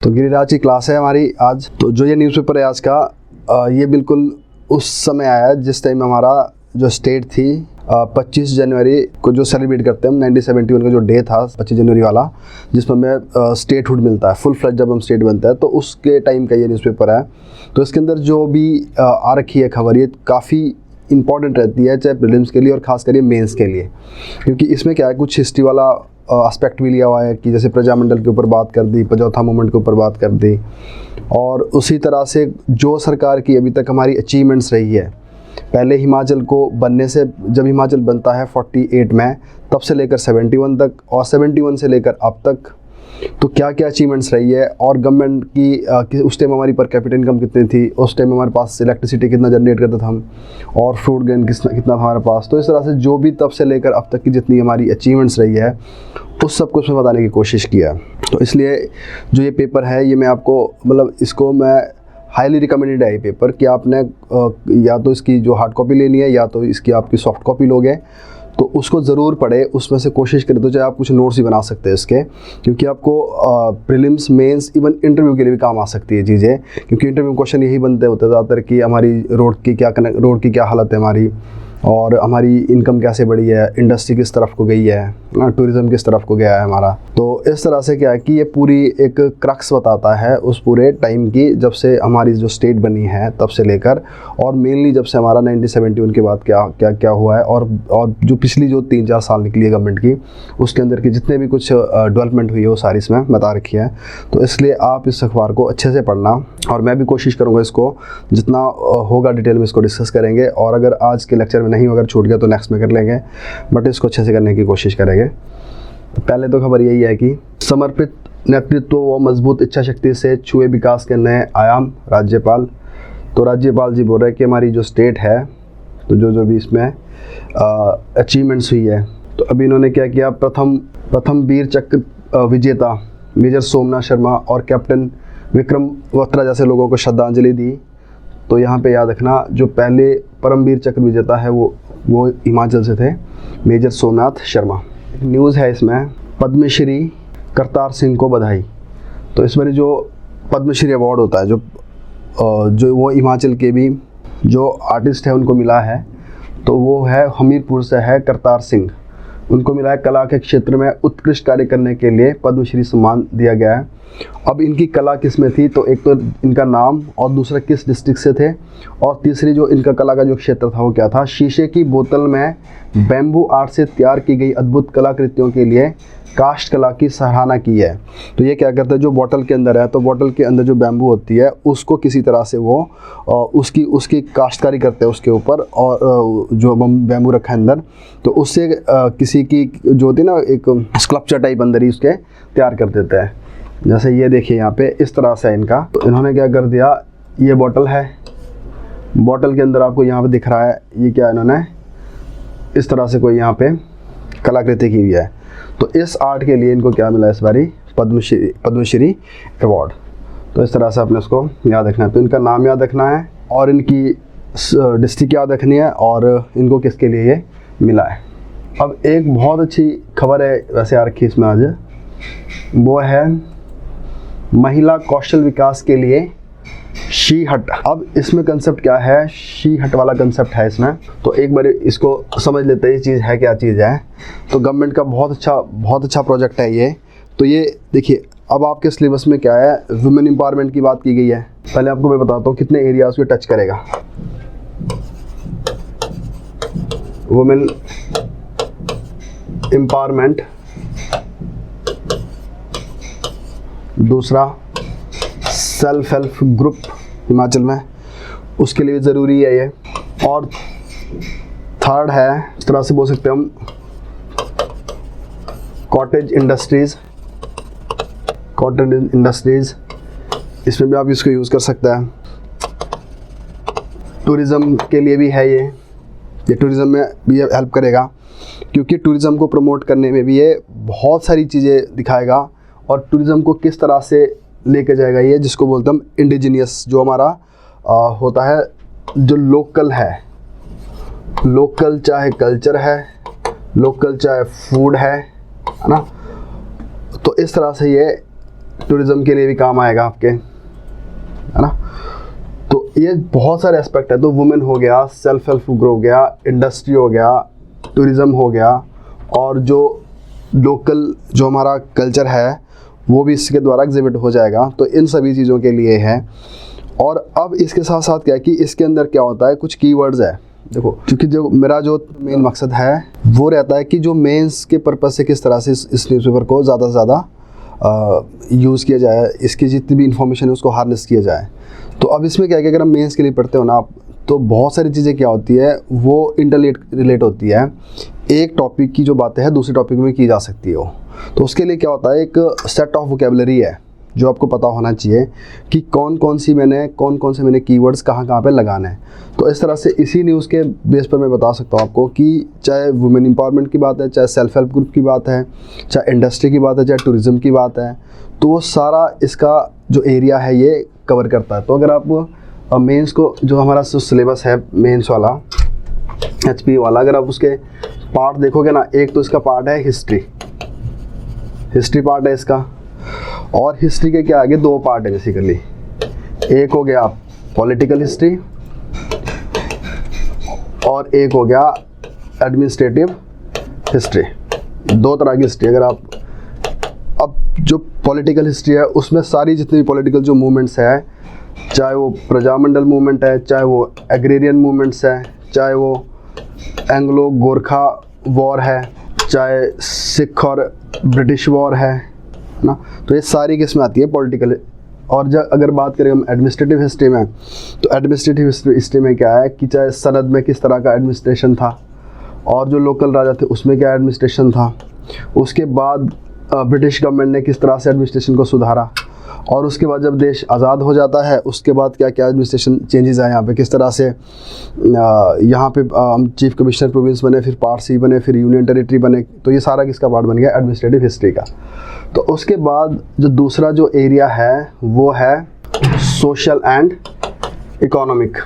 तो गिरिराज की क्लास है हमारी आज। तो जो ये न्यूज़पेपर है आज का, ये बिल्कुल उस समय आया जिस टाइम हमारा जो स्टेट थी 25 जनवरी को जो सेलिब्रेट करते हैं हम, 1971 का जो डे था 25 जनवरी वाला, जिसमें हमें स्टेटहुड मिलता है, फुल फ्लैज जब हम स्टेट बनता है, तो उसके टाइम का ये न्यूज़पेपर है। तो इसके अंदर जो भी आ रखी है खबर, ये काफ़ी इंपॉर्टेंट रहती है, चाहे प्रीलिम्स के लिए और ख़ास करके मेंस के लिए, क्योंकि इसमें क्या है, कुछ हिस्ट्री वाला एस्पेक्ट भी लिया हुआ है कि जैसे प्रजामंडल के ऊपर बात कर दी, पजौथा मूवमेंट के ऊपर बात कर दी, और उसी तरह से जो सरकार की अभी तक हमारी अचीवमेंट्स रही है, पहले हिमाचल को बनने से, जब हिमाचल बनता है 48 में, तब से लेकर 71 तक, और 71 से लेकर अब तक तो क्या क्या अचीवमेंट्स रही है, और गवर्नमेंट की उस टाइम हमारी पर कैपिटल इनकम कितनी थी, उस टाइम हमारे पास इलेक्ट्रिसिटी कितना जनरेट करते थे हम, और फ्रूट ग्रेन कितना था हमारे पास। तो इस तरह से जो भी तब से लेकर अब तक की जितनी हमारी अचीवमेंट्स रही है, उस सब कुछ मैं बताने की कोशिश किया। तो इसलिए जो ये पेपर है, ये मैं आपको, मतलब इसको मैं हाईली रिकमेंडेड है ये पेपर, कि आपने या तो इसकी जो हार्ड कॉपी लेनी है, या तो इसकी आपकी सॉफ्ट कॉपी लोगे, तो उसको ज़रूर पढ़े, उसमें से कोशिश करें तो चाहे आप कुछ नोट्स भी बना सकते हैं इसके, क्योंकि आपको प्रीलिम्स, मेंस, इवन इंटरव्यू के लिए भी काम आ सकती है चीज़ें, क्योंकि इंटरव्यू क्वेश्चन यही बनते होते हैं ज़्यादातर कि हमारी रोड की क्या हालत है हमारी, और हमारी इनकम कैसे बढ़ी है, इंडस्ट्री किस तरफ को गई है, टूरिज़्म किस तरफ को गया है हमारा। तो इस तरह से क्या है कि ये पूरी एक क्रक्स बताता है उस पूरे टाइम की, जब से हमारी जो स्टेट बनी है तब से लेकर, और मेनली जब से हमारा 1971 के बाद क्या हुआ है, और जो पिछली जो 3-4 साल निकली है गवर्नमेंट की, उसके अंदर की जितने भी कुछ डेवलपमेंट हुई है वो सारी इसमें बता रखी है। तो इसलिए आप इस अखबार को अच्छे से पढ़ना, और मैं भी कोशिश करूँगा इसको जितना होगा डिटेल में इसको डिस्कस करेंगे, और अगर आज के लेक्चर में नहीं, अगर छूट गया तो नेक्स्ट में कर लेंगे, बट इसको अच्छे से करने की कोशिश करेंगे। पहले तो खबर यही है कि समर्पित नेतृत्व व मजबूत इच्छा शक्ति से छुए विकास के नए आयाम, राज्यपाल। तो राज्यपाल जी बोल रहे हैं कि हमारी जो स्टेट है, तो जो भी इसमें अचीवमेंट्स हुई है, तो अभी इन्होंने क्या किया, प्रथम वीर चक्र विजेता मेजर सोमनाथ शर्मा और कैप्टन विक्रम बत्रा जैसे लोगों को श्रद्धांजलि दी। तो यहाँ पे याद रखना, जो पहले परमवीर चक्र विजेता है वो हिमाचल से थे, मेजर सोमनाथ शर्मा। न्यूज़ है इसमें, पद्मश्री करतार सिंह को बधाई। तो इस बार जो पद्मश्री अवार्ड होता है, जो वो हिमाचल के भी जो आर्टिस्ट है उनको मिला है, तो वो है हमीरपुर से है करतार सिंह। उनको मिला है कला के क्षेत्र में उत्कृष्ट कार्य करने के लिए पद्मश्री सम्मान दिया गया है। अब इनकी कला किस में थी, तो एक तो इनका नाम, और दूसरा किस डिस्ट्रिक्ट से थे, और तीसरी जो इनका कला का जो क्षेत्र था वो क्या था, शीशे की बोतल में बैम्बू आर्ट से तैयार की गई अद्भुत कलाकृतियों के लिए काष्ठ कला की सराहना की है। तो ये क्या करते हैं, जो बोतल के अंदर है, तो बोतल के अंदर जो बैम्बू होती है उसको किसी तरह से वो उसकी काश्तकारी करते हैं उसके ऊपर, और जो बैम्बू रखा है अंदर, तो उससे किसी की जो होती है ना, एक स्कल्पचर टाइप अंदर ही उसके तैयार कर देते हैं। जैसे ये देखिए यहाँ पे इस तरह से है इनका। तो इन्होंने क्या कर दिया, ये बोतल है, बोतल के अंदर आपको यहाँ पे दिख रहा है, ये क्या इन्होंने इस तरह से कोई यहाँ पे कलाकृति की हुई है। तो इस आर्ट के लिए इनको क्या मिला इस बारी, पद्मश्री अवार्ड। तो इस तरह से आपने इसको याद रखना है। तो इनका नाम याद रखना है, और इनकी डिस्ट्रिक्ट याद रखनी है, और इनको किसके लिए ये मिला है। अब एक बहुत अच्छी खबर है वैसे आ रखी इसमें आज, वो है महिला कौशल विकास के लिए शी हट। अब इसमें कंसेप्ट क्या है, शी हट वाला कंसेप्ट है इसमें। तो एक बार इसको समझ लेते हैं ये चीज़ है क्या चीज़ है। तो गवर्नमेंट का बहुत अच्छा प्रोजेक्ट है ये। तो ये देखिए, अब आपके सिलेबस में क्या है, वुमेन एम्पावरमेंट की बात की गई है। पहले आपको मैं बताता हूँ कितने एरियाज को टच करेगा। वुमेन एम्पावरमेंट, दूसरा सेल्फ हेल्प ग्रुप हिमाचल में, उसके लिए ज़रूरी है ये, और थर्ड है, इस तरह से बोल सकते हैं हम, कॉटेज इंडस्ट्रीज, इसमें भी आप इसको यूज़ कर सकते हैं। टूरिज़्म के लिए भी है ये टूरिज़्म में भी ये हेल्प करेगा, क्योंकि टूरिज़्म को प्रमोट करने में भी ये बहुत सारी चीज़ें दिखाएगा, और टूरिज़्म को किस तरह से लेके जाएगा ये, जिसको बोलते हैं हम इंडिजीनियस, जो हमारा होता है, जो लोकल है, लोकल चाहे कल्चर है, लोकल चाहे फूड है ना। तो इस तरह से ये टूरिज़्म के लिए भी काम आएगा आपके, है ना। तो ये बहुत सारे एस्पेक्ट है। तो वुमेन हो गया, सेल्फ हेल्प ग्रुप हो गया, इंडस्ट्री हो गया, टूरिज़्म हो गया, और जो लोकल जो हमारा कल्चर है वो भी इसके द्वारा एग्जिबिट हो जाएगा। तो इन सभी चीज़ों के लिए है। और अब इसके साथ साथ क्या है कि इसके अंदर क्या होता है, कुछ कीवर्ड्स है। देखो, क्योंकि जो मेरा जो मेन मकसद है वो रहता है कि जो मेंस के पर्पज़ से किस तरह से इस न्यूज़पेपर को ज़्यादा से ज़्यादा यूज़ किया जाए, इसकी जितनी भी इंफॉर्मेशन है उसको हार्नेस किया जाए। तो अब इसमें क्या है कि अगर हम मेंस के लिए पढ़ते हो ना आप, तो बहुत सारी चीज़ें क्या होती है वो रिलेट होती है। एक टॉपिक की जो बातें हैं दूसरे टॉपिक में की जा सकती है वो। तो उसके लिए क्या होता है, एक सेट ऑफ वोकेबलरी है जो आपको पता होना चाहिए कि कौन कौन से मैंने कीवर्ड्स कहाँ पे लगाने हैं। तो इस तरह से इसी न्यूज़ के बेस पर मैं बता सकता हूँ आपको कि चाहे वुमेन एम्पावरमेंट की बात है, चाहे सेल्फ हेल्प ग्रुप की बात है, चाहे इंडस्ट्री की बात है, चाहे टूरिज़्म की बात है, तो वो सारा इसका जो एरिया है ये कवर करता है। तो अगर आप मेंस को जो हमारा सिलेबस है मेंस वाला HP वाला, अगर आप उसके पार्ट देखोगे ना, एक तो इसका पार्ट है हिस्ट्री पार्ट है इसका, और हिस्ट्री के क्या आगे दो पार्ट है बेसिकली। एक हो गया पॉलिटिकल हिस्ट्री और एक हो गया एडमिनिस्ट्रेटिव हिस्ट्री। दो तरह की हिस्ट्री। अगर आप अब जो पॉलिटिकल हिस्ट्री है उसमें सारी जितनी पॉलिटिकल जो मूवमेंट्स है, चाहे वो प्रजामंडल मूवमेंट है, चाहे वो एग्रेरियन मूवमेंट्स है, चाहे वो एंग्लो गोरखा वॉर है, चाहे सिख और ब्रिटिश वॉर है ना, तो ये सारी किस्में आती है पॉलिटिकल। और जब अगर बात करें हम एडमिनिस्ट्रेटिव हिस्ट्री में, तो एडमिनिस्ट्रेटिव हिस्ट्री में क्या है कि चाहे सनद में किस तरह का एडमिनिस्ट्रेशन था, और जो लोकल राजा थे उसमें क्या एडमिनिस्ट्रेशन था, उसके बाद ब्रिटिश गवर्नमेंट ने किस तरह से एडमिनिस्ट्रेशन को सुधारा, और उसके बाद जब देश आज़ाद हो जाता है उसके बाद क्या क्या एडमिनिस्ट्रेशन चेंजेस आए यहाँ पे, किस तरह से यहाँ पे हम चीफ कमिश्नर प्रोविंस बने, फिर पार्ट C बने, फिर यूनियन टेरिटरी बने। तो ये सारा किसका पार्ट बन गया, एडमिनिस्ट्रेटिव हिस्ट्री का। तो उसके बाद जो दूसरा जो एरिया है वो है social and economic.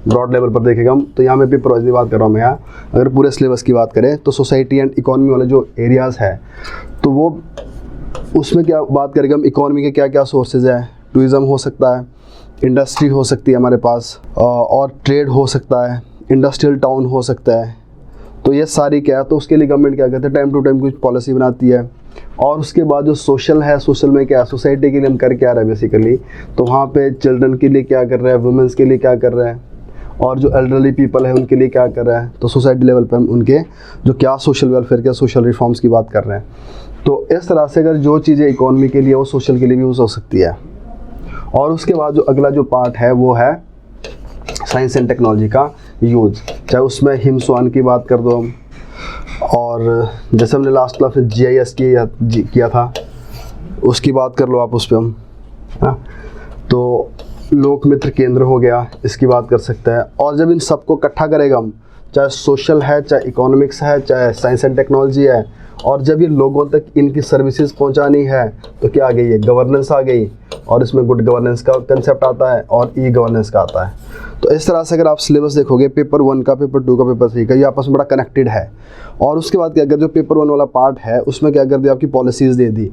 Broad level पर देखेगा हम, तो यहाँ मैं पेपर वाइज बात कर रहा हूँ मैं। यहाँ अगर पूरे सिलेबस की बात करें तो सोसाइटी एंड इकोनॉमी वाले जो एरियाज़ है, तो वो उसमें क्या बात करेंगे हम, इकोनॉमी के क्या क्या सोर्सेज है। टूरिज़्म हो सकता है, इंडस्ट्री हो सकती है हमारे पास, और ट्रेड हो सकता है, इंडस्ट्रियल टाउन हो सकता है। तो ये सारी क्या है, तो उसके लिए गवर्नमेंट क्या करते हैं, टाइम टू टाइम कुछ पॉलिसी बनाती है। और उसके बाद जो सोशल है, सोशल में क्या है, सोसाइटी के लिए हम कर क्या रहे हैं बेसिकली, तो वहाँ पे चिल्ड्रन के लिए क्या कर रहे हैं, वुमेंस के लिए क्या कर रहे हैं, और जो एल्डरली पीपल है उनके लिए क्या कर रहे हैं। तो सोसाइटी लेवल पे हम उनके जो क्या सोशल वेलफेयर के सोशल रिफॉर्म्स की बात कर रहे हैं। तो इस तरह से अगर जो चीज़ें इकोनॉमी के लिए वो सोशल के लिए भी यूज़ हो सकती है। और उसके बाद जो अगला जो पार्ट है वो है साइंस एंड टेक्नोलॉजी का यूज, चाहे उसमें हिमस्वान की बात कर दो हम, और जैसे हमने लास्ट क्लास में GIS किया था उसकी बात कर लो आप उस पर हम, है। तो लोकमित्र केंद्र हो गया, इसकी बात कर सकते हैं। और जब इन सबको इकट्ठा करेगा हम, चाहे सोशल है, चाहे इकोनॉमिक्स है, चाहे साइंस एंड टेक्नोलॉजी है, और जब ये लोगों तक इनकी सर्विसेज पहुंचानी है, तो क्या आ गई है, गवर्नेंस आ गई। और इसमें गुड गवर्नेंस का कंसेप्ट आता है और ई गवर्नेंस का आता है। तो इस तरह से अगर आप सिलेबस देखोगे, पेपर 1 का, पेपर 2 का, पेपर 3 का, ये आपस में बड़ा कनेक्टेड है। और उसके बाद क्या, अगर जो पेपर 1 वाला पार्ट है उसमें क्या कर दिया, आपकी पॉलिसीज़ दे दी,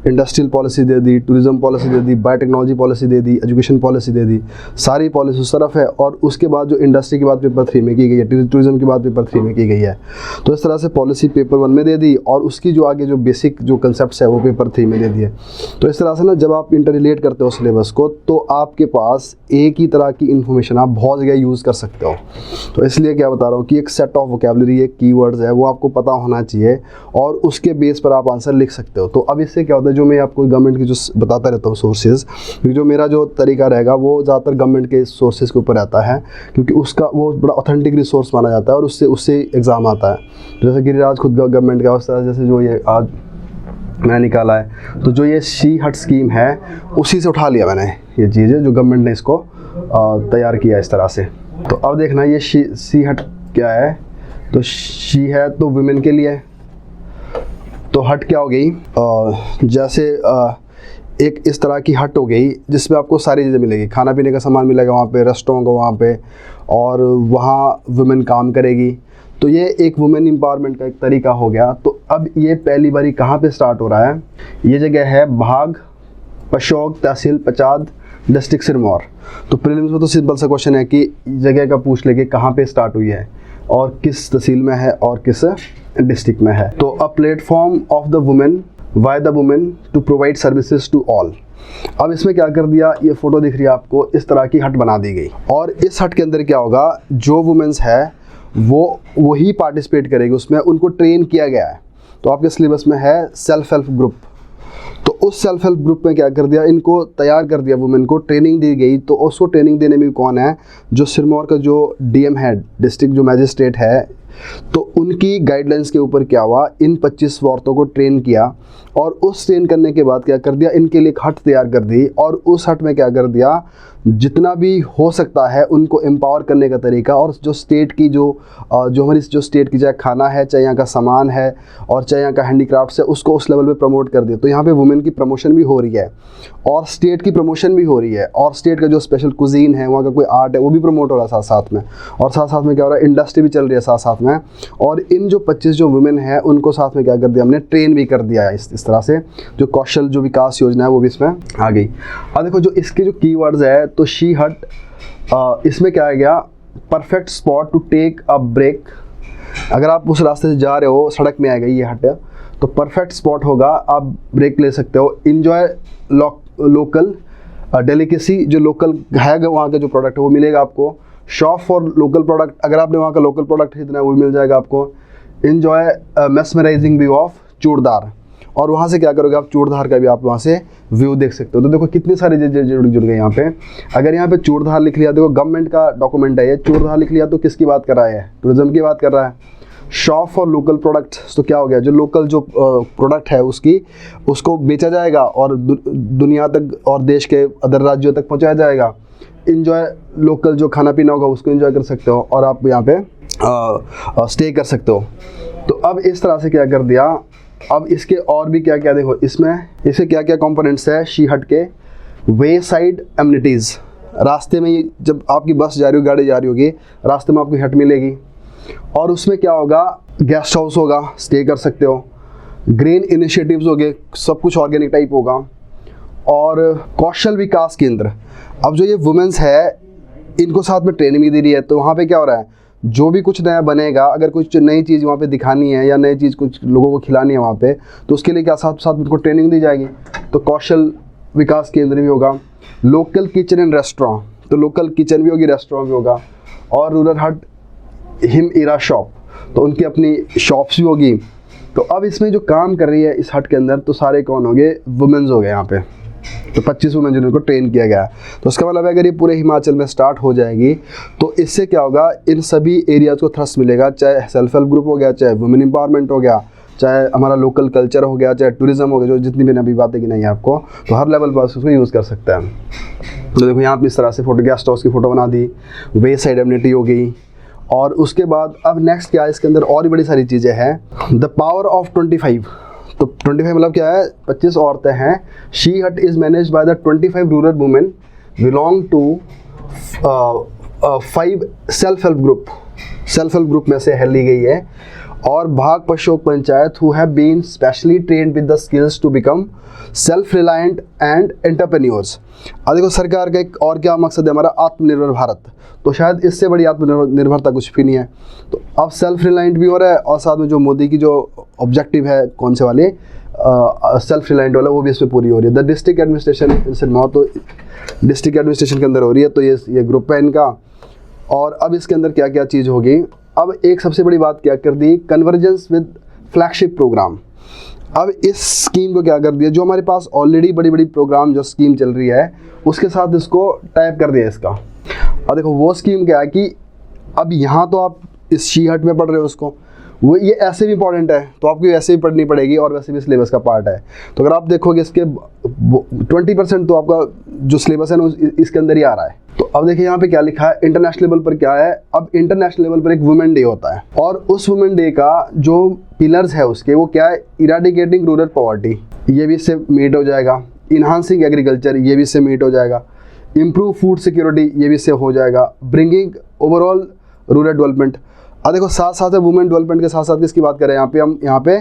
इंडस्ट्रियल पॉलिसी दे दी, टूरिज़्म पॉलिसी दे दी, बायोटेक्नोलॉजी पॉलिसी दे दी, एजुकेशन पॉलिसी दे दी, सारी पॉलिसी उस तरफ है। और उसके बाद जो इंडस्ट्री की बात पेपर 3 में की गई है, टूरिज़्म की बात पेपर 3 में की गई है। तो इस तरह से पॉलिसी पेपर 1 में दे दी, और उसकी जो आगे जो बेसिक जो कंसेप्ट है वो पेपर 3 में दे दिए। तो इस तरह से ना जब आप इंटर रिलेट करते हो सिलेबस को, तो आपके पास एक ही तरह की इन्फॉर्मेशन आप बहुत जगह यूज़ कर सकते हो। तो इसलिए क्या बता रहा हूँ कि एक सेट ऑफ वोकैबुलरी, एक कीवर्ड्स है, वो आपको पता होना चाहिए, और उसके बेस पर आप आंसर लिख सकते हो। तो अब इससे क्या होता है, जो मैं आपको गवर्नमेंट की जो बताता रहता हूँ सोर्सेज, क्योंकि जो मेरा जो तरीका रहेगा वो ज़्यादातर गवर्नमेंट के सोर्सेज के ऊपर रहता है, क्योंकि उसका वो बड़ा ऑथेंटिक रिसोर्स माना जाता है, और उससे एग्ज़ाम आता है। जैसे गिरिराज खुद गवर्नमेंट का, उस तरह जैसे जो ये आज मैंने निकाला है, तो जो ये शी हट स्कीम है उसी से उठा लिया मैंने ये चीज़ें, जो गवर्नमेंट ने इसको तैयार किया इस तरह से। तो अब देखना ये शी हट क्या है, तो शी है तो वुमेन के लिए। तो हट क्या हो गई, जैसे एक इस तरह की हट हो गई जिसमें आपको सारी चीज़ें मिलेगी, खाना पीने का सामान मिलेगा वहाँ पे, रेस्टोरेंट को वहाँ पे, और वहाँ वुमेन काम करेगी। तो ये एक वुमेन एम्पावरमेंट का एक तरीका हो गया। तो अब ये पहली बारी कहाँ पे स्टार्ट हो रहा है, ये जगह है भाग पशोक तहसील पचाद डिस्ट्रिक्ट सिरमौर। तो प्रीलिम्स में तो सिंपल सा क्वेश्चन है कि जगह का पूछ लेके कहाँ पे स्टार्ट हुई है और किस तहसील में है और किस डिस्ट्रिक्ट में है। तो a platform of the women by the women to provide services to all. अब इसमें क्या कर दिया, ये फोटो दिख रही है आपको, इस तरह की हट बना दी गई और इस हट के अंदर क्या होगा, जो वुमेन्स है वो वही पार्टिसिपेट करेगी उसमें, उनको ट्रेन किया गया है। तो आपके सिलेबस में है सेल्फ हेल्प ग्रुप, तो उस सेल्फ हेल्प ग्रुप में क्या कर दिया, इनको तैयार कर दिया, वुमेन को ट्रेनिंग दी गई। तो उसको ट्रेनिंग देने में कौन है, जो सिरमौर का जो डीएम है, डिस्ट्रिक्ट जो मैजिस्ट्रेट है, तो उनकी गाइडलाइंस के ऊपर क्या हुआ, इन 25 औरतों को ट्रेन किया और उस ट्रेन करने के बाद क्या कर दिया, इनके लिए एक हट तैयार कर दी और उस हट में क्या कर दिया, जितना भी हो सकता है उनको एम्पावर करने का तरीका और जो स्टेट की जो हमारी जो स्टेट की चाहे खाना है, चाहे यहाँ का सामान है और चाहे यहाँ का हैंडीक्राफ्ट्स है, उसको उस लेवल पे प्रमोट कर दिया। तो यहाँ पे वुमेन की प्रमोशन भी हो रही है और स्टेट की प्रमोशन भी हो रही है और स्टेट का जो स्पेशल कुजीन है, वहाँ का कोई आर्ट है, वो भी प्रमोट हो रहा है साथ साथ में। और साथ साथ में क्या हो रहा है, इंडस्ट्री भी चल रही है साथ साथ में। और इन जो 25 जो वुमेन है उनको साथ में क्या कर दिया, हमने ट्रेन भी कर दिया है। इस तरह से जो कौशल जो विकास योजना है वो भी इसमें आ गई। अब देखो जो इसके जो कीवर्ड्स है, तो शी हट, इसमें क्या आ गया, perfect spot to take a break. अगर आप उस रास्ते से जा रहे हो, सड़क में आएगा ये हट, तो परफेक्ट स्पॉट होगा, आप ब्रेक ले सकते हो। इंजॉय लोकल डेलिकेसी, जो लोकल है वहाँ का जो प्रोडक्ट है वो मिलेगा आपको। शॉप फॉर लोकल प्रोडक्ट, अगर आपने वहाँ का लोकल प्रोडक्ट खरीदना है वो मिल जाएगा आपको। Enjoy mesmerising view of Churdhar, और वहाँ से क्या करोगे आप, चूड़धार का भी आप वहाँ से व्यू देख सकते हो। तो देखो कितनी सारी चीज़ें जुड़ गई यहाँ पे। अगर यहाँ पे चूड़धार लिख लिया, देखो गवर्नमेंट का डॉक्यूमेंट है ये, चूड़धार लिख लिया तो किसकी बात कर रहा है, टूरिज्म की बात कर रहा है। शॉप फॉर लोकल प्रोडक्ट्स, तो क्या हो गया, जो लोकल जो प्रोडक्ट है उसको बेचा जाएगा और दुनिया तक और देश के अदर राज्यों तक पहुँचाया जाएगा। इंजॉय लोकल, जो खाना पीना होगा उसको इंजॉय कर सकते हो और आप यहाँ पे स्टे कर सकते हो। तो अब इस तरह से क्या कर दिया, अब इसके और भी क्या क्या देखो, इसके क्या क्या कंपोनेंट्स है शी हट के। वे साइड एमिनिटीज़, रास्ते में जब आपकी बस जा रही हो, गाड़ी जा रही होगी, रास्ते में आपको हट मिलेगी और उसमें क्या होगा, गेस्ट हाउस होगा, स्टे कर सकते हो। ग्रीन इनिशिएटिव्स हो गए, सब कुछ ऑर्गेनिक टाइप होगा। और कौशल विकास केंद्र, अब जो ये वुमेन्स है इनको साथ में ट्रेनिंग भी दे रही है। तो वहाँ पे क्या हो रहा है, जो भी कुछ नया बनेगा, अगर कुछ नई चीज़ वहाँ पे दिखानी है या नई चीज़ कुछ लोगों को खिलानी है वहाँ पे, तो उसके लिए क्या साथ साथ उनको ट्रेनिंग दी जाएगी। तो कौशल विकास केंद्र भी होगा। लोकल किचन एंड रेस्टोरेंट, तो लोकल किचन भी होगी, रेस्टोरेंट भी होगा। और रूरल हट हिम इरा शॉप, तो उनकी अपनी शॉप्स भी होगी। तो अब इसमें जो काम कर रही है इस हट के अंदर, तो सारे कौन हो गए, वुमेन्स हो गए यहाँ पे। तो 25 वुमेन जिनको ट्रेन किया गया है। तो उसका मतलब है अगर ये पूरे हिमाचल में स्टार्ट हो जाएगी तो इससे क्या होगा, इन सभी एरियाज़ को थ्रस्ट मिलेगा, चाहे सेल्फ हेल्प ग्रुप हो गया, चाहे वुमेन एम्पावरमेंट हो गया, चाहे हमारा लोकल कल्चर हो गया, चाहे टूरिज्म हो गया, जो जितनी भी अभी बातें की नहीं है आपको, तो हर लेवल पर उसको यूज़ कर सकते हैं। तो देखो यहाँ पे इस तरह से फोटो, गेस्ट हाउस की फ़ोटो बना दी, वे साइड एमिनिटी हो गई। और उसके बाद अब नेक्स्ट क्या है, इसके अंदर और भी बड़ी सारी चीज़ें हैं। द पावर ऑफ 25, तो 25 मतलब क्या है, 25 औरतें हैं। She hut is managed by the 25 rural women belong to 5 self help group में से है ली गई है। और Bhag Pashok panchayat who have been specially trained with the skills to become self reliant and entrepreneurs. अब देखो सरकार का एक और क्या मकसद है हमारा, आत्मनिर्भर भारत। तो शायद इससे बड़ी आत्मनिर्भरता कुछ भी नहीं है। तो अब सेल्फ रिलायंट भी हो रहा है और साथ में जो मोदी की जो ऑब्जेक्टिव है, कौन से वाले, सेल्फ रिलायंट वाला, वो भी इसमें पूरी हो रही है। द डिस्ट्रिक्ट एडमिनिस्ट्रेशन सिरमौर, तो डिस्ट्रिक्ट एडमिनिस्ट्रेशन के अंदर हो रही है। तो ये ग्रुप है इनका। और अब इसके अंदर क्या क्या चीज़ होगी, अब एक सबसे बड़ी बात क्या कर दी, कन्वर्जेंस विद फ्लैगशिप प्रोग्राम। अब इस स्कीम को क्या कर दिया, जो हमारे पास ऑलरेडी बड़ी बड़ी प्रोग्राम जो स्कीम चल रही है उसके साथ इसको टाइप कर दिया इसका। और देखो वो स्कीम क्या है कि अब यहाँ तो आप इस शी हट में पढ़ रहे हो उसको, वो ये ऐसे भी इंपॉर्टेंट है तो आपको ऐसे भी पढ़नी पड़ेगी और वैसे भी सिलेबस का पार्ट है। तो अगर आप देखोगे इसके 20% तो आपका जो सिलेबस है ना इसके अंदर ही आ रहा है। तो अब देखिए यहाँ पे क्या लिखा है, इंटरनेशनल लेवल पर क्या है, अब इंटरनेशनल लेवल पर एक वुमेन डे होता है और उस वुमेन डे का जो पिलर्स है उसके, वो क्या है, इराडिकेटिंग रूरल पॉवर्टी, ये भी इससे मीट हो जाएगा। इन्हांसिंग एग्रीकल्चर, ये भी इससे मीट हो जाएगा। इम्प्रूव फूड सिक्योरिटी, ये भी इससे हो जाएगा। ब्रिंगिंग ओवरऑल रूरल डेवलपमेंट, अब देखो साथ साथ है वुमेन डेवलपमेंट के साथ साथ किसकी बात करें, यहाँ पे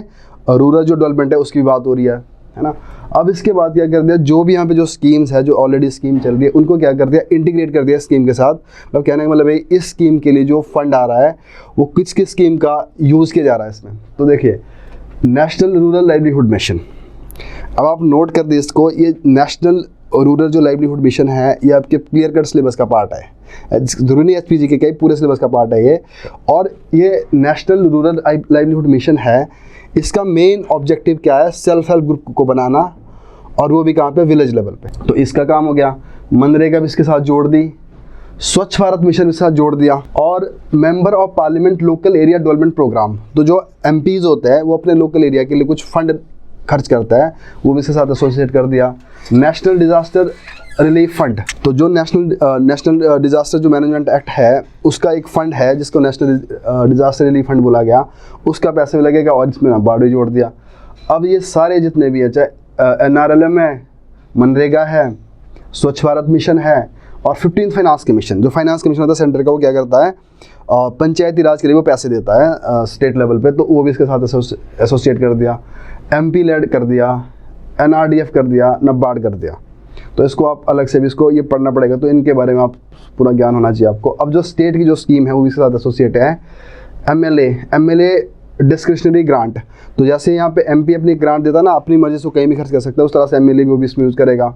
रूरल जो डेवलपमेंट है उसकी बात हो रही है ना। अब इसके बाद क्या कर दिया, जो भी यहाँ पे जो स्कीम्स है, जो ऑलरेडी स्कीम चल रही है, उनको क्या कर दिया, इंटीग्रेट कर दिया स्कीम के साथ। मतलब कहने का मतलब है इस स्कीम के लिए जो फंड आ रहा है वो किस किस स्कीम का यूज़ किया जा रहा है इसमें। तो देखिए नेशनल रूरल लाइवलीहुड मिशन, अब आप नोट कर दिए इसको, ये नेशनल रूरल जो लाइवलीहुड मिशन है ये आपके क्लियर कट सिलेबस का पार्ट है, जरूरी नहीं HPG के कई पूरे सिलेबस का पार्ट है ये। और ये नेशनल रूरल लाइवलीहुड मिशन है, इसका मेन ऑब्जेक्टिव क्या है, सेल्फ हेल्प ग्रुप को बनाना, और वो भी कहाँ पे, विलेज लेवल पे। तो इसका काम हो गया। मनरेगा भी इसके साथ जोड़ दी, स्वच्छ भारत मिशन के साथ जोड़ दिया, और member of parliament local area development programme, तो जो MPs होते हैं वो अपने लोकल एरिया के लिए कुछ फंड खर्च करता है, वो भी इसके साथ एसोसिएट कर दिया। नेशनल डिजास्टर रिलीफ फंड, तो जो नेशनल डिजास्टर जो मैनेजमेंट एक्ट है उसका एक फंड है जिसको नेशनल डिजास्टर रिलीफ फंड बोला गया, उसका पैसे भी लगेगा, और इसमें नाबार्ड भी जोड़ दिया। अब ये सारे जितने भी है, चाहे NRLM है, मनरेगा है, स्वच्छ भारत मिशन है, और 15th फाइनेंस कमीशन, जो फाइनेंस कमीशन होता है सेंटर का, वो क्या करता है, पंचायती राज के लिए वो पैसे देता है स्टेट लेवल पे, तो वो भी इसके साथ एसोसिएट कर दिया। MP लेड कर दिया, NRDF कर दिया, नाबार्ड कर दिया। तो इसको आप अलग से भी इसको ये पढ़ना पड़ेगा, तो इनके बारे में आप पूरा ज्ञान होना चाहिए आपको। अब जो स्टेट की जो स्कीम है वो भी इसके साथ एसोसिएट है। MLA डिस्क्रिशनरी ग्रांट, तो जैसे यहाँ पे MP अपनी ग्रांट देता है ना, अपनी मर्जी से कहीं भी खर्च कर सकता है, उस तरह से MLA भी वो भी इसमें यूज़ करेगा।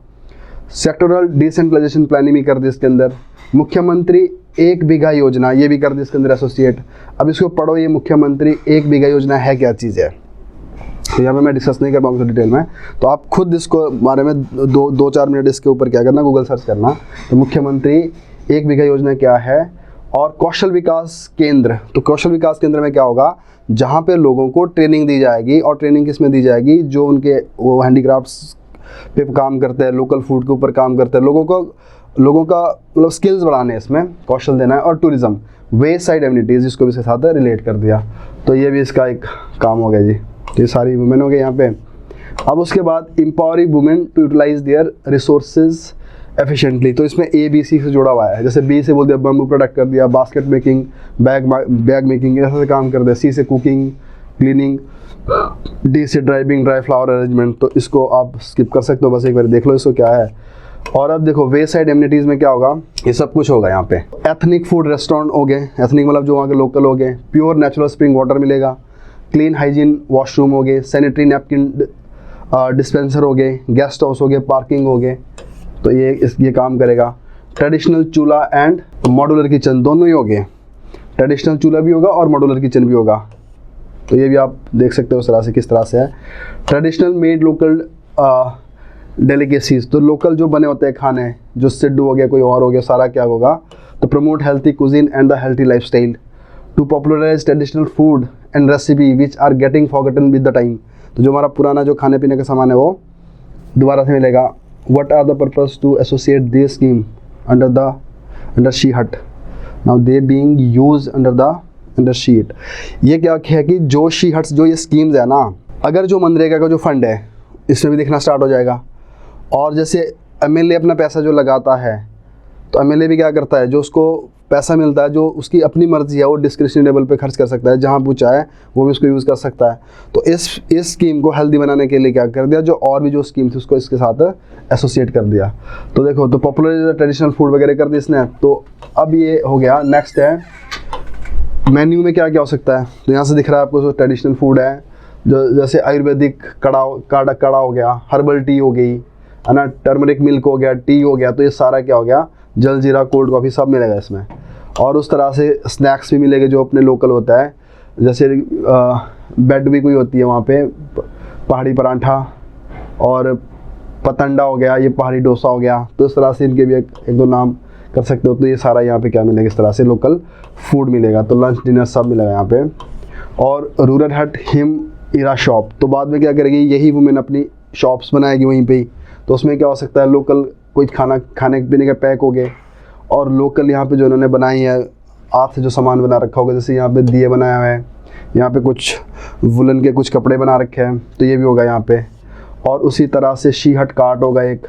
सेक्टोरल डिसेंट्रलाइजेशन प्लानिंग भी कर दी इसके अंदर। मुख्यमंत्री 1 बीघा योजना, ये भी कर दी इसके अंदर एसोसिएट। अब इसको पढ़ो, ये मुख्यमंत्री 1 बीघा योजना है क्या चीज़ है, तो यहाँ पे मैं डिस्कस नहीं कर पाऊँगा डिटेल में, तो आप खुद इसको बारे में 2-4 मिनट इसके ऊपर क्या करना, गूगल सर्च करना। तो मुख्यमंत्री 1 बीघा योजना क्या है। और कौशल विकास केंद्र, तो कौशल विकास केंद्र में क्या होगा, जहाँ पे लोगों को ट्रेनिंग दी जाएगी, और ट्रेनिंग किस में दी जाएगी, जो उनके वो हैंडीक्राफ्ट्स पे काम करते हैं, लोकल फूड के ऊपर काम करते हैं, लोगों का मतलब स्किल्स बढ़ाने, इसमें कौशल देना है। और टूरिज्म, वे साइड एम्यूनिटीज़, जिसको भी इसके साथ रिलेट कर दिया, तो ये भी इसका एक काम हो गया जी। तो ये सारी वुमेन हो गए यहाँ पे। अब उसके बाद empowering women to utilise their resources efficiently, तो इसमें ABC से जुड़ा हुआ है। जैसे B से बोल दिया बम्बू प्रोडक्ट कर दिया, बास्केट मेकिंग, बैग मेकिंग, ऐसे काम कर दिया। C से कुकिंग क्लीनिंग, D से ड्राइविंग ड्राई फ्लावर अरेंजमेंट, तो इसको आप स्किप कर सकते हो, बस एक बार देख लो इसको क्या है। और अब देखो वे साइड एम्यूनिटीज़ में क्या होगा, ये सब कुछ होगा यहाँ पे। एथनिक फूड रेस्टोरेंट हो गए, एथनिक मतलब जो वहाँ के लोकल हो गए। प्योर नेचुरल स्प्रिंग वाटर मिलेगा। क्लीन हाइजीन वॉशरूम हो गए, सैनिटरी नैपकिन डिस्पेंसर हो गए, गेस्ट हाउस हो गए, पार्किंग हो गए, तो ये काम करेगा। ट्रेडिशनल चूल्हा एंड मॉड्यूलर किचन, दोनों ही हो गए, ट्रेडिशनल चूल्हा भी होगा और मॉड्यूलर किचन भी होगा, तो ये भी आप देख सकते हो उस तरह से किस तरह से है। ट्रेडिशनल मेड लोकल डेलीकेसीज, तो लोकल जो बने होते हैं खाने, जो सिड्डू हो गया, कोई और हो गया, सारा क्या होगा, तो promote healthy cuisine and the healthy lifestyle, to popularise traditional food and recipe which are getting forgotten with the time, तो जो हमारा पुराना जो खाने पीने का सामान है वो दोबारा से मिलेगा। What are the purpose to associate this scheme under she hut, now they being use under she hut. ये क्या है कि जो शी हट्स, जो ये स्कीम्स है ना, अगर जो मनरेगा का जो फंड है इसमें भी दिखना स्टार्ट हो जाएगा। और जैसे MLA अपना पैसा जो लगाता है, तो MLA भी क्या करता है, जो उसको पैसा मिलता है, जो उसकी अपनी मर्जी है, वो डिस्क्रिशनरी लेवल पे खर्च कर सकता है, जहाँ वो चाहे वो भी उसको यूज़ कर सकता है। तो इस स्कीम को हेल्दी बनाने के लिए क्या कर दिया, जो और भी जो स्कीम थी उसको इसके साथ एसोसिएट कर दिया। तो देखो, तो पॉपुलर ट्रेडिशनल फूड वगैरह कर दिया इसने। तो अब ये हो गया। नेक्स्ट है मेन्यू में क्या क्या हो सकता है, तो यहाँ से दिख रहा है आपको, जो ट्रेडिशनल फूड है, जो जैसे आयुर्वेदिक काढ़ा हो गया, हर्बल टी हो गई, है ना, टर्मरिक मिल्क हो गया, टी हो गया, तो ये सारा क्या हो गया, जल जीरा कोल्ड कॉफ़ी सब मिलेगा इसमें। और उस तरह से स्नैक्स भी मिलेंगे जो अपने लोकल होता है, जैसे ब्रेड भी कोई होती है वहाँ पे, पहाड़ी परांठा और पतंडा हो गया, ये पहाड़ी डोसा हो गया, तो इस तरह से इनके भी एक दो नाम कर सकते हो। तो ये सारा यहाँ पे क्या मिलेगा, इस तरह से लोकल फूड मिलेगा, तो लंच डिनर सब मिलेगा यहाँ पे। और रूरल हट हिम इरा शॉप, तो बाद में क्या करेगी, यही वुमेन अपनी शॉप्स बनाएगी वहीं पे ही। तो उसमें क्या हो सकता है, लोकल कोई खाने पीने के पैक हो गए, और लोकल यहाँ पे जो उन्होंने बनाई है हाथ से जो सामान बना रखा होगा, जैसे यहाँ पे दिए बनाया हुआ है, यहाँ पे कुछ वुलन के कुछ कपड़े बना रखे हैं, तो ये भी होगा यहाँ पे। और उसी तरह से शी हट कार्ट होगा एक,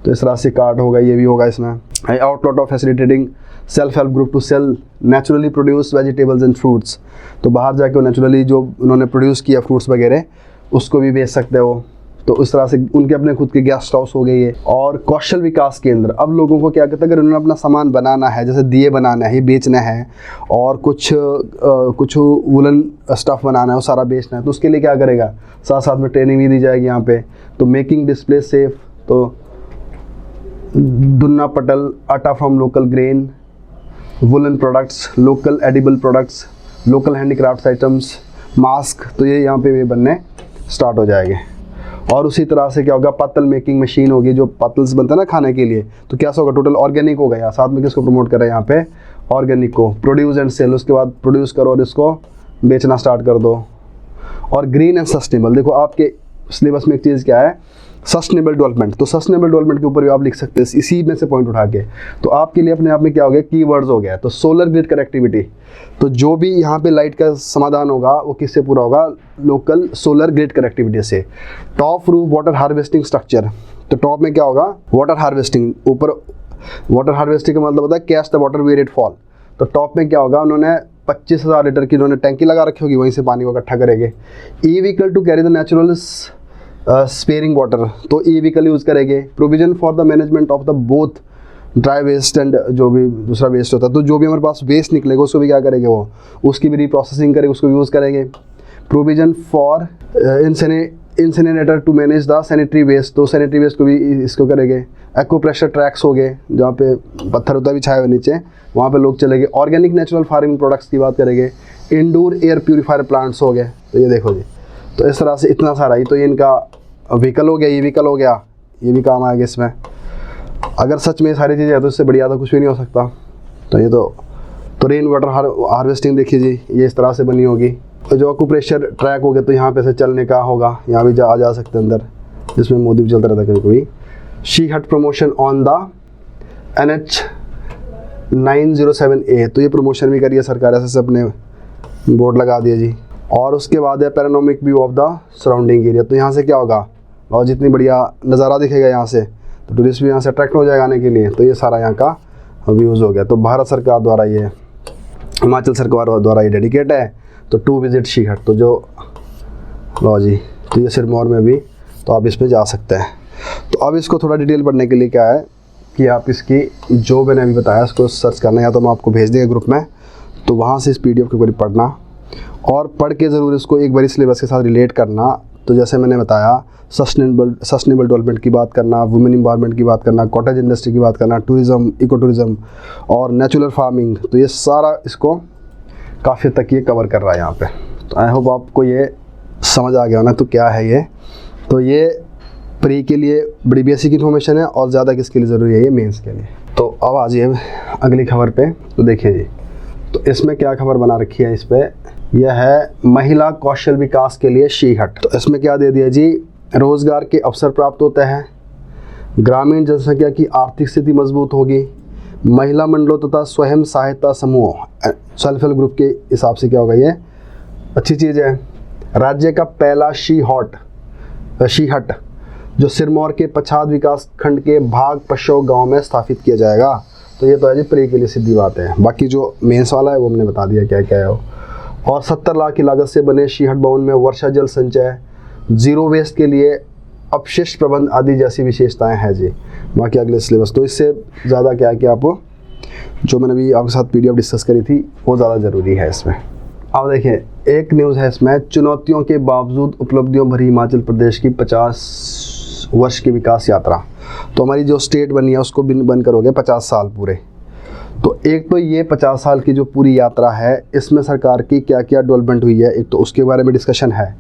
तो इस तरह से कार्ट होगा, ये भी होगा इसमें। Outlet of facilitating self help group to sell naturally produce vegetables and fruits. तो बाहर जाके नेचुरली जो उन्होंने प्रोड्यूस किया फ्रूट्स वगैरह उसको भी बेच सकते हो। तो उस तरह से उनके अपने खुद के गेस्ट हाउस हो गए ये। और कौशल विकास केंद्र, अब लोगों को क्या कहते हैं, अगर उन्होंने अपना सामान बनाना है, जैसे दिए बनाना है, बेचना है, और कुछ वुलन स्टफ़ बनाना है, वो सारा बेचना है, तो उसके लिए क्या करेगा, साथ साथ में ट्रेनिंग भी दी जाएगी यहाँ पे। तो मेकिंग डिस्प्ले सेफ, तो दुन्ना पटल, आटा from local grain, woollen products, local edible products, local handicraft items, mask, तो ये यहाँ पे भी बनने स्टार्ट हो जाएंगे। और उसी तरह से क्या होगा, पत्तल मेकिंग मशीन होगी, जो पत्तल्स बनता है ना खाने के लिए, तो क्या होगा, टोटल ऑर्गेनिक होगा। यहाँ साथ में किसको प्रमोट कर रहे हैं, यहाँ पे ऑर्गेनिक को। प्रोड्यूस एंड सेल, उसके बाद प्रोड्यूस करो और इसको बेचना स्टार्ट कर दो। और ग्रीन एंड सस्टेनेबल, देखो आपके सिलेबस में एक चीज़ क्या है, सस्टेनेबल डेवलपमेंट। तो सस्टेनेबल डेवलपमेंट के ऊपर भी आप लिख सकते हैं इसी में से पॉइंट उठा के। तो आपके लिए अपने आप में क्या हो गया, कीवर्ड्स हो गया। तो सोलर ग्रिड कनेक्टिविटी, तो जो भी यहाँ पे लाइट का समाधान होगा वो किससे पूरा होगा, लोकल सोलर ग्रिड कनेक्टिविटी से। Top roof water harvesting structure, तो टॉप में क्या होगा, वाटर हार्वेस्टिंग, ऊपर वाटर हार्वेस्टिंग का मतलब होता है catch the water where it fall. तो टॉप में क्या होगा, उन्होंने 25,000 लीटर की उन्होंने टैंकी लगा रखी होगी, वहीं से पानी को इकट्ठा करेंगे। E vehicle to carry the natural sparing water, तो ई व्हीकल यूज़ करेंगे। Provision for the management of the both dry waste and जो भी दूसरा वेस्ट होता है, तो जो भी हमारे पास वेस्ट निकलेगा उसको भी क्या करेंगे, वो उसकी भी रिप्रोसेसिंग करेंगे, उसको यूज़ करेंगे। Provision for incinerator to manage the sanitary waste, तो सैनिटरी वेस्ट को भी इसको करेंगे। एक्वा प्रेशर ट्रैक्स हो गए, जहाँ पे पत्थर होता है बिछाए हुए नीचे, वहाँ पे लोग चलेंगे। ऑर्गेनिक नेचुरल फार्मिंग प्रोडक्ट्स की बात करेंगे। इंडोर एयर प्यूरीफायर प्लांट्स हो गए, तो ये देखो जी, तो इस तरह से इतना सारा ही, तो ये इनका व्हीकल हो गया, ये व्हीकल हो गया, ये भी काम आएगा इसमें। अगर सच में सारी चीज़ें है तो इससे बढ़िया तो कुछ भी नहीं हो सकता। तो ये तो रेन वाटर हार्वेस्टिंग देखिए जी, ये इस तरह से बनी होगी। तो जो एक्यूप्रेशर ट्रैक हो गया, तो यहाँ पे से चलने का होगा, यहाँ भी जा सकते हैं अंदर, जिसमें मोदी भी चलता रहता है कभी कभी। शी हट promotion on the NH 907A, तो ये प्रमोशन भी करिए सरकार, ऐसे अपने बोर्ड लगा दिया जी। और उसके बाद है panoramic view of the surrounding area, तो यहाँ से क्या होगा, और जितनी बढ़िया नज़ारा दिखेगा यहाँ से, तो टूरिस्ट भी यहाँ से अट्रैक्ट हो जाएगा आने के लिए। तो ये सारा यहाँ का व्यूज़ हो गया। तो भारत सरकार द्वारा ये, हिमाचल सरकार द्वारा ये डेडिकेट है। तो टू विजिट शी हट, तो जो लो जी, तो ये सिरमौर में भी, तो आप इस पर जा सकते हैं। तो अब इसको थोड़ा डिटेल पढ़ने के लिए क्या है कि आप इसकी जो मैंने अभी बताया उसको सर्च करना, या तो मैं आपको भेज देंगे ग्रुप में, तो वहाँ से इस PDF के ऊपर पढ़ना, और पढ़ के ज़रूर इसको एक बारी सिलेबस के साथ रिलेट करना। तो जैसे मैंने बताया, सस्टेनेबल डेवलपमेंट की बात करना, वुमेन एम्पावरमेंट की बात करना, कॉटेज इंडस्ट्री की बात करना, टूरिज़्म, इको टूरिज़्म और नेचुरल फार्मिंग, तो ये सारा इसको काफ़ी तक ये कवर कर रहा है यहाँ पे। तो आई होप आपको ये समझ आ गया ना, तो क्या है ये। तो ये प्री के लिए बड़ी बेसिक इन्फॉर्मेशन है, और ज़्यादा किसके लिए ज़रूरी है, ये मेंस के लिए। तो अब आ जाइए अगली खबर पे। तो देखिए जी, तो इसमें क्या खबर बना रखी है इस पर, यह है महिला कौशल विकास के लिए शी हट। तो इसमें क्या दे दिया जी, रोज़गार के अवसर प्राप्त होते हैं, ग्रामीण जनसंख्या की आर्थिक स्थिति मजबूत होगी, महिला मंडलों तथा स्वयं सहायता समूह सेल्फ हेल्प ग्रुप के हिसाब से क्या होगा, ये अच्छी चीज़ है। राज्य का पहला शी हट जो सिरमौर के पछाद विकास खंड के भाग पशो गांव में स्थापित किया जाएगा। तो ये तो है जी प्रे के लिए सीधी बात है। बाकी जो मेंस वाला है वो हमने बता दिया क्या क्या है वो। और 70 लाख की लागत से बने शी हट भवन में वर्षा जल संचय, जीरो वेस्ट के लिए अपशिष्ट प्रबंध आदि जैसी विशेषताएं हैं जी। बाकी अगले सिलेबस, तो इससे ज़्यादा क्या है कि आप जो मैंने अभी आपके साथ PDF डिस्कस करी थी वो ज़्यादा ज़रूरी है इसमें। अब देखिए, एक न्यूज़ है इसमें, चुनौतियों के बावजूद उपलब्धियों भरी हिमाचल प्रदेश की 50 वर्ष की विकास यात्रा। तो हमारी जो स्टेट बनी है उसको बनकर हो गए 50 साल पूरे। तो एक तो ये 50 साल की जो पूरी यात्रा है, इसमें सरकार की क्या क्या डेवलपमेंट हुई है, एक तो उसके बारे में डिस्कशन है।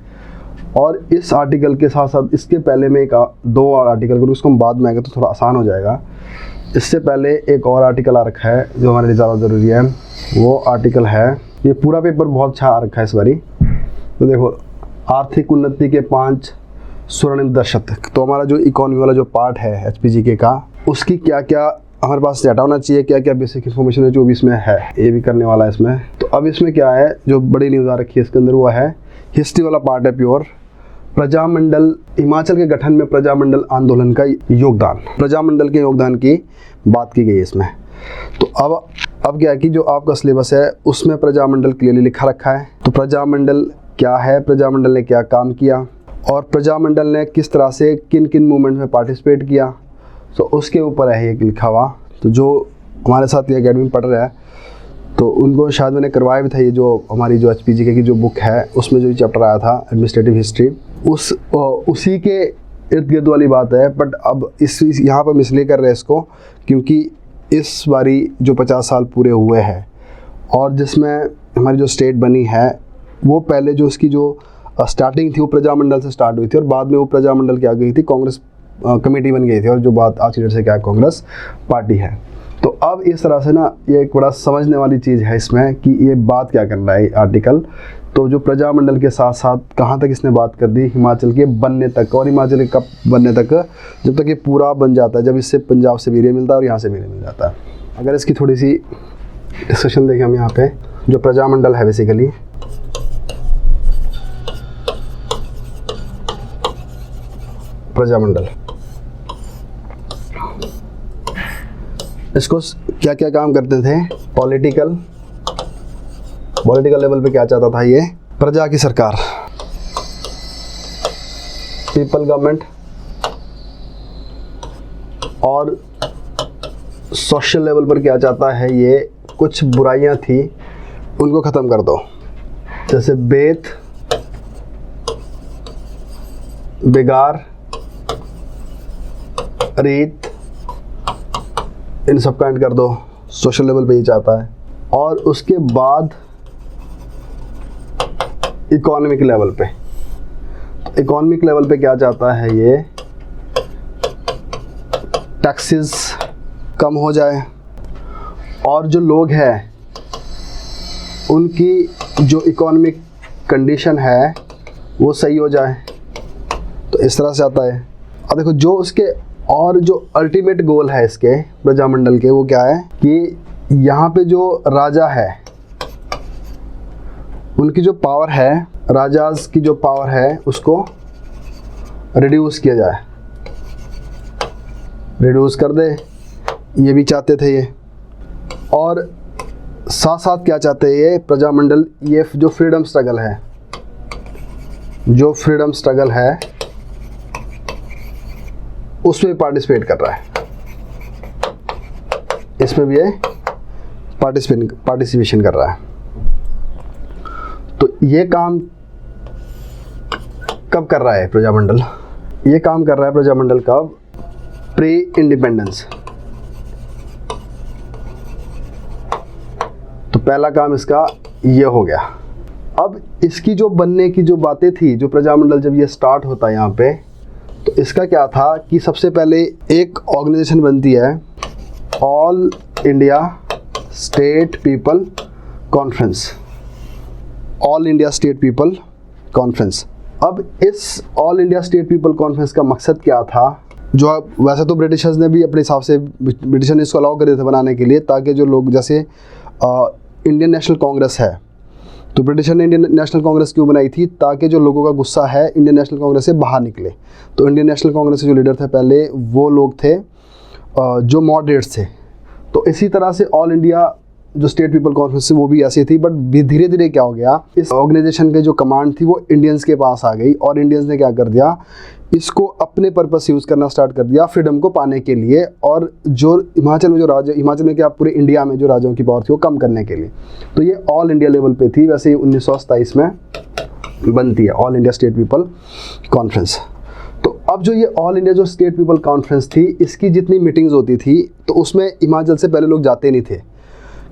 और इस आर्टिकल के साथ साथ इसके पहले में एक 2 और आर्टिकल करूँ, उसको हम बाद में आएंगे तो थोड़ा आसान हो जाएगा। इससे पहले एक और आर्टिकल आ रखा है जो हमारे लिए ज़्यादा ज़रूरी है, वो आर्टिकल है, ये पूरा पेपर बहुत अच्छा आ रखा है इस बारी। तो देखो, आर्थिक उन्नति के 5 स्वर्णिम दशक। तो हमारा जो इकोनॉमी वाला जो पार्ट है HPGK का, उसकी क्या क्या हमारे पास डाटा होना चाहिए, क्या क्या बेसिक इन्फॉर्मेशन है जो भी इसमें है, ये भी करने वाला है इसमें। तो अब इसमें क्या है, जो बड़ी न्यूज़ आ रखी है इसके अंदर, वो है हिस्ट्री वाला पार्ट है प्योर। प्रजामंडल, हिमाचल के गठन में प्रजामंडल आंदोलन का योगदान, प्रजामंडल के योगदान की बात की गई है इसमें। तो अब क्या है कि जो आपका सिलेबस है उसमें प्रजामंडल क्लियरली लिखा रखा है। तो प्रजामंडल क्या है, प्रजामंडल ने क्या काम किया और प्रजामंडल ने किस तरह से किन किन मूवमेंट में पार्टिसिपेट किया, तो उसके ऊपर है ये लिखा हुआ। तो जो हमारे साथ ये अकेडमी में पढ़ रहा है तो उनको शायद मैंने करवाया भी था, ये जो हमारी जो HPGK की जो बुक है उसमें जो चैप्टर आया था एडमिनिस्ट्रेटिव हिस्ट्री, उसी के इर्द गिर्द वाली बात है। बट अब इस यहाँ पर हम इसलिए कर रहे हैं इसको क्योंकि इस बारी जो 50 साल पूरे हुए हैं और जिसमें हमारी जो स्टेट बनी है वो पहले जो उसकी जो स्टार्टिंग थी वो प्रजामंडल से स्टार्ट हुई थी और बाद में वो प्रजामंडल क्या गई थी, कांग्रेस कमेटी बन गई थी और जो बात आज की डेट से क्या कांग्रेस पार्टी है। तो अब इस तरह से ना ये एक बड़ा समझने वाली चीज़ है इसमें कि ये बात क्या कर रहा है आर्टिकल। तो जो प्रजामंडल के साथ साथ कहाँ तक इसने बात कर दी, हिमाचल के बनने तक, और हिमाचल के कब बनने तक, जब तक ये पूरा बन जाता है, जब इससे पंजाब से वीर्य मिलता है और यहाँ से वीर्य मिल जाता है। अगर इसकी थोड़ी सी डिस्कशन देखें हम यहाँ पे, जो प्रजामंडल है बेसिकली प्रजामंडल, इसको क्या क्या काम करते थे, पॉलिटिकल लेवल पे क्या चाहता था ये, प्रजा की सरकार, पीपल गवर्नमेंट, और सोशल लेवल पर क्या चाहता है ये, कुछ बुराइयां थी उनको ख़त्म कर दो, जैसे बेत, बेगार, रीत, इन सब का एंड कर दो, सोशल लेवल पे ये चाहता है। और उसके बाद इकोनॉमिक लेवल पे, इकोनॉमिक लेवल पे क्या चाहता है ये, टैक्सेस कम हो जाए और जो लोग हैं उनकी जो इकोनॉमिक कंडीशन है वो सही हो जाए। तो इस तरह से आता है। और देखो जो उसके और जो अल्टीमेट गोल है इसके प्रजामंडल के, वो क्या है कि यहाँ पे जो राजा है उनकी जो पावर है, राजाज की जो पावर है उसको रिड्यूस किया जाए, रिड्यूस कर दे, ये भी चाहते थे ये। और साथ साथ क्या चाहते हैं ये प्रजामंडल, ये जो फ्रीडम स्ट्रगल है, जो फ्रीडम स्ट्रगल है उसमें पार्टिसिपेट कर रहा है, इसमें भी ये पार्टिसिपेशन कर रहा है। तो ये काम कब कर रहा है प्रजामंडल, ये काम कर रहा है प्रजामंडल कब, प्री इंडिपेंडेंस। तो पहला काम इसका ये हो गया। अब इसकी जो बनने की जो बातें थी, जो प्रजामंडल जब ये स्टार्ट होता है यहाँ पे, तो इसका क्या था कि सबसे पहले एक ऑर्गेनाइजेशन बनती है, all India state people conference, all India state people conference. अब इस all India state people conference का मकसद क्या था, जो वैसे तो ब्रिटिशर्स ने भी अपने हिसाब से, ब्रिटिशर ने इसको अलाउ कर दिया था बनाने के लिए, ताकि जो लोग, जैसे इंडियन नेशनल कांग्रेस है, तो ब्रिटिशर ने इंडियन नेशनल कांग्रेस क्यों बनाई थी, ताकि जो लोगों का गुस्सा है इंडियन नेशनल कांग्रेस से बाहर निकले। तो इंडियन नेशनल कांग्रेस के जो लीडर थे पहले, वो लोग थे जो मॉडरेट्स थे। तो इसी तरह से ऑल इंडिया जो स्टेट पीपल कॉन्फ्रेंस वो भी ऐसी थी। बट धीरे धीरे क्या हो गया, इस ऑर्गेनाइजेशन के जो कमांड थी वो इंडियंस के पास आ गई, और इंडियंस ने क्या कर दिया, इसको अपने पर्पस से यूज़ करना स्टार्ट कर दिया फ्रीडम को पाने के लिए। और जो हिमाचल में जो राजा, हिमाचल में क्या पूरे इंडिया में जो राजाओं की पावर थी वो कम करने के लिए। तो ये ऑल इंडिया लेवल पे थी। वैसे 1927 में बनती है all India state people conference. तो अब जो ये ऑल इंडिया जो स्टेट पीपल कॉन्फ्रेंस थी, इसकी जितनी मीटिंग्स होती थी तो उसमें हिमाचल से पहले लोग जाते नहीं थे,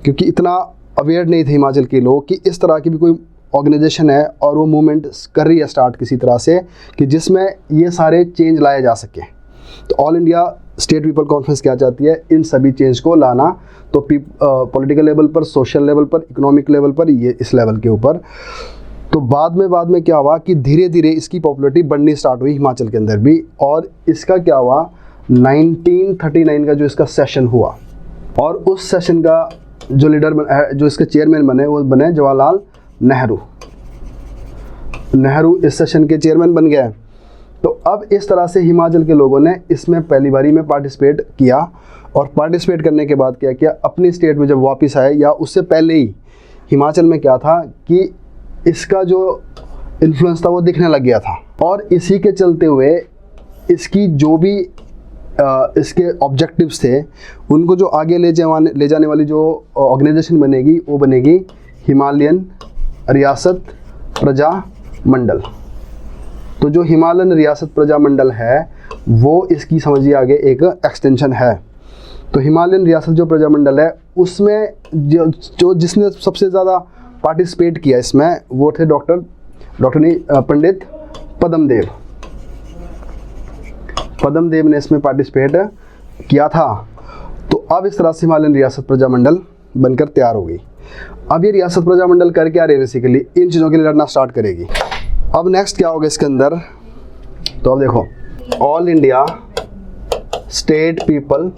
क्योंकि इतना अवेयर नहीं थे हिमाचल के लोग कि इस तरह की भी कोई ऑर्गेनाइजेशन है और वो मूवमेंट कर रही है स्टार्ट किसी तरह से, कि जिसमें ये सारे चेंज लाए जा सके। तो all India state people conference क्या चाहती है, इन सभी चेंज को लाना। तो पॉलिटिकल लेवल पर, सोशल लेवल पर, इकोनॉमिक लेवल पर, ये इस लेवल के ऊपर। तो बाद में क्या हुआ कि धीरे धीरे इसकी पॉपुलैरिटी बढ़नी स्टार्ट हुई हिमाचल के अंदर भी। और इसका क्या हुआ, 1939 का जो इसका सेशन हुआ, और उस सेशन का जो लीडर जो इसके चेयरमैन बने वो बने जवाहरलाल नेहरू। नेहरू इस सेशन के चेयरमैन बन गए। तो अब इस तरह से हिमाचल के लोगों ने इसमें पहली बारी में पार्टिसिपेट किया, और पार्टिसिपेट करने के बाद क्या किया, अपनी स्टेट में जब वापस आए या उससे पहले ही हिमाचल में क्या था कि इसका जो इन्फ्लुएंस था वो दिखने लग गया था। और इसी के चलते हुए इसकी जो भी इसके ऑब्जेक्टिव्स थे उनको जो आगे ले जाने वाली जो ऑर्गेनाइजेशन बनेगी वो बनेगी हिमालयन रियासत प्रजा मंडल। तो जो हिमालयन रियासत प्रजा मंडल है वो इसकी समझिए आगे एक एक्सटेंशन है। तो हिमालयन रियासत जो प्रजा मंडल है उसमें जो जिसने सबसे ज़्यादा पार्टिसिपेट किया इसमें वो थे पंडित पद्मदेव ने इसमें पार्टिसिपेट किया था। तो अब इस तरह से हिमालयन रियासत प्रजा मंडल बनकर तैयार हो गई। अब ये रियासत प्रजा मंडल कर क्या रही, बेसिकली इन चीज़ों के लिए लड़ना स्टार्ट करेगी। अब नेक्स्ट क्या होगा इसके अंदर, तो अब देखो all India state people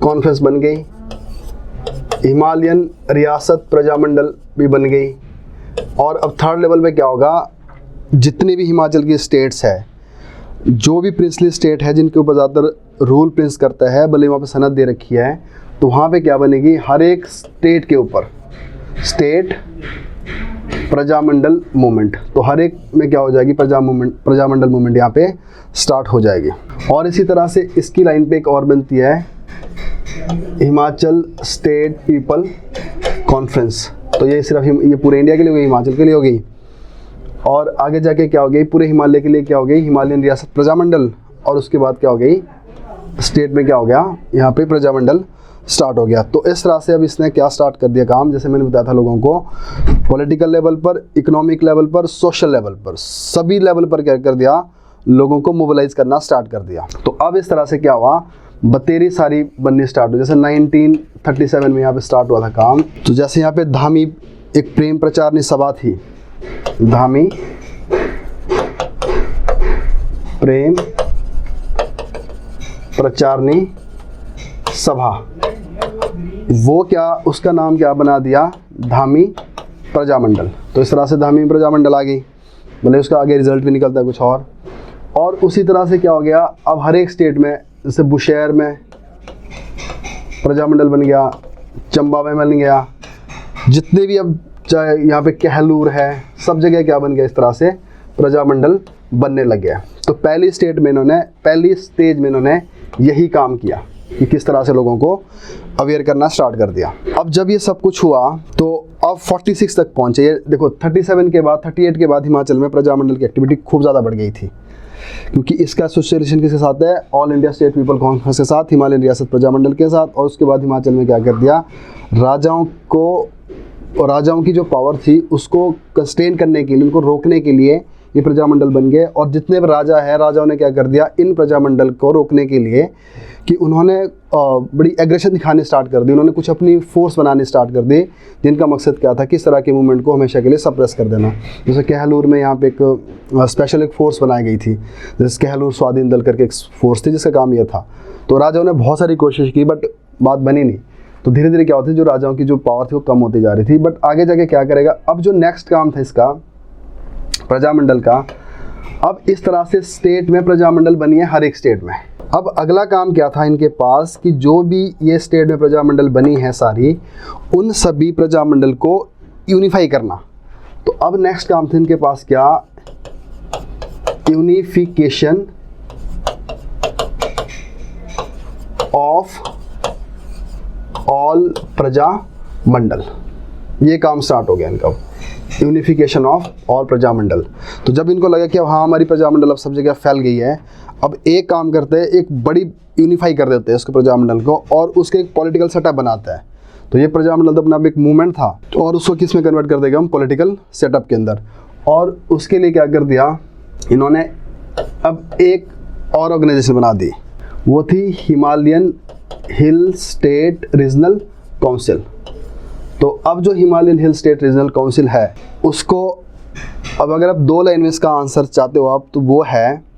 conference बन गई, हिमालयन रियासत प्रजा मंडल भी बन गई। और अब थर्ड लेवल पे क्या होगा, जितनी भी हिमाचल की स्टेट्स है, जो भी प्रिंसली स्टेट है जिनके ऊपर ज़्यादातर रूल प्रिंस करता है, भले वहाँ पे सनद दे रखी है, तो वहाँ पे क्या बनेगी, हर एक स्टेट के ऊपर स्टेट प्रजा मंडल मूवमेंट। तो हर एक में क्या हो जाएगी, प्रजा मंडल मूवमेंट यहाँ पे स्टार्ट हो जाएगी। और इसी तरह से इसकी लाइन पे एक और बनती है हिमाचल स्टेट पीपल कॉन्फ्रेंस। तो ये सिर्फ ये पूरे इंडिया के लिए हो गई, हिमाचल के लिए हो गई। और आगे जाके क्या हो गई, पूरे हिमालय के लिए क्या हो गई, हिमालयन रियासत प्रजा मंडल। और उसके बाद क्या हो गई, स्टेट में क्या हो गया, यहाँ पे प्रजा मंडल स्टार्ट हो गया। तो इस तरह से अब इसने क्या स्टार्ट कर दिया काम, जैसे मैंने बताया था लोगों को, पॉलिटिकल लेवल पर, इकोनॉमिक लेवल पर, सोशल लेवल पर, सभी लेवल पर क्या कर दिया, लोगों को मोबिलाइज करना स्टार्ट कर दिया। तो अब इस तरह से क्या हुआ, बतेरी सारी बननी स्टार्ट हुई। जैसे 1937 में यहाँ पे स्टार्ट हुआ था काम। तो जैसे यहाँ पे धामी एक प्रेम प्रचारनी सभा थी, धामी प्रेम प्रचारनी सभा, वो क्या, उसका नाम क्या बना दिया, धामी प्रजा मंडल। तो इस तरह से धामी प्रजा मंडल आ गई, भले उसका आगे रिजल्ट भी निकलता है कुछ और उसी तरह से क्या हो गया, अब हर एक स्टेट में, जैसे बुशहर में प्रजा मंडल बन गया, चंबा में बन गया, जितने भी अब चाहे यहाँ पे कहलूर है, सब जगह क्या बन गया, इस तरह से प्रजा मंडल बनने लग गया। तो पहली स्टेज में इन्होंने यही काम किया कि किस तरह से लोगों को अवेयर करना स्टार्ट कर दिया। अब जब ये सब कुछ हुआ तो अब 46 तक पहुँचे। ये देखो 38 के बाद हिमाचल में प्रजा मंडल की एक्टिविटी खूब ज़्यादा बढ़ गई थी, क्योंकि इसका एसोसिएशन किसके साथ है, all India state people conference के साथ, हिमालयन रियासत प्रजा मंडल के साथ। और उसके बाद हिमाचल में क्या कर दिया, राजाओं की जो पावर थी उसको कंस्ट्रेन करने के लिए, उनको रोकने के लिए ये प्रजा मंडल बन गए। और जितने भी राजा हैं, राजाओं ने क्या कर दिया, इन प्रजा मंडल को रोकने के लिए कि उन्होंने बड़ी एग्रेशन दिखानी स्टार्ट कर दी, उन्होंने कुछ अपनी फोर्स बनानी स्टार्ट कर दी, जिनका मकसद क्या था, किस तरह के मूवमेंट को हमेशा के लिए सप्रेस कर देना। जैसे कहलूर में यहाँ पे एक स्पेशल एक फोर्स बनाई गई थी, जैसे कहलूर स्वाधीन दल करके एक फोर्स थी जिसका काम यह था। तो राजाओं ने बहुत सारी कोशिश की बट बात बनी नहीं। तो धीरे धीरे क्या होती, जो राजाओं की जो पावर थी वो कम होती जा रही थी। बट आगे जाके क्या करेगा, अब जो नेक्स्ट काम था इसका प्रजा मंडल का, अब इस तरह से स्टेट में प्रजा मंडल बनी है हर एक स्टेट में। अब अगला काम क्या था इनके पास कि जो भी ये स्टेट में प्रजा मंडल बनी है सारी, उन सभी प्रजा मंडल को यूनिफाई करना। तो अब नेक्स्ट काम था इनके पास क्या, यूनिफिकेशन ऑफ ऑल प्रजा मंडल। ये काम स्टार्ट हो गया इनका, यूनिफिकेशन ऑफ ऑल प्रजा मंडल। तो जब इनको लगा कि हाँ हमारी प्रजा मंडल अब सब जगह फैल गई है, अब एक काम करते हैं, एक बड़ी यूनिफाई कर देते हैं उसके प्रजा मंडल को और उसके एक पॉलिटिकल सेटअप बनाता है। तो ये प्रजा मंडल तो अपना एक मूवमेंट था, तो और उसको किस में कन्वर्ट कर देगा हम, पॉलिटिकल सेटअप के अंदर। और उसके लिए क्या कर दिया इन्होंने, अब एक और ऑर्गेनाइजेशन बना दी, वो थी Himalayan hill state regional council. तो अब जो Himalayan hill state regional council है उसको, अब अगर आप 2 लाइन में इसका आंसर चाहते हो आप, तो वो है,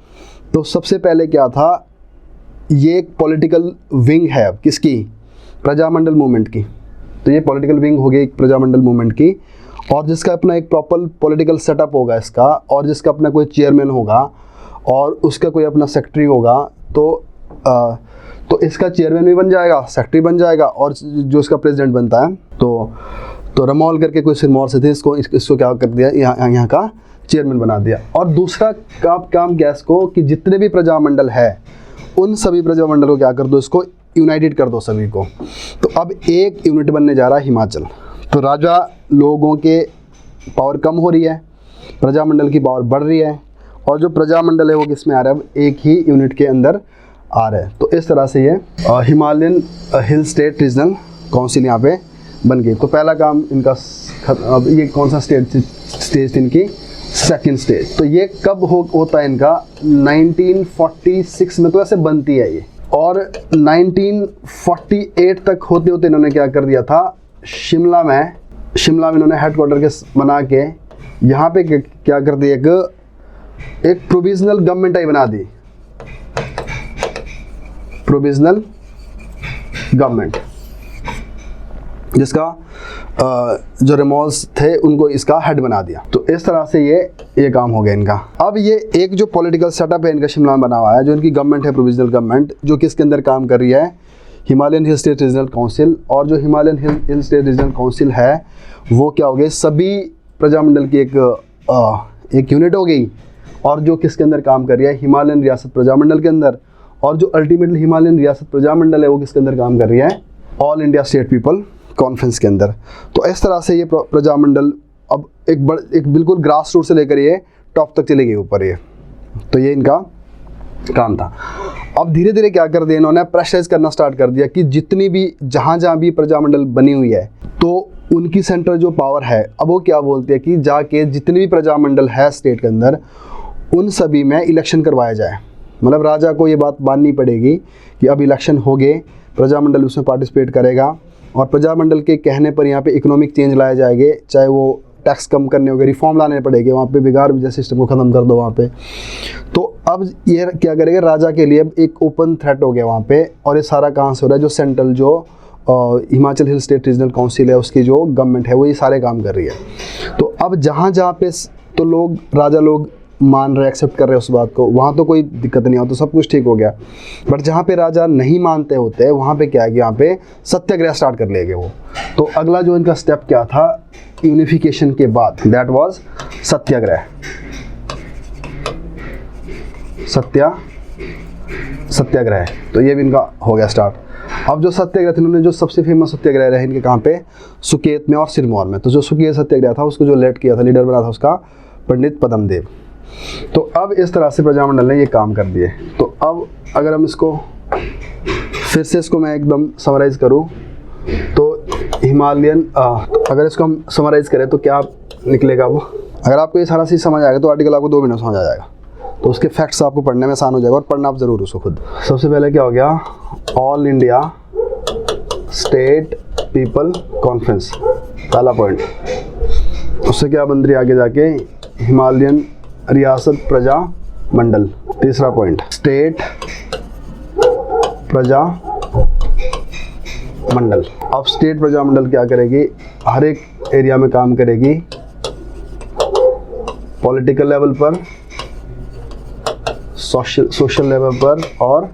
तो सबसे पहले क्या था, ये एक पॉलिटिकल विंग है अब किसकी, प्रजामंडल मूवमेंट की। तो ये पॉलिटिकल विंग हो गई एक प्रजामंडल मूवमेंट की। और जिसका अपना एक प्रॉपर पॉलिटिकल सेटअप होगा इसका, और जिसका अपना कोई चेयरमैन होगा और उसका कोई अपना सेक्रेटरी होगा, तो इसका चेयरमैन भी बन जाएगा, सेक्रेटरी बन जाएगा, और जो इसका प्रेसिडेंट बनता है तो रमौल करके कोई सिरमौर से थे, इसको क्या कर दिया, यहाँ का चेयरमैन बना दिया। और दूसरा काम क्या इसको कि जितने भी प्रजामंडल है उन सभी प्रजामंडल को क्या कर दो, इसको यूनाइटेड कर दो सभी को। तो अब एक यूनिट बनने जा रहा है हिमाचल। तो राजा लोगों के पावर कम हो रही है, प्रजामंडल की पावर बढ़ रही है, और जो प्रजामंडल है वो किस में आ रहा है, अब एक ही यूनिट के अंदर आ रहा है। तो इस तरह से ये Himalayan hill state regional council यहाँ पे बन गई। तो पहला काम इनका अब ये कौन सा स्टेज थी इनकी, सेकंड स्टेज। तो ये कब होता है इनका, 1946 में तो ऐसे बनती है ये, और 1948 तक होते होते इन्होंने क्या कर दिया था, शिमला में इन्होंने हेडक्वार्टर के बना के यहाँ पे क्या कर दिया, एक प्रोविजनल गवर्नमेंट आई बना दी, प्रोविजनल गवर्नमेंट, जिसका जो रेमोल्स थे उनको इसका हेड बना दिया। तो इस तरह से ये काम हो गया इनका। अब ये एक जो पॉलिटिकल सेटअप है इनका शिमला में बना हुआ है, जो इनकी गवर्नमेंट है प्रोविजनल गवर्नमेंट, जो किसके अंदर काम कर रही है, Himalayan hill state regional council. और जो Himalayan hill state regional council है वो क्या हो गई, सभी प्रजामंडल की एक यूनिट हो गई, और जो किसके अंदर काम कर रही है, हिमालयन रियासत प्रजामंडल के अंदर। और जो अल्टीमेटली हिमालयन रियासत प्रजामंडल है वो किसके अंदर काम कर रही है, all India state people conference के अंदर। तो इस तरह से ये प्रजामंडल अब एक बिल्कुल ग्रास रूट से लेकर ये टॉप तक चली गई ऊपर ये। तो ये इनका काम था। अब धीरे धीरे क्या कर दिया इन्होंने, प्रेशराइज करना स्टार्ट कर दिया कि जितनी भी जहाँ भी प्रजामंडल बनी हुई है तो उनकी सेंट्रल जो पावर है, अब वो क्या बोलती है कि जाके जितनी भी प्रजामंडल है स्टेट के अंदर उन सभी में इलेक्शन करवाया जाए। मतलब राजा को ये बात माननी पड़ेगी कि अब इलेक्शन हो गए, प्रजामंडल उसमें पार्टिसिपेट करेगा, और प्रजामंडल के कहने पर यहाँ पे इकोनॉमिक चेंज लाए जाएंगे, चाहे वो टैक्स कम करने हो गए, रिफॉर्म लाने पड़ेंगे, वहाँ पे बिगाड़ जैसे सिस्टम को ख़त्म कर दो वहाँ पे। तो अब ये क्या करेंगे, राजा के लिए अब एक ओपन थ्रेट हो गया वहाँ पे। और ये सारा कहाँ से हो रहा है, जो सेंट्रल जो Himachal hill state regional council है उसकी जो गवर्नमेंट है वो ये सारे काम कर रही है। तो अब जहाँ पे तो लोग राजा लोग मान रहे, एक्सेप्ट कर रहे हैं उस बात को, वहाँ तो कोई दिक्कत नहीं हो, तो सब कुछ ठीक हो गया। बट जहाँ पे राजा नहीं मानते होते वहाँ पे क्या है कि यहाँ पे सत्याग्रह स्टार्ट कर लेंगे वो। तो अगला जो इनका स्टेप क्या था यूनिफिकेशन के बाद, दैट वाज सत्याग्रह। सत्याग्रह तो ये भी इनका हो गया स्टार्ट। अब जो सत्याग्रह थे उन्होंने जो सबसे फेमस सत्याग्रह रहे इनके कहाँ पे, सुकेत में और सिरमौर में। तो जो सुकेत सत्याग्रह था उसको जो लीड किया था, लीडर बना था उसका पंडित पद्मदेव। तो अब इस तरह से प्रजामंडल ने ये काम कर दिए। तो अब अगर हम इसको फिर से इसको मैं एकदम समराइज़ करूँ तो हिमालयन अगर इसको हम समराइज़ करें तो क्या निकलेगा वो, अगर आपको ये सारा चीज़ समझ आएगा तो आर्टिकल आपको 2 मिनट समझ आ जाएगा। तो उसके फैक्ट्स आपको पढ़ने में आसान हो जाएगा, और पढ़ना आप ज़रूर उसको खुद। सबसे पहले क्या हो गया, all India state people conference, पहला पॉइंट। उससे क्या बन रही आगे जाके, हिमालयन रियासत प्रजा मंडल, तीसरा पॉइंट स्टेट प्रजा मंडल। अब स्टेट प्रजा मंडल क्या करेगी, हर एक एरिया में काम करेगी, पॉलिटिकल लेवल पर, सोशल लेवल पर और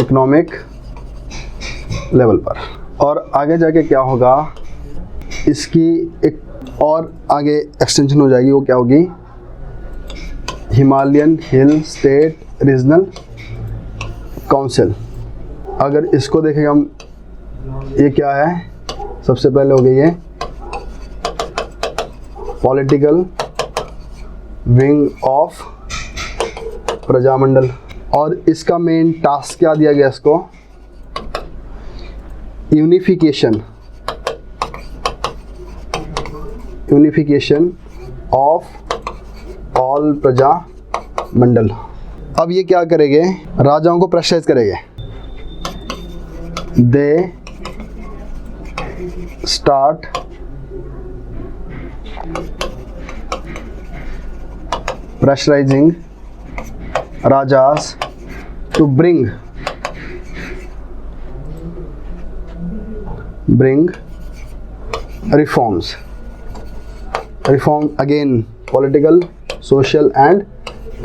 इकोनॉमिक लेवल पर। और आगे जाके क्या होगा, इसकी एक और आगे एक्सटेंशन हो जाएगी, वो क्या होगी, Himalayan hill state regional council. अगर इसको देखें हम, ये क्या है, सबसे पहले हो गई है पॉलिटिकल विंग ऑफ प्रजामंडल। और इसका मेन टास्क क्या दिया गया इसको, यूनिफिकेशन ऑफ ऑल प्रजा मंडल। अब ये क्या करेंगे, राजाओं को प्रेशराइज करेंगे, they start pressurizing rajas to bring reforms, reform again political, social and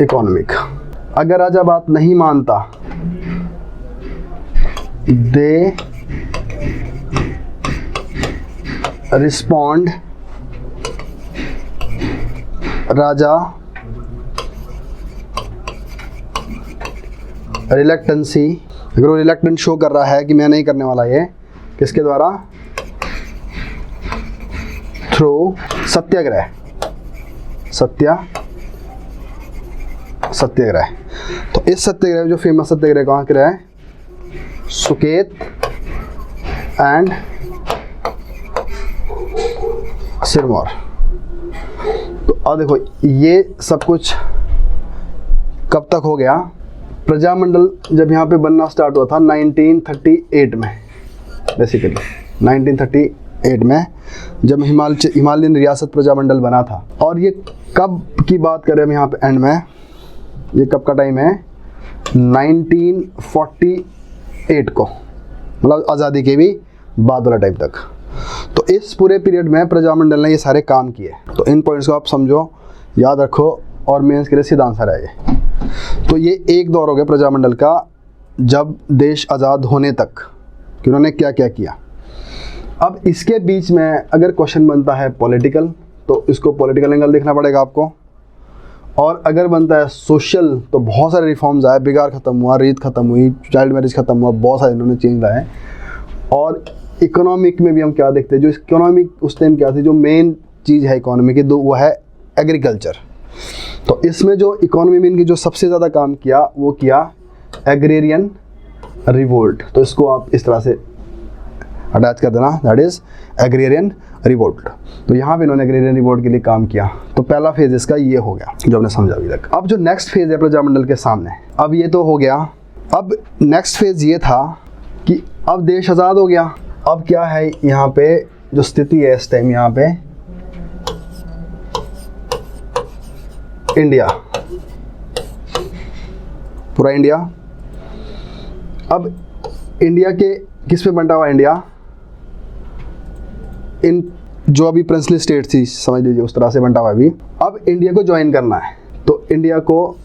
economic. अगर राजा बात नहीं मानता, दे रिस्पॉन्ड, राजा रिलक्टेंसी, अगर वो रिलक्टेंट शो कर रहा है कि मैं नहीं करने वाला ये, किसके द्वारा? थ्रू सत्याग्रह, सत्याग्रह। तो इस सत्याग्रह जो फेमस सत्याग्रह कहाँ के रहा है? सुकेत एंड सिरमौर। तो अब देखो ये सब कुछ कब तक हो गया? प्रजामंडल जब यहाँ पे बनना स्टार्ट हुआ था 1938 में, बेसिकली 1938 में जब हिमालयन रियासत प्रजामंडल बना था। और ये कब की बात करें हम यहाँ पे एंड में, ये कब का टाइम है? 1948 को, मतलब आज़ादी के भी बाद वाला टाइम तक। तो इस पूरे पीरियड में प्रजामंडल ने ये सारे काम किए। तो इन पॉइंट्स को आप समझो, याद रखो, और मेंस के लिए सीधा आंसर है ये। तो ये एक दौर हो गया प्रजामंडल का, जब देश आज़ाद होने तक कि उन्होंने क्या क्या किया। अब इसके बीच में अगर क्वेश्चन बनता है पॉलिटिकल, तो इसको पॉलिटिकल एंगल देखना पड़ेगा आपको। और अगर बनता है सोशल, तो बहुत सारे रिफॉर्म्स आए, बिगाड़ खत्म हुआ, रीत खत्म हुई, चाइल्ड मैरिज खत्म हुआ, बहुत सारे इन्होंने चेंज लाए। और इकोनॉमिक में भी हम क्या देखते हैं, जो इकोनॉमिक उस टाइम क्या थी, जो मेन चीज़ है इकोनॉमी की, वो है एग्रीकल्चर। तो इसमें जो इकोनॉमी में इनकी जो सबसे ज़्यादा काम किया वो किया एग्रेरियन रिवोल्ट। तो इसको आप इस तरह से अटैच कर देना, दैट इज़ एग्रेरियन रिवोल्ट। तो यहाँ पे इन्होंने एग्रेरियन रिवोल्ट के लिए काम किया। तो पहला फेज इसका ये हो गया जो हमने समझा अभी तक। अब जो नेक्स्ट फेज है प्रजामंडल के सामने, अब ये तो हो गया। अब नेक्स्ट फेज ये था कि अब देश आज़ाद हो गया। अब क्या है यहाँ पे जो स्थिति है इस टाइम, यहाँ पे इंडिया, पूरा इंडिया। अब इंडिया के किस पे बंटा हुआ इंडिया? इन जो अभी प्रिंसली स्टेट थी, समझ लीजिए उस तरह से बंटा हुआ अभी। अब इंडिया को ज्वाइन करना है, तो इंडिया को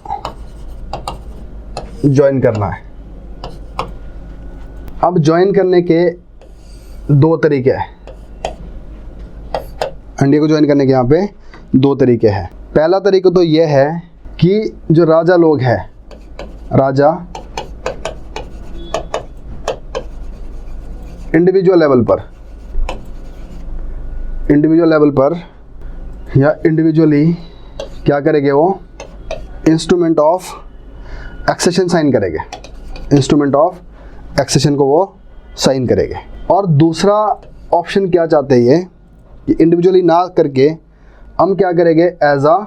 ज्वाइन करना है। अब ज्वाइन करने के दो तरीके हैं। इंडिया को ज्वाइन करने के यहाँ पे दो तरीके हैं। पहला तरीका तो यह है कि जो राजा लोग हैं, राजा इंडिविजुअल लेवल पर या इंडिविजुअली क्या करेंगे, वो इंस्ट्रूमेंट ऑफ एक्सेशन साइन करेंगे, इंस्ट्रूमेंट ऑफ एक्सेशन को वो साइन करेंगे। और दूसरा ऑप्शन क्या चाहते हैं ये कि इंडिविजुअली ना करके हम क्या करेंगे, एज अ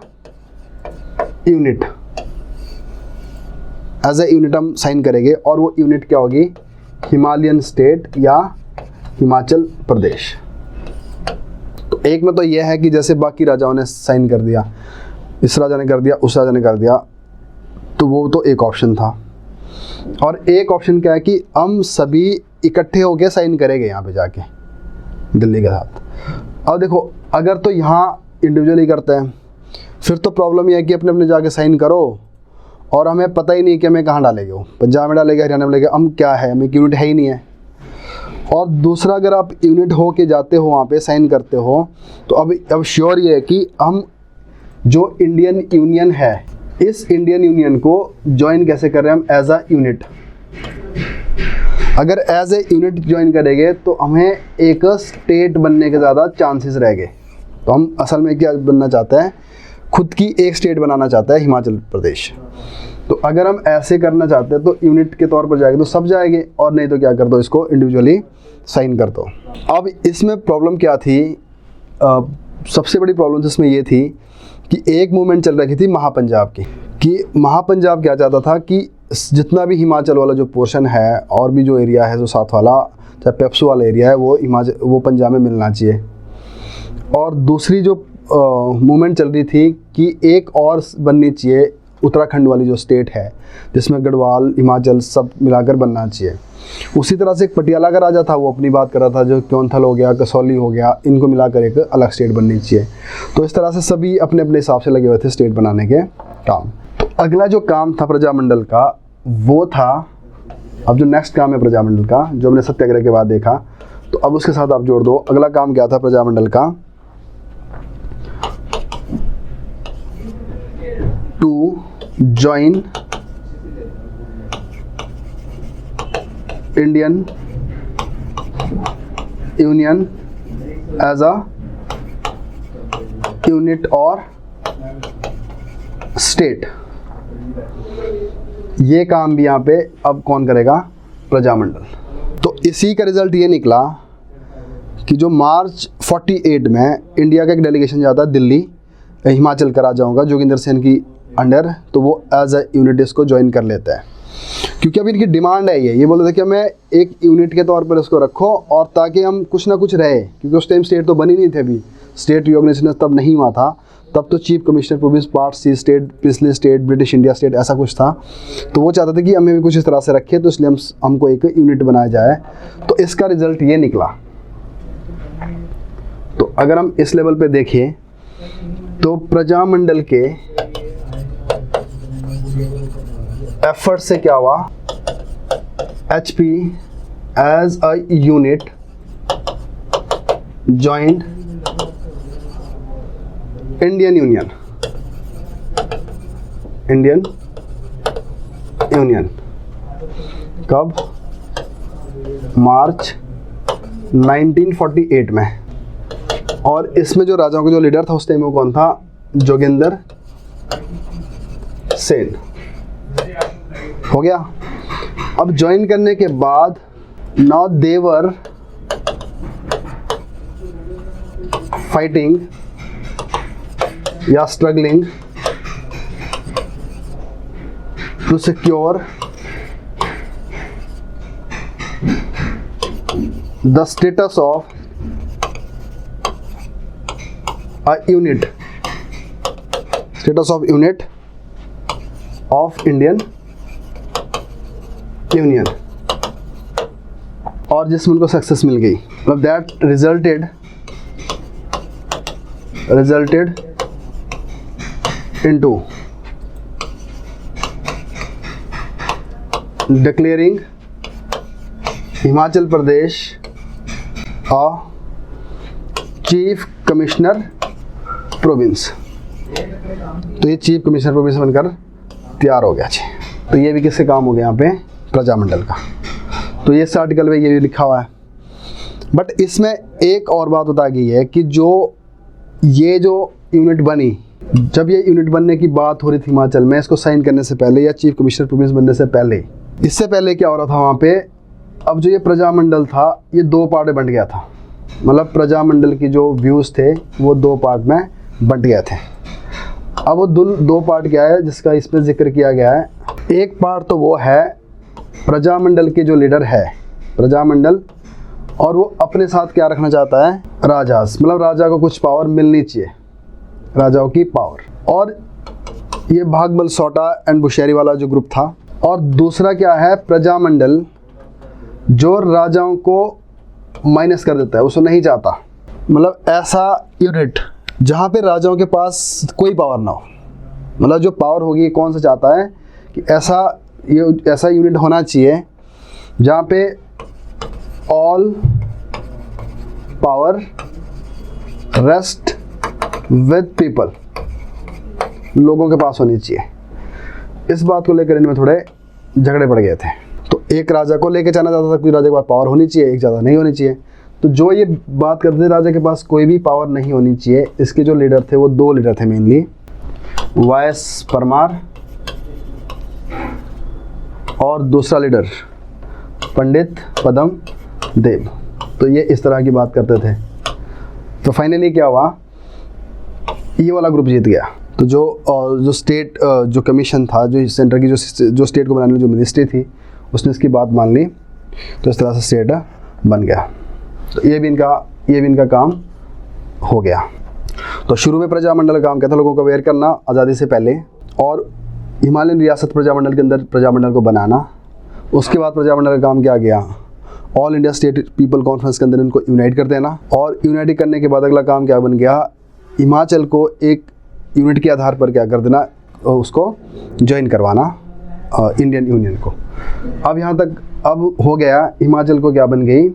यूनिट हम साइन करेंगे। और वो यूनिट क्या होगी? हिमालयन स्टेट या हिमाचल प्रदेश। तो एक में तो यह है कि जैसे बाकी राजाओं ने साइन कर दिया, इस राजा ने कर दिया, उस राजा ने कर दिया, तो वो तो एक ऑप्शन था। और एक ऑप्शन क्या है कि हम सभी इकट्ठे होकर साइन करेंगे यहाँ पे जाके दिल्ली के साथ। अब देखो, अगर तो यहाँ इंडिविजुअली करते हैं, फिर तो प्रॉब्लम यह है कि अपने अपने जाके साइन करो और हमें पता ही नहीं कि हमें कहाँ डालेंगे, वो पंजाब में डालेंगे, हरियाणा में डालेंगे, हम क्या है, हमें यूनिट है ही नहीं है। और दूसरा, अगर आप यूनिट हो के जाते हो वहाँ पे साइन करते हो, तो अब श्योर ये है कि हम जो इंडियन यूनियन है, इस इंडियन यूनियन को ज्वाइन कैसे कर रहे हैं हम? As a unit. अगर एज ए यूनिट ज्वाइन करेंगे तो हमें एक स्टेट बनने के ज़्यादा चांसेस रहेंगे। तो हम असल में क्या बनना चाहते हैं, खुद की एक स्टेट बनाना चाहता है हिमाचल प्रदेश। तो अगर हम ऐसे करना चाहते हैं तो यूनिट के तौर पर जाएंगे तो सब जाएंगे, और नहीं तो क्या कर दो, इसको इंडिविजुअली साइन कर दो। अब इसमें प्रॉब्लम क्या थी, सबसे बड़ी प्रॉब्लम इसमें ये थी कि एक मूवमेंट चल रही थी महापंजाब की, कि महापंजाब क्या चाहता था कि जितना भी हिमाचल वाला जो पोर्शन है और भी जो एरिया है, जो साथ वाला चाहे पेप्सू वाला एरिया है, वो पंजाब में मिलना चाहिए। और दूसरी जो मूवमेंट चल रही थी कि एक और बननी चाहिए उत्तराखंड वाली जो स्टेट है जिसमें गढ़वाल, हिमाचल सब मिलाकर बनना चाहिए। उसी तरह से एक पटियाला का राजा था, वो अपनी बात कर रहा था, जो क्योंथल हो गया, कसौली हो गया, इनको मिलाकर एक अलग स्टेट बननी चाहिए। तो इस तरह से सभी अपने अपने हिसाब से लगे हुए थे स्टेट बनाने के काम। तो अगला जो काम था प्रजामंडल का वो था, अब जो नेक्स्ट काम है प्रजामंडल का जो हमने सत्याग्रह के बाद देखा, तो अब उसके साथ आप जोड़ दो। अगला काम क्या था प्रजामंडल का, to join Indian union as a unit और स्टेट। ये काम भी यहाँ पे अब कौन करेगा, प्रजामंडल। तो इसी का रिजल्ट ये निकला कि जो मार्च 48 में इंडिया का एक डेलीगेशन जाता है दिल्ली, हिमाचल का राजा होगा जोगिंदर सेन की अंडर, तो वो एज अ यूनिट इसको ज्वाइन कर लेता है। क्योंकि अब इनकी डिमांड है ये बोलते थे कि हमें एक यूनिट के तौर पर इसको रखो और ताकि हम कुछ ना कुछ रहे, क्योंकि उस टाइम स्टेट तो बनी नहीं थे, अभी स्टेट रिकॉग्निशन तब नहीं हुआ था, तब तो chief commissioner province, part C state, पिछले स्टेट, ब्रिटिश इंडिया स्टेट, ऐसा कुछ था। तो वो चाहते थे कि हमें भी कुछ इस तरह से रखे, तो इसलिए हमको एक यूनिट बनाया जाए। तो इसका रिजल्ट ये निकला। तो अगर हम इस लेवल पे देखें तो प्रजामंडल के एफर्ट से क्या हुआ, HP as a unit joined Indian union, कब, मार्च 1948 में। और इसमें जो राजाओं का जो लीडर था उस टाइम में कौन था, जोगिंदर सेन। हो गया। अब ज्वाइन करने के बाद नाउ दे वर फाइटिंग या struggling to secure the status of a unit, status of unit of Indian union, और जिसमें उनको सक्सेस मिल गई। मतलब that resulted into declaring Himachal Pradesh a chief commissioner province. तो ये चीफ कमिश्नर प्रोविंस बनकर तैयार हो गया। तो ये भी किससे काम हो गया यहाँ पे, प्रजामंडल का। तो ये इस आर्टिकल में ये भी लिखा हुआ है। बट इसमें एक और बात बता गई है कि ये जो यूनिट बनी, जब ये यूनिट बनने की बात हो रही थी हिमाचल में, इसको साइन करने से पहले या चीफ कमिश्नर प्रोविंस बनने से पहले, इससे पहले क्या हो रहा था वहाँ पे, अब जो ये प्रजामंडल था ये दो पार्ट में बंट गया था। मतलब प्रजामंडल की जो व्यूज़ थे वो दो पार्ट में बंट गए थे। अब वो दो पार्ट क्या है जिसका इसमें जिक्र किया गया है। एक पार्ट तो वो है प्रजामंडल के जो लीडर है प्रजामंडल, और वो अपने साथ क्या रखना चाहता है, राजास, मतलब राजा को कुछ पावर मिलनी चाहिए, राजाओं की पावर। और ये भागबल, सोटा एंड बुशहरी वाला जो ग्रुप था। और दूसरा क्या है, प्रजामंडल जो राजाओं को माइनस कर देता है, उसको नहीं चाहता। मतलब ऐसा यूनिट जहाँ पे राजाओं के पास कोई पावर ना हो, मतलब जो पावर होगी कौन सा चाहता है कि ऐसा यूनिट होना चाहिए जहाँ पे all power rest with people, लोगों के पास होनी चाहिए। इस बात को लेकर इनमें थोड़े झगड़े पड़ गए थे। तो एक राजा को लेकर जाना चाहता था कि राजा के पास पावर होनी चाहिए, एक ज़्यादा नहीं होनी चाहिए। तो जो ये बात करते थे राजा के पास कोई भी पावर नहीं होनी चाहिए, इसके जो लीडर थे वो दो लीडर थे मेनली, वायस परमार और दूसरा लीडर पंडित पदम देव। तो ये इस तरह की बात करते थे। तो फाइनली क्या हुआ, ये वाला ग्रुप जीत गया। तो जो स्टेट जो कमीशन था, जो सेंटर की जो स्टेट को बनाने वाली जो मिनिस्ट्री थी, उसने इसकी बात मान ली। तो इस तरह से स्टेट बन गया। तो ये भी इनका काम हो गया। तो शुरू में प्रजामंडल का काम क्या था, लोगों को अवेयर करना आज़ादी से पहले, और हिमालयन रियासत प्रजामंडल के अंदर प्रजामंडल को बनाना। उसके बाद प्रजामंडल का काम क्या गया, all India state people conference के अंदर इनको यूनाइट कर देना। और यूनाइट करने के बाद अगला काम क्या बन गया, हिमाचल को एक यूनिट के आधार पर क्या कर देना, उसको ज्वाइन करवाना इंडियन यूनियन को। अब यहाँ तक अब हो गया, हिमाचल को क्या बन गई,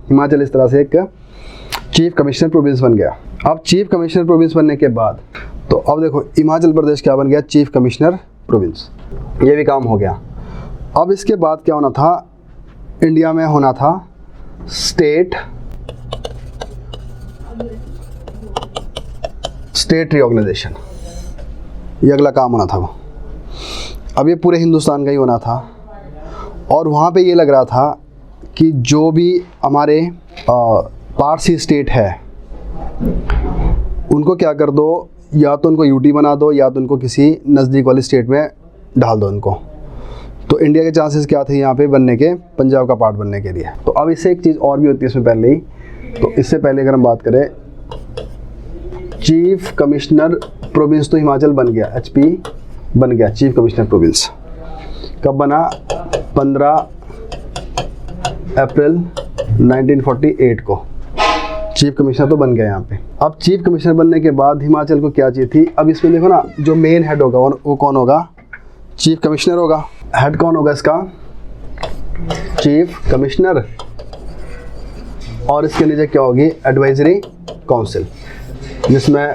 हिमाचल इस तरह से एक चीफ कमिश्नर प्रोविंस बन गया। अब चीफ कमिश्नर प्रोविंस बनने के बाद तो अब देखो हिमाचल प्रदेश क्या बन गया, चीफ कमिश्नर प्रोविंस, ये भी काम हो गया। अब इसके बाद क्या होना था, इंडिया में होना था स्टेट रिऑर्गेनाइजेशन, ये अगला काम होना था वो। अब ये पूरे हिंदुस्तान का ही होना था। और वहाँ पे ये लग रहा था कि जो भी हमारे पारसी स्टेट है उनको क्या कर दो, या तो उनको यूटी बना दो या तो उनको किसी नज़दीक वाली स्टेट में डाल दो उनको। तो इंडिया के चांसेस क्या थे यहाँ पे बनने के, पंजाब का पार्ट बनने के लिए। तो अब इससे एक चीज़ और भी होती है इसमें पहले ही, तो इससे पहले अगर हम बात करें, चीफ कमिश्नर प्रोविंस तो हिमाचल बन गया, HP बन गया चीफ कमिश्नर प्रोविंस। कब बना, 15 अप्रैल 1948 को चीफ कमिश्नर तो बन गया यहाँ पे। अब चीफ कमिश्नर बनने के बाद हिमाचल को क्या चाहिए थी, अब इसमें देखो ना, जो मेन हेड होगा वो कौन होगा, चीफ कमिश्नर होगा। हेड कौन होगा इसका, चीफ कमिश्नर। और इसके नीचे क्या होगी, एडवाइजरी काउंसिल, जिसमें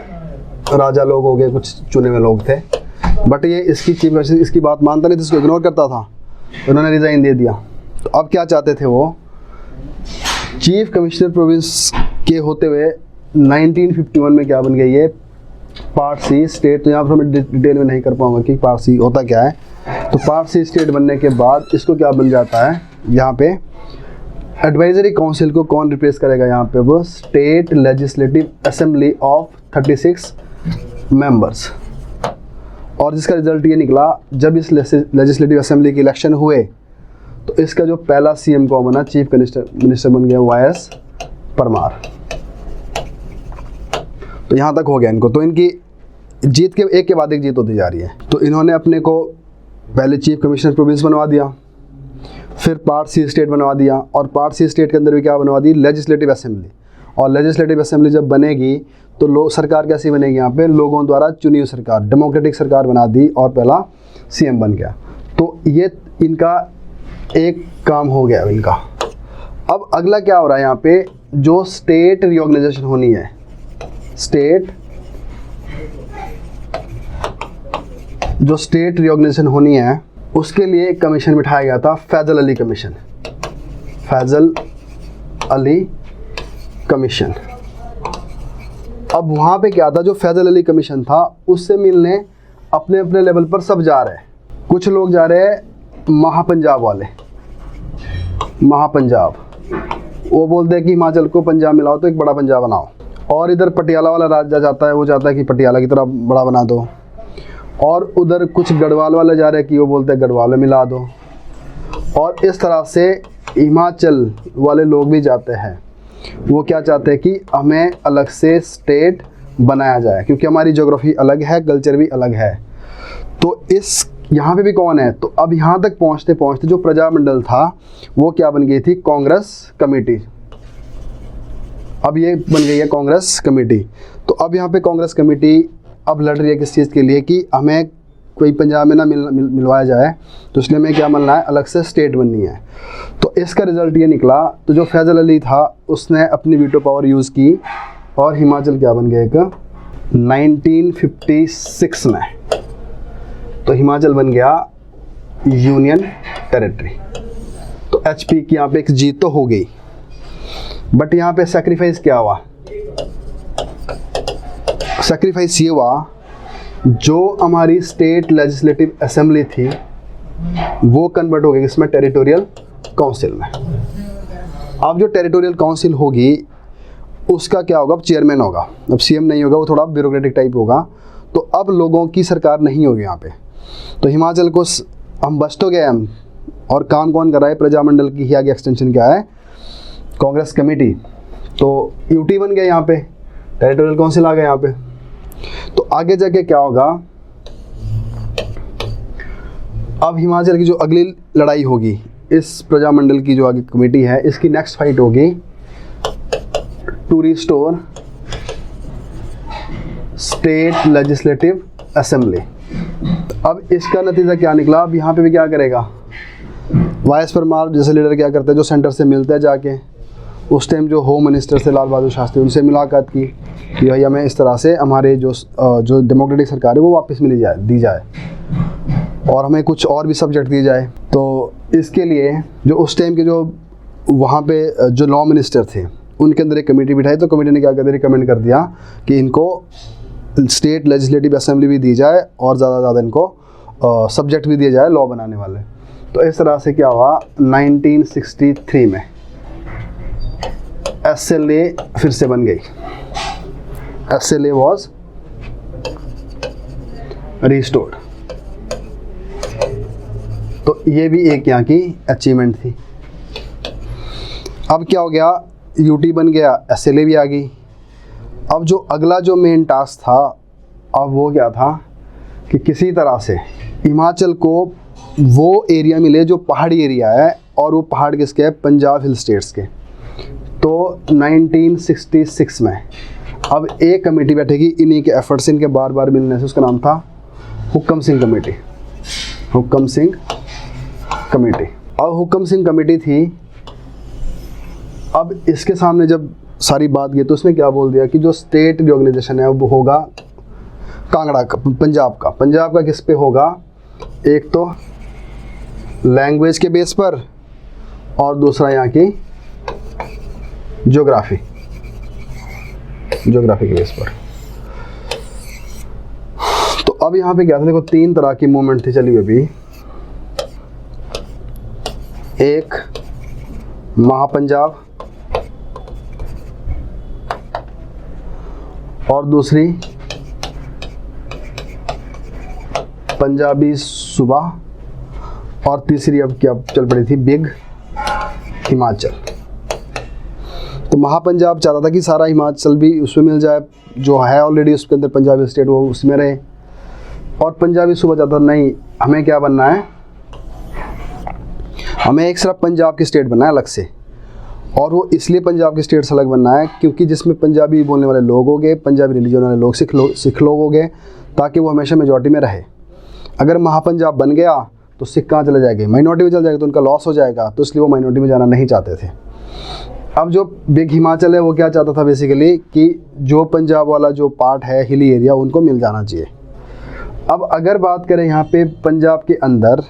राजा लोग हो गए, कुछ चुने हुए लोग थे। बट ये इसकी चीफ कमिश्नर इसकी बात मानता नहीं था, इसको इग्नोर करता था, उन्होंने रिज़ाइन दे दिया। तो अब क्या चाहते थे वो, चीफ कमिश्नर प्रोविंस के होते हुए 1951 में क्या बन गई ये, पार्ट सी स्टेट। तो यहाँ पर मैं डिटेल में नहीं कर पाऊंगा कि पार्ट सी होता क्या है। तो पार्ट सी स्टेट बनने के बाद इसको क्या बन जाता है, यहाँ पे एडवाइजरी काउंसिल को कौन रिप्लेस करेगा, यहाँ पे वो state legislative assembly of 36 members. और जिसका रिजल्ट ये निकला, जब इस लेजिस्लेटिव असेंबली के इलेक्शन हुए तो इसका जो पहला CM कौन बना, चीफ मिनिस्टर बन गया YS परमार। तो यहाँ तक हो गया इनको। तो इनकी जीत के एक के बाद एक जीत होती जा रही है। तो इन्होंने अपने को पहले चीफ कमिश्नर प्रोविंस बनवा दिया, फिर पार्ट सी स्टेट बनवा दिया, और पार्ट सी स्टेट के अंदर भी क्या बनवा दी, लेजिस्लेटिव असेंबली। और लेजिस्लेटिव असेंबली जब बनेगी तो सरकार कैसी बनेगी, यहाँ पे लोगों द्वारा चुनी हुई सरकार, डेमोक्रेटिक सरकार बना दी, और पहला CM बन गया। तो ये इनका एक काम हो गया इनका। अब अगला क्या हो रहा है, यहाँ पे जो स्टेट रिऑर्गेनाइजेशन होनी है, स्टेट रिऑर्गेनाइजेशन होनी है, उसके लिए एक कमीशन बिठाया गया था, फैजल अली कमीशन। फैजल अली कमीशन। अब वहाँ पे क्या था, जो फैजल अली कमीशन था उससे मिलने अपने अपने लेवल पर सब जा रहे हैं। कुछ लोग जा रहे हैं महापंजाब वाले, महापंजाब, वो बोलते हैं कि हिमाचल को पंजाब मिलाओ तो एक बड़ा पंजाब बनाओ। और इधर पटियाला वाला राज्य जाता है, वो चाहता है कि पटियाला की तरह बड़ा बना दो। और उधर कुछ गढ़वाल वाले जा रहे हैं कि वो बोलते हैं गढ़वाल में मिला दो। और इस तरह से हिमाचल वाले लोग भी जाते हैं, वो क्या चाहते हैं कि हमें अलग से स्टेट बनाया जाए, क्योंकि हमारी ज्योग्राफी अलग है, कल्चर भी अलग है। तो इस यहाँ पे भी कौन है, तो अब यहाँ तक पहुँचते पहुँचते जो प्रजामंडल था वो क्या बन गई थी, कांग्रेस कमेटी। अब ये बन गई है कांग्रेस कमेटी। तो अब यहाँ पे कांग्रेस कमेटी अब लड़ रही है किस चीज़ के लिए, कि हमें कोई पंजाब में ना मिलवाया जाए, तो इसलिए हमें क्या बनना है, अलग से स्टेट बननी है। तो इसका रिज़ल्ट ये निकला, तो जो फैजल अली था उसने अपनी वीटो पावर यूज़ की, और हिमाचल क्या बन गया एक 1956 में। तो हिमाचल बन गया यूनियन टेरिटरी। तो HP की यहाँ पे एक जीत तो हो गई, बट यहाँ पे सैक्रिफाइस क्या हुआ, सैक्रिफाइस ये हुआ, जो हमारी स्टेट लेजिस्लेटिव असेंबली थी वो कन्वर्ट हो गई इसमें टेरिटोरियल काउंसिल में। अब जो टेरिटोरियल काउंसिल होगी उसका क्या होगा, अब चेयरमैन होगा, अब CM नहीं होगा, वो थोड़ा ब्यूरोक्रेटिक टाइप होगा। तो अब लोगों की सरकार नहीं होगी यहाँ पे। तो हिमाचल को हम बच तो गए हम, और काम कौन कर रहा है, प्रजामंडल की ही आगे एक्सटेंशन क्या है, कांग्रेस कमेटी। तो UT बन गया यहाँ पे, टेरिटोरियल काउंसिल आ गया यहाँ पे। तो आगे जाके क्या होगा, अब हिमाचल की जो अगली लड़ाई होगी, इस प्रजामंडल की जो आगे कमेटी है, इसकी नेक्स्ट फाइट होगी to restore state legislative assembly. अब इसका नतीजा क्या निकला? अब यहाँ पे भी क्या करेगा वाइस परमार जैसे लीडर क्या करते हैं, जो सेंटर से मिलते हैं जाके, उस टाइम जो होम मिनिस्टर थे लाल बहादुर शास्त्री, उनसे मुलाकात की कि भाई हमें इस तरह से हमारे जो डेमोक्रेटिक सरकार है वो वापस दी जाए और हमें कुछ और भी सब्जेक्ट दिए जाए। तो इसके लिए जो उस टाइम के जो वहाँ पे जो लॉ मिनिस्टर थे उनके अंदर एक कमेटी बिठाई। तो कमेटी ने क्या कर दिया, रिकमेंड कर दिया कि इनको स्टेट लेजिस्लेटिव असेंबली भी दी जाए और ज़्यादा से ज़्यादा इनको सब्जेक्ट भी दिए जाए लॉ बनाने वाले। तो इस तरह से क्या हुआ, 1963 में SLA फिर से बन गई। SLA was restored. तो ये भी एक यहाँ की अचीवमेंट थी। अब क्या हो गया, UT बन गया, SLA भी आ गई। अब जो अगला जो मेन टास्क था, अब वो क्या था कि किसी तरह से हिमाचल को वो एरिया मिले जो पहाड़ी एरिया है, और वो पहाड़ किसके है, पंजाब हिल स्टेट्स के। तो 1966 में अब एक कमेटी बैठेगी, इन्हीं के एफर्ट से, इनके बार बार मिलने से, उसका नाम था हुक्कम सिंह कमेटी। हुक्कम सिंह कमेटी। अब हुक्कम सिंह कमेटी थी। अब इसके सामने जब सारी बात गई तो उसने क्या बोल दिया कि जो स्टेट रिऑर्गेनाइजेशन है वो होगा कांगड़ा का, पंजाब का किस पे होगा, एक तो लैंग्वेज के बेस पर और दूसरा यहाँ की ज्योग्राफी के बेस पर। तो अब यहाँ पे क्या था, देखो 3 तरह की मूवमेंट थी चली हुई अभी। एक महापंजाब और दूसरी पंजाबी सूबा और तीसरी अब क्या चल पड़ी थी, बिग हिमाचल। तो महापंजाब चाहता था कि सारा हिमाचल भी उसमें मिल जाए, जो है ऑलरेडी उसके अंदर पंजाबी स्टेट वो उसमें रहे। और पंजाबी सूबा चाहता नहीं, हमें क्या बनना है, हमें एक सिर्फ पंजाब की स्टेट बनना है अलग से। और वो इसलिए पंजाब की स्टेट से अलग बनना है क्योंकि जिसमें पंजाबी बोलने वाले लोग होंगे, पंजाबी रिलीजन वाले लोग, सिख लोग होंगे, ताकि वो हमेशा मेजॉरिटी में रहे। अगर महापंजाब बन गया तो सिख कहाँ चले जाएंगे, माइनॉरिटी में चल जाएगा, तो उनका लॉस हो जाएगा। तो इसलिए वो माइनॉरिटी में जाना नहीं चाहते थे। अब जो बिग हिमाचल है वो क्या चाहता था बेसिकली कि जो पंजाब वाला जो पार्ट है हिली एरिया उनको मिल जाना चाहिए। अब अगर बात करें यहाँ पे पंजाब के अंदर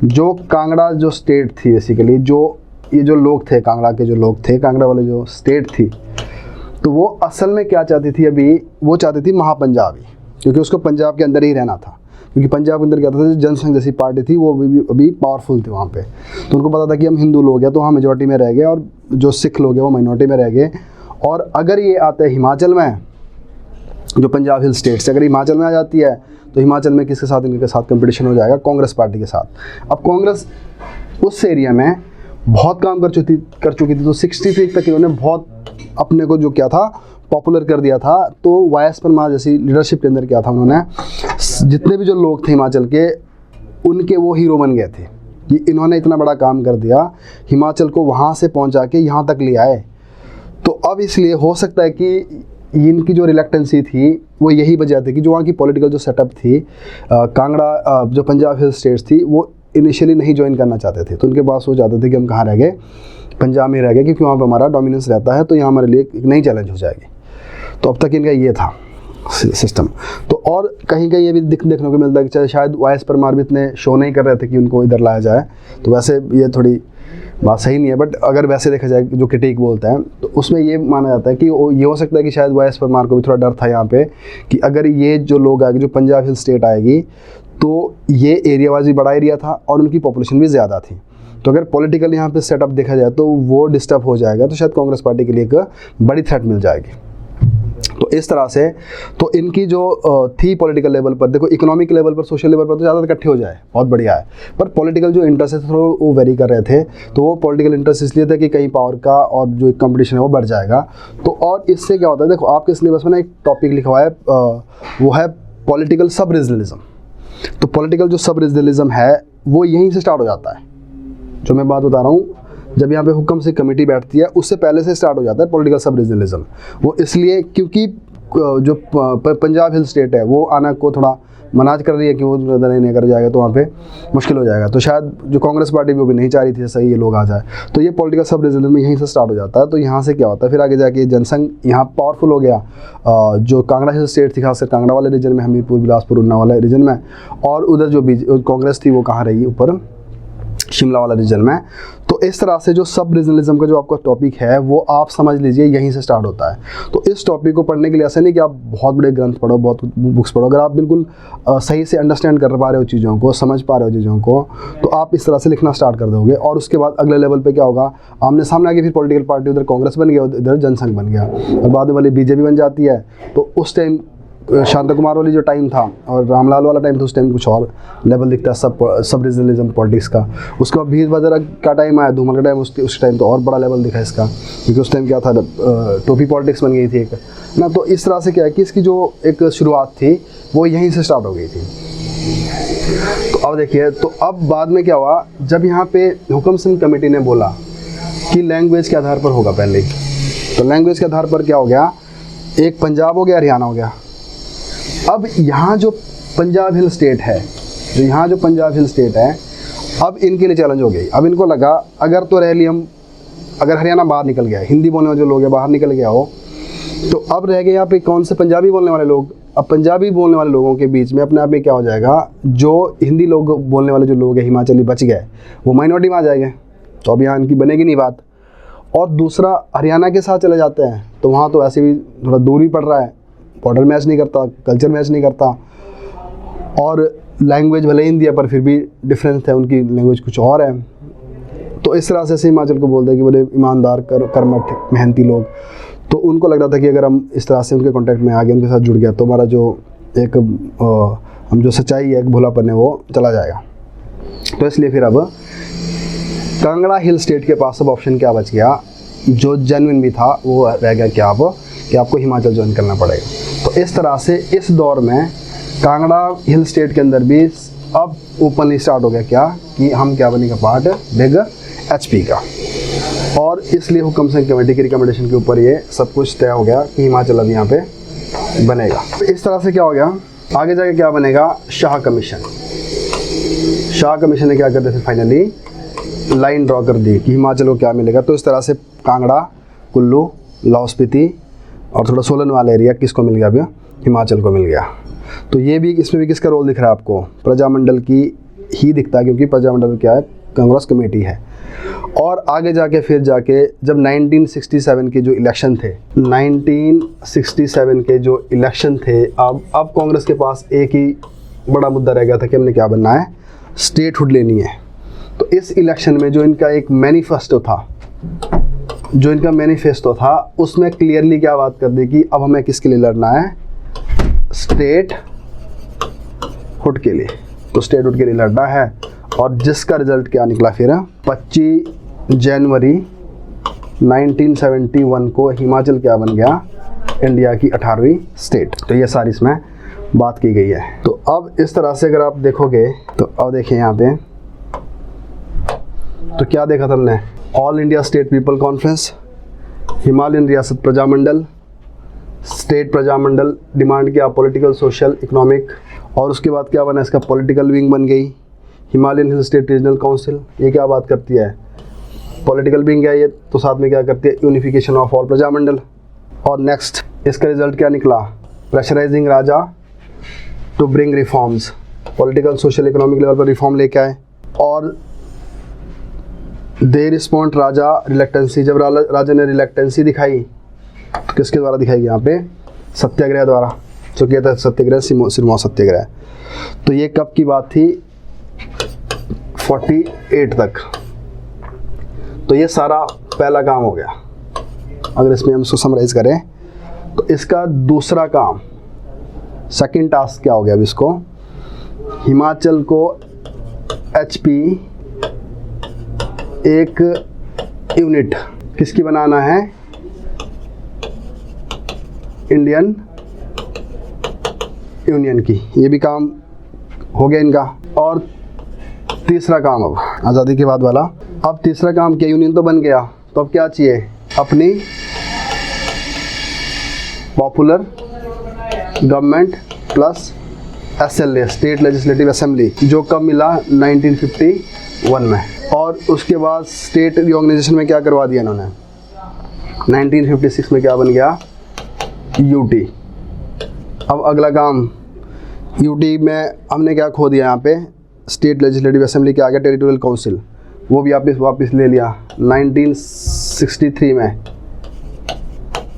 जो कांगड़ा जो स्टेट थी बेसिकली, जो ये जो लोग थे कांगड़ा के, जो लोग थे कांगड़ा वाले जो स्टेट थी, तो वो असल में क्या चाहती थी, अभी वो चाहती थी महापंजाबी, क्योंकि उसको पंजाब के अंदर ही रहना था। क्योंकि पंजाब के अंदर क्या था, जनसंघ जैसी पार्टी थी वो अभी पावरफुल थी वहाँ पे। तो उनको पता था कि हम हिंदू लोग हैं तो वहाँ मेजॉरिटी में रह गए और जो सिख लोग हैं वो माइनॉरिटी में रह गए। और अगर ये आते हैं हिमाचल में, जो पंजाब हिल स्टेट से अगर हिमाचल में आ जाती है तो हिमाचल में किसके साथ, इनके साथ कंपटीशन हो जाएगा, कांग्रेस पार्टी के साथ। अब कांग्रेस उस एरिया में बहुत काम कर चुकी थी। तो 63 तक इन्होंने बहुत अपने को जो क्या था पॉपुलर कर दिया था। तो वाइस परमार जैसी लीडरशिप के अंदर क्या था, उन्होंने जितने भी जो लोग थे हिमाचल के, उनके वो हीरो बन गए थे कि इन्होंने इतना बड़ा काम कर दिया, हिमाचल को वहाँ से पहुँचा के यहाँ तक ले आए। तो अब इसलिए हो सकता है कि इनकी जो रिलेक्टेंसी थी वो यही वजह थी कि जो वहाँ की पॉलिटिकल जो सेटअप थी, कांगड़ा जो पंजाब हिल स्टेट्स थी वो इनिशियली नहीं ज्वाइन करना चाहते थे। तो उनके पास वो चाहते थे कि हम कहाँ रह गए, पंजाब में रह गए, क्योंकि वहाँ पर हमारा डोमिनेंस रहता है, तो यहाँ हमारे लिए एक नई चैलेंज हो जाएगी। तो अब तक इनका ये था सिस्टम। तो और कहीं कहीं ये भी देखने को मिलता है कि शायद वाइस परमार भी इतने शो नहीं कर रहे थे कि उनको इधर लाया जाए। तो वैसे ये थोड़ी बात सही नहीं है, बट अगर वैसे देखा जाए जो क्रिटिक बोलते हैं तो उसमें ये माना जाता है कि ये हो सकता है कि शायद वाइस परमार को भी थोड़ा डर था यहाँ पे कि अगर ये जो लोग आएंगे, जो पंजाब हिल स्टेट आएगी, तो ये एरिया वाइज भी बड़ा एरिया था और उनकी पॉपुलेशन भी ज़्यादा थी। तो अगर पॉलिटिकल यहाँ पे सेटअप देखा जाए तो वो डिस्टर्ब हो जाएगा, तो शायद कांग्रेस पार्टी के लिए एक बड़ी थ्रेट मिल जाएगी। तो इस तरह से तो इनकी जो थी पॉलिटिकल लेवल पर, देखो इकोनॉमिक लेवल पर, सोशल लेवल पर तो ज़्यादा इकट्ठे हो जाए बहुत बढ़िया है, पर पॉलिटिकल जो इंटरेस्ट है वो वेरी कर रहे थे। तो वो पॉलिटिकल इंटरेस्ट इसलिए था कि कहीं पावर का और जो कंपटीशन है वो बढ़ जाएगा। तो और इससे क्या होता है, देखो आपके सिलेबस में ना एक टॉपिक लिखा हुआ है, वो है पॉलिटिकल सब रीजनलिज्म। तो पॉलिटिकल जो सब रीजनलिज्म है वो यहीं से स्टार्ट हो जाता है। जो मैं बात बता रहा हूँ, जब यहाँ पे हुक्म से कमेटी बैठती है उससे पहले से स्टार्ट हो जाता है पॉलिटिकल सब रीजनलिज्म। वो इसलिए क्योंकि जो पंजाब हिल स्टेट है वो आना को थोड़ा मनाज कर रही है कि वो नहीं कर जाएगा तो वहाँ पे मुश्किल हो जाएगा। तो शायद जो कांग्रेस पार्टी भी वो भी नहीं चाह रही थी सही ये लोग आ जाए, तो ये पॉलिटिकल सब रीजनलिज्म यहीं से स्टार्ट हो जाता है। तो यहाँ से क्या होता है, फिर आगे जाके जनसंघ यहाँ पावरफुल हो गया। जो कांगड़ा हिल स्टेट थी, खासकर कांगड़ा वाले रीजन में, हमीरपुर बिलासपुर उन्ना वाले रीजन में, और उधर जो कांग्रेस थी वो कहाँ रही, ऊपर शिमला वाला रीजन में। तो इस तरह से जो सब रीजनलिज्म का जो आपका टॉपिक है वो आप समझ लीजिए यहीं से स्टार्ट होता है। तो इस टॉपिक को पढ़ने के लिए ऐसा नहीं कि आप बहुत बड़े ग्रंथ पढ़ो, बहुत बुक्स पढ़ो। अगर आप बिल्कुल सही से अंडरस्टैंड कर पा रहे हो चीज़ों को, समझ पा रहे हो चीज़ों को, तो आप इस तरह से लिखना स्टार्ट कर दोगे। और उसके बाद अगले लेवल पे क्या होगा, आमने सामने आगे फिर पॉलिटिकल पार्टी, उधर कांग्रेस बन गया, इधर जनसंघ बन गया, और बाद में वाली बीजेपी बन जाती है। तो उस टाइम शांता कुमार वाली जो टाइम था और रामलाल वाला टाइम था, उस टाइम कुछ और लेवल दिखता है सब रीजनलिज्म पॉलिटिक्स का। उसके बाद भीड़ वगैरह का टाइम आया, धूमल का टाइम, उस टाइम तो और बड़ा लेवल दिखा इसका, क्योंकि उस टाइम क्या था, टोपी पॉलिटिक्स बन गई थी एक ना। तो इस तरह से क्या है कि इसकी जो एक शुरुआत थी वो यहीं से स्टार्ट हो गई थी। तो अब देखिए, तो अब बाद में क्या हुआ, जब यहाँ पे हुकम सिंह कमेटी ने बोला कि लैंग्वेज के आधार पर होगा पहले, तो लैंग्वेज के आधार पर क्या हो गया, एक पंजाब हो गया, हरियाणा हो गया। अब यहाँ जो पंजाब हिल स्टेट है, अब इनके लिए चैलेंज हो गई। अब इनको लगा अगर तो रह ली हम, अगर हरियाणा बाहर निकल गया, हिंदी बोलने वाले जो लोग हैं बाहर निकल गया हो, तो अब रह गए यहाँ पे कौन से, पंजाबी बोलने वाले लोग। अब पंजाबी बोलने वाले लोगों के बीच में अपने आप में क्या हो जाएगा, जो हिंदी लोग बोलने वाले जो लोग हैं हिमाचली बच गए, वो माइनॉरिटी में आ जाएंगे। तो अब यहाँ इनकी बनेगी नहीं बात। और दूसरा, हरियाणा के साथ चले जाते हैं तो वहाँ तो ऐसे भी थोड़ा दूरी पड़ रहा है, बॉर्डर मैच नहीं करता, कल्चर मैच नहीं करता, और लैंग्वेज भले हिंदी है पर फिर भी डिफरेंस है, उनकी लैंग्वेज कुछ और है। तो इस तरह से हिमाचल को बोलते हैं कि बड़े ईमानदार, कर्मठ, मेहनती लोग। तो उनको लग रहा था कि अगर हम इस तरह से उनके कॉन्टैक्ट में आ गए, उनके साथ जुड़ गया, तो हमारा जो एक हम जो सच्चाई है, एक भोलापन है, वो चला जाएगा। तो इसलिए फिर अब कांगड़ा हिल स्टेट के पास अब ऑप्शन क्या बच गया, जो जेन्युइन भी था वो रह गया क्या अब, कि आपको हिमाचल ज्वाइन करना पड़ेगा। तो इस तरह से इस दौर में कांगड़ा हिल स्टेट के अंदर भी अब ओपनली स्टार्ट हो गया क्या, कि हम क्या बनेगा पार्ट बिग एचपी का। और इसलिए हुकम सिंह कमेटी की रिकमेंडेशन के ऊपर ये सब कुछ तय हो गया कि हिमाचल अब यहाँ पे बनेगा। तो इस तरह से क्या हो गया, आगे जाके क्या बनेगा, शाह कमीशन। शाह कमीशन ने क्या कर दिया, फिर फाइनली लाइन ड्रॉ कर दी कि हिमाचल को क्या मिलेगा। तो इस तरह से कांगड़ा, कुल्लू, लाहौल स्पीति और थोड़ा सोलन वाला एरिया किसको मिल गया, अभी हिमाचल को मिल गया। तो ये भी, इसमें भी किसका रोल दिख रहा है आपको, प्रजामंडल की ही दिखता है, क्योंकि प्रजामंडल क्या है, कांग्रेस कमेटी है। और आगे जाके फिर जाके जब 1967 के जो इलेक्शन थे, 1967 के जो इलेक्शन थे, अब कांग्रेस के पास एक ही बड़ा मुद्दा रह गया था कि हमने क्या बनना है, स्टेटहुड लेनी है। तो इस इलेक्शन में जो इनका एक मैनिफेस्टो था, उसमें क्लियरली क्या बात कर दी कि अब हमें किसके लिए लड़ना है, स्टेट हुड के लिए। तो स्टेट हुड के लिए लड़ना है। और जिसका रिजल्ट क्या निकला फिर, 25 जनवरी 1971 को हिमाचल क्या बन गया, इंडिया की 18वीं स्टेट। तो ये सारी इसमें बात की गई है। तो अब इस तरह से अगर आप देखोगे, तो अब देखिए यहाँ पे, तो क्या देखा था हमने, all India state people conference, Himalayan रियासत प्रजामंडल, स्टेट प्रजामंडल, डिमांड किया पॉलिटिकल, सोशल, इकोनॉमिक। और उसके बाद क्या बना, इसका पॉलिटिकल विंग बन गई Himalayan hill state regional council. ये क्या बात करती है, पॉलिटिकल विंग है ये, तो साथ में क्या करती है, यूनिफिकेशन ऑफ ऑल प्रजामंडल। और नेक्स्ट इसका रिजल्ट क्या निकला, pressurising raja to bring reforms, political, social, economic level पर रिफॉर्म लेके आए। और दे रिस्पॉन्ड राजा रिलेक्टेंसी, जब राजा ने रिलेक्टेंसी दिखाई, तो किसके द्वारा दिखाई, यहाँ पे सत्याग्रह द्वारा, जो किया था सत्याग्रह, सिरमौर सत्याग्रह। तो ये कब की बात थी, 48 तक। तो ये सारा पहला काम हो गया। अगर इसमें हम इसको समराइज करें, तो इसका दूसरा काम, सेकंड टास्क क्या हो गया अब इसको, हिमाचल को एचपी एक यूनिट किसकी बनाना है, इंडियन यूनियन की। ये भी काम हो गया इनका। और तीसरा काम अब आज़ादी के बाद वाला, अब तीसरा काम क्या, यूनियन तो बन गया, तो अब क्या चाहिए, अपनी popular government plus SLA state legislative assembly, जो कब मिला 1951 में। और उसके बाद स्टेट रिऑर्गेनाइजेशन में क्या करवा दिया इन्होंने, 1956 में क्या बन गया, UT। अब अगला काम, UT में हमने क्या खो दिया, यहाँ पे स्टेट लेजिस्लेटिव असेंबली क्या आ गया, टेरिटोरियल काउंसिल, वो भी वापस ले लिया 1963 में,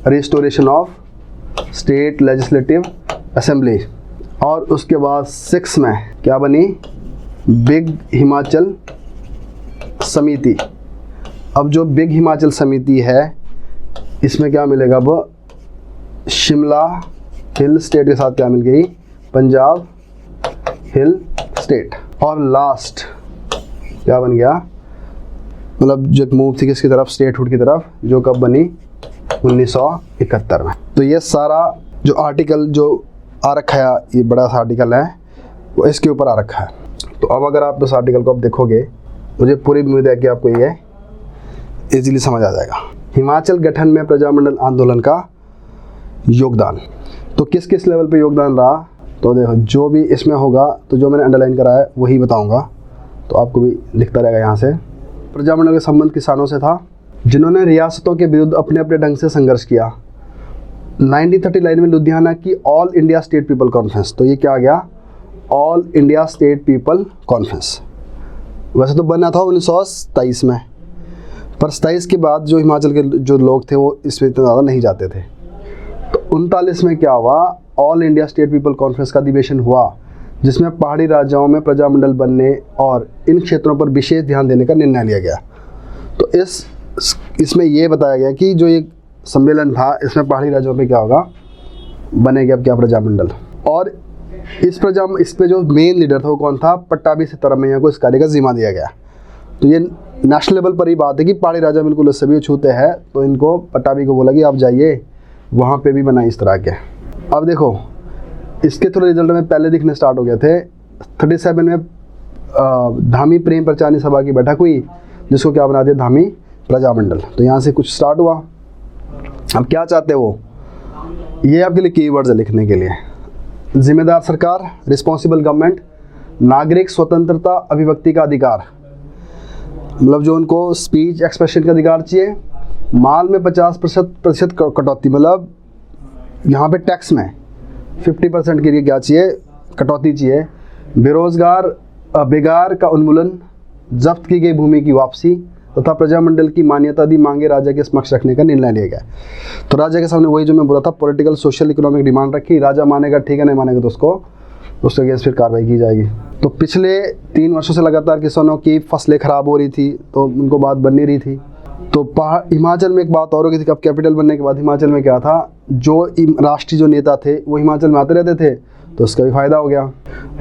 restoration of state legislative assembly. और उसके बाद 6 में क्या बनी, बिग हिमाचल समिति। अब जो बिग हिमाचल समिति है इसमें क्या मिलेगा, अब शिमला हिल स्टेट के साथ क्या मिल गई, पंजाब हिल स्टेट। और लास्ट क्या बन गया, मतलब जो मूव थी किसकी तरफ, स्टेटहुड की तरफ, जो कब बनी 1971 में। तो ये सारा जो आर्टिकल जो आ रखा है, ये बड़ा सा आर्टिकल है, वो इसके ऊपर आ रखा है। तो अब अगर आप इस आर्टिकल को आप देखोगे, मुझे पूरी उम्मीद है कि आपको ये इजीली समझ आ जाएगा। हिमाचल गठन में प्रजामंडल आंदोलन का योगदान, तो किस किस लेवल पे योगदान रहा, तो देखो जो भी इसमें होगा, तो जो मैंने अंडरलाइन करा है वही बताऊंगा, तो आपको भी दिखता रहेगा यहाँ से। प्रजामंडल का संबंध किसानों से था, जिन्होंने रियासतों के विरुद्ध अपने अपने ढंग से संघर्ष किया। 1939 में लुधियाना की all India state people conference, तो ये क्या आ गया, all India state people conference. वैसे तो बना था 1927 में, पर 27 के बाद जो हिमाचल के जो लोग थे वो इसमें इतना ज़्यादा नहीं जाते थे। तो 39 में क्या हुआ, all India state people conference का अधिवेशन हुआ, जिसमें पहाड़ी राज्यों में प्रजामंडल बनने और इन क्षेत्रों पर विशेष ध्यान देने का निर्णय लिया गया। तो इसमें ये बताया गया कि जो ये सम्मेलन था, इसमें पहाड़ी राज्यों पे क्या होगा, बनेगा अब क्या, प्रजामंडल। और इस पे जो मेन लीडर था वो कौन था, पट्टाभी सिद्धारमैया को इस कार्य का जिम्मा दिया गया। तो ये नेशनल लेवल पर ही बात है कि पहाड़ी राजा बिल्कुल सभी छूते हैं, तो इनको पट्टाभी को बोला कि आप जाइए वहाँ पे भी बनाए इस तरह के। अब देखो इसके थोड़े रिजल्ट में पहले दिखने स्टार्ट हो गए थे। 37 में धामी प्रेम प्रचारणी सभा की बैठक हुई, जिसको क्या बना दिया, धामी प्रजामंडल। तो यहाँ से कुछ स्टार्ट हुआ। अब क्या चाहते हो, ये आपके लिए कीवर्ड्स है लिखने के लिए, जिम्मेदार सरकार, रिस्पॉन्सिबल गवर्नमेंट, नागरिक स्वतंत्रता, अभिव्यक्ति का अधिकार, मतलब जो उनको स्पीच एक्सप्रेशन का अधिकार चाहिए, माल में 50% कटौती, मतलब यहाँ पे टैक्स में 50% के लिए क्या चाहिए, कटौती चाहिए, बेगार का उन्मूलन, जब्त की गई भूमि की वापसी तथा प्रजामंडल की मान्यता दी मांगे राजा के समक्ष रखने का निर्णय लिया गया। तो राजा के सामने वही जो मैं बोला था, पॉलिटिकल सोशल इकोनॉमिक डिमांड रखी, राजा मानेगा ठीक है, नहीं मानेगा तो उसके अगेंस्ट फिर कार्रवाई की जाएगी। तो पिछले 3 वर्षों से लगातार किसानों की फसलें खराब हो रही थी, तो उनको बात बन नहीं रही थी। तो हिमाचल में एक बात और हो गई थी, अब कैपिटल बनने के बाद हिमाचल में क्या था, जो राष्ट्रीय जो नेता थे वो हिमाचल में आते रहते थे, तो उसका भी फायदा हो गया।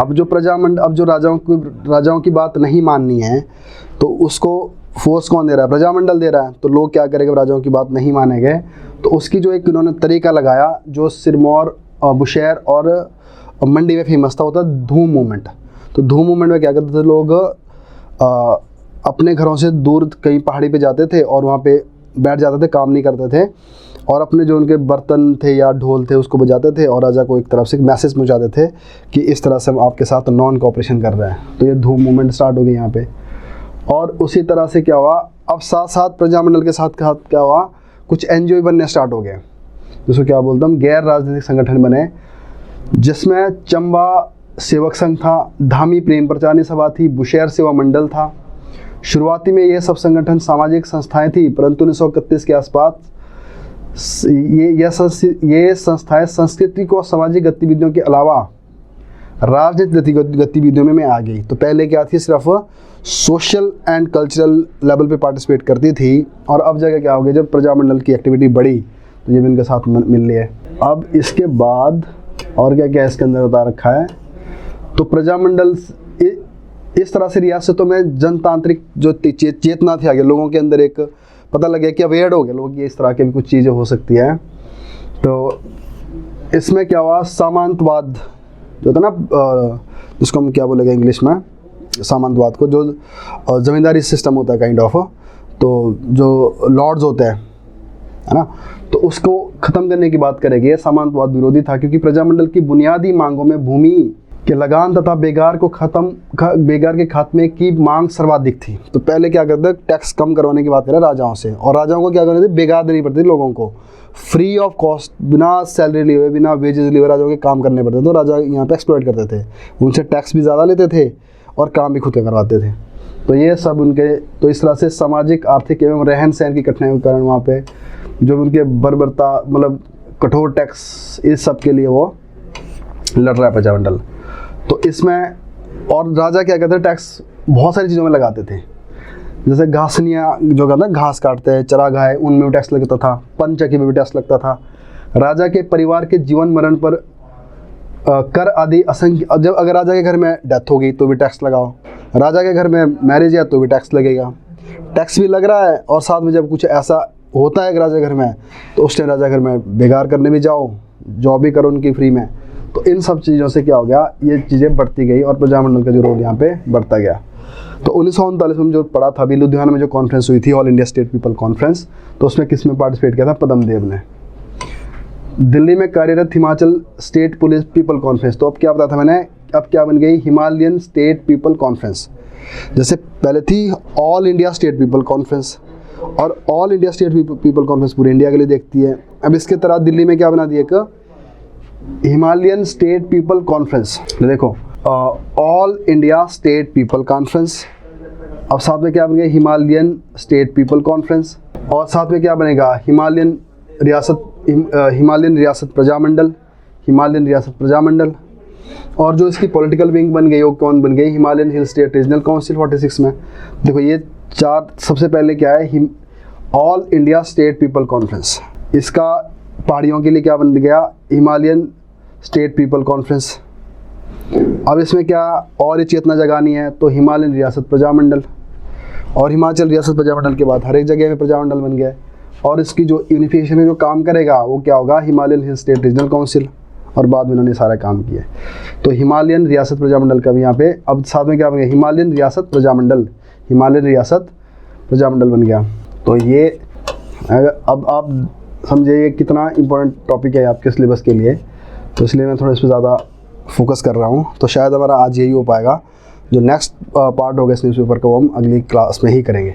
अब जो राजाओं की बात नहीं माननी है, तो उसको फोर्स कौन दे रहा है, प्रजामंडल दे रहा है। तो लोग क्या करेंगे, राजाओं की बात नहीं मानेंगे, तो उसकी जो एक उन्होंने तरीका लगाया, जो सिरमौर, बुशहर और मंडी में फेमस था, होता धूम मूवमेंट। तो धूम मूवमेंट में क्या करते थे लोग, अपने घरों से दूर कहीं पहाड़ी पे जाते थे और वहाँ पे बैठ जाते थे, काम नहीं करते थे, और अपने जो उनके बर्तन थे या ढोल थे उसको बजाते थे, और राजा को एक तरफ से मैसेज पहुँचाते थे कि इस तरह से हम आपके साथ नॉन कोऑपरेशन कर रहे हैं। तो ये धूम मूवमेंट स्टार्ट हो गई यहाँ पे। और उसी तरह से क्या हुआ, अब साथ साथ प्रजामंडल के साथ क्या हुआ, कुछ NGO बनने स्टार्ट हो गए, जिसको क्या बोलते हम, गैर राजनीतिक संगठन बने, जिसमें चंबा सेवक संघ था, धामी प्रेम प्रचारणी सभा थी, बुशहर सेवा मंडल था। शुरुआती में ये सब संगठन सामाजिक संस्थाएं थी, परंतु 1931 के आसपास ये संस्थाएं संस्कृति को सामाजिक गतिविधियों के अलावा राजनीतिक गतिविधियों में आ गई। तो पहले क्या थी, सिर्फ सोशल एंड कल्चरल लेवल पे पार्टिसिपेट करती थी, और अब जगह क्या हो गया, जब प्रजामंडल की एक्टिविटी बढ़ी तो ये भी इनके साथ मिल लिए। अब इसके बाद और क्या क्या इसके अंदर बता रखा है, तो प्रजामंडल इस तरह से रियासतों में जनतांत्रिक जो चेतना थी आगे लोगों के अंदर, एक पता लगे कि अवेयर हो गए लोग कि इस तरह की भी कुछ चीज़ें हो सकती हैं। तो इसमें क्या हुआ, सामंतवाद जो था ना, जिसको हम क्या बोलेंगे इंग्लिश में, सामंतवाद को, जो ज़मींदारी सिस्टम होता है काइंड ऑफ, तो जो लॉर्ड्स होते हैं, है ना, तो उसको ख़त्म करने की बात करेगी। ये सामंतवाद विरोधी था क्योंकि प्रजामंडल की बुनियादी मांगों में भूमि के लगान तथा बेगार के खात्मे की मांग सर्वाधिक थी। तो पहले क्या करते थे, टैक्स कम करवाने की बात करें राजाओं से, और राजाओं को क्या करते थे, बेगार देनी पड़ती थी लोगों को, फ्री ऑफ कॉस्ट, बिना सैलरी लिए हुए, बिना वेजेस लिए हुए राजाओं के काम करने पड़ते थे। तो राजा यहाँ पे एक्सप्लॉइट करते थे, उनसे टैक्स भी ज़्यादा लेते थे और काम भी खुद के करवाते थे। तो ये सब उनके, तो इस तरह से सामाजिक, आर्थिक एवं रहन सहन की कठिनाइयों के कारण वहाँ पे जो उनके बर्बरता, मतलब कठोर टैक्स, इस सब के लिए वो लड़ रहा है प्रजामंडल। तो इसमें, और राजा क्या कहते हैं, टैक्स बहुत सारी चीज़ों में लगाते थे, जैसे घासनियाँ जो कहते हैं, घास काटते हैं, चरागाह, उनमें भी टैक्स लगता था, पंचकी में भी टैक्स लगता था। राजा के परिवार के जीवन मरण पर कर आदि असंख्य, जब अगर राजा के घर में डेथ हो गई तो भी टैक्स लगाओ, राजा के घर में मैरिज है तो भी टैक्स लगेगा। टैक्स भी लग रहा है, और साथ में जब कुछ ऐसा होता है राजा घर में, तो उस टाइम राजा घर में बेगार करने भी जाओ, जॉब भी करो उनकी फ्री में। तो इन सब चीज़ों से क्या हो गया, ये चीज़ें बढ़ती गई और प्रजामंडल का जो रोल यहाँ पे बढ़ता गया। तो 1939 में जो पढ़ा था अभी, लुधियाना में जो कॉन्फ्रेंस हुई थी, all India state people conference, तो उसमें किसमें पार्टिसिपेट किया था, पद्मदेव ने। दिल्ली में कार्यरत Himachal state police people conference, तो अब क्या बताया था मैंने, अब क्या बन गई, हिमालयन स्टेट पीपल कॉन्फ्रेंस। जैसे पहले थी all India state people conference, और all India state people conference पूरे इंडिया के लिए देखती है। अब इसके तरह दिल्ली में क्या बना दिया, एक हिमालयन स्टेट पीपल कॉन्फ्रेंस। देखो, all India state people conference, अब साथ में क्या बन गया, हिमालयन स्टेट पीपल कॉन्फ्रेंस, और साथ में क्या बनेगा, हिमालयन रियासत प्रजामंडल, हिमालयन रियासत प्रजामंडल। और जो इसकी पॉलिटिकल विंग बन गई वो कौन बन गई, Himalayan hill state regional council 46 में। देखो ये चार, सबसे पहले क्या है, all India state people conference, इसका पहाड़ियों के लिए क्या बन गया, हिमालयन स्टेट पीपल कॉन्फ्रेंस। अब इसमें क्या और ये चेतना जगानी है, तो हिमालयन रियासत प्रजामंडल, और हिमाचल रियासत प्रजामंडल के बाद हर एक जगह में प्रजामंडल बन गया। और इसकी जो यूनिफिकेशन में जो काम करेगा वो क्या होगा, Himalayan hill state regional council, और बाद में उन्होंने सारा काम किया। तो हिमालयन रियासत प्रजामंडल का भी यहाँ पे, अब साथ में क्या बन गया, हिमालयन रियासत प्रजामंडल, हिमालयन रियासत प्रजामंडल बन गया। तो ये अब आप समझिए कितना इम्पोर्टेंट टॉपिक है आपके सिलेबस के लिए, तो इसलिए मैं थोड़ा इस पर ज़्यादा फोकस कर रहा हूँ। तो शायद हमारा आज यही हो पाएगा, जो नेक्स्ट पार्ट होगा इस न्यूज़पेपर का वो हम अगली क्लास में ही करेंगे।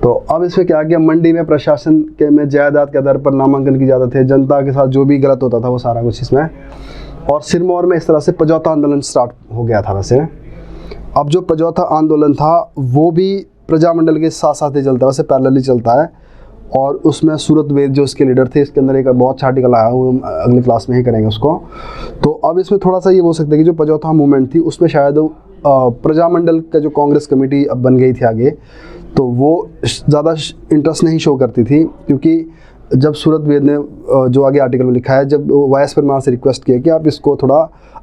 तो अब इसमें क्या किया, मंडी में प्रशासन के में जायदाद के आधार पर नामांकन की इजाज़त है, जनता के साथ जो भी गलत होता था वो सारा कुछ इसमें। और सिरमौर में इस तरह से पजौता आंदोलन स्टार्ट हो गया था। वैसे अब जो पजौता आंदोलन था वो भी प्रजामंडल के साथ साथ ही चलता है, वैसे पैरेलली चलता है। और उसमें सूरतवेद जो इसके लीडर थे, इसके अंदर एक बहुत अच्छा आर्टिकल आया, वो हम अगली क्लास में ही करेंगे उसको। तो अब इसमें थोड़ा सा ये बोल सकते हैं कि जो पजौता मूवमेंट थी उसमें शायद प्रजामंडल का जो कांग्रेस कमेटी अब बन गई थी आगे, तो वो ज़्यादा इंटरेस्ट नहीं शो करती थी, क्योंकि जब सूरतवेद ने जो आगे आर्टिकल में लिखा है, जब वायस परमार से रिक्वेस्ट किया कि आप इसको थोड़ा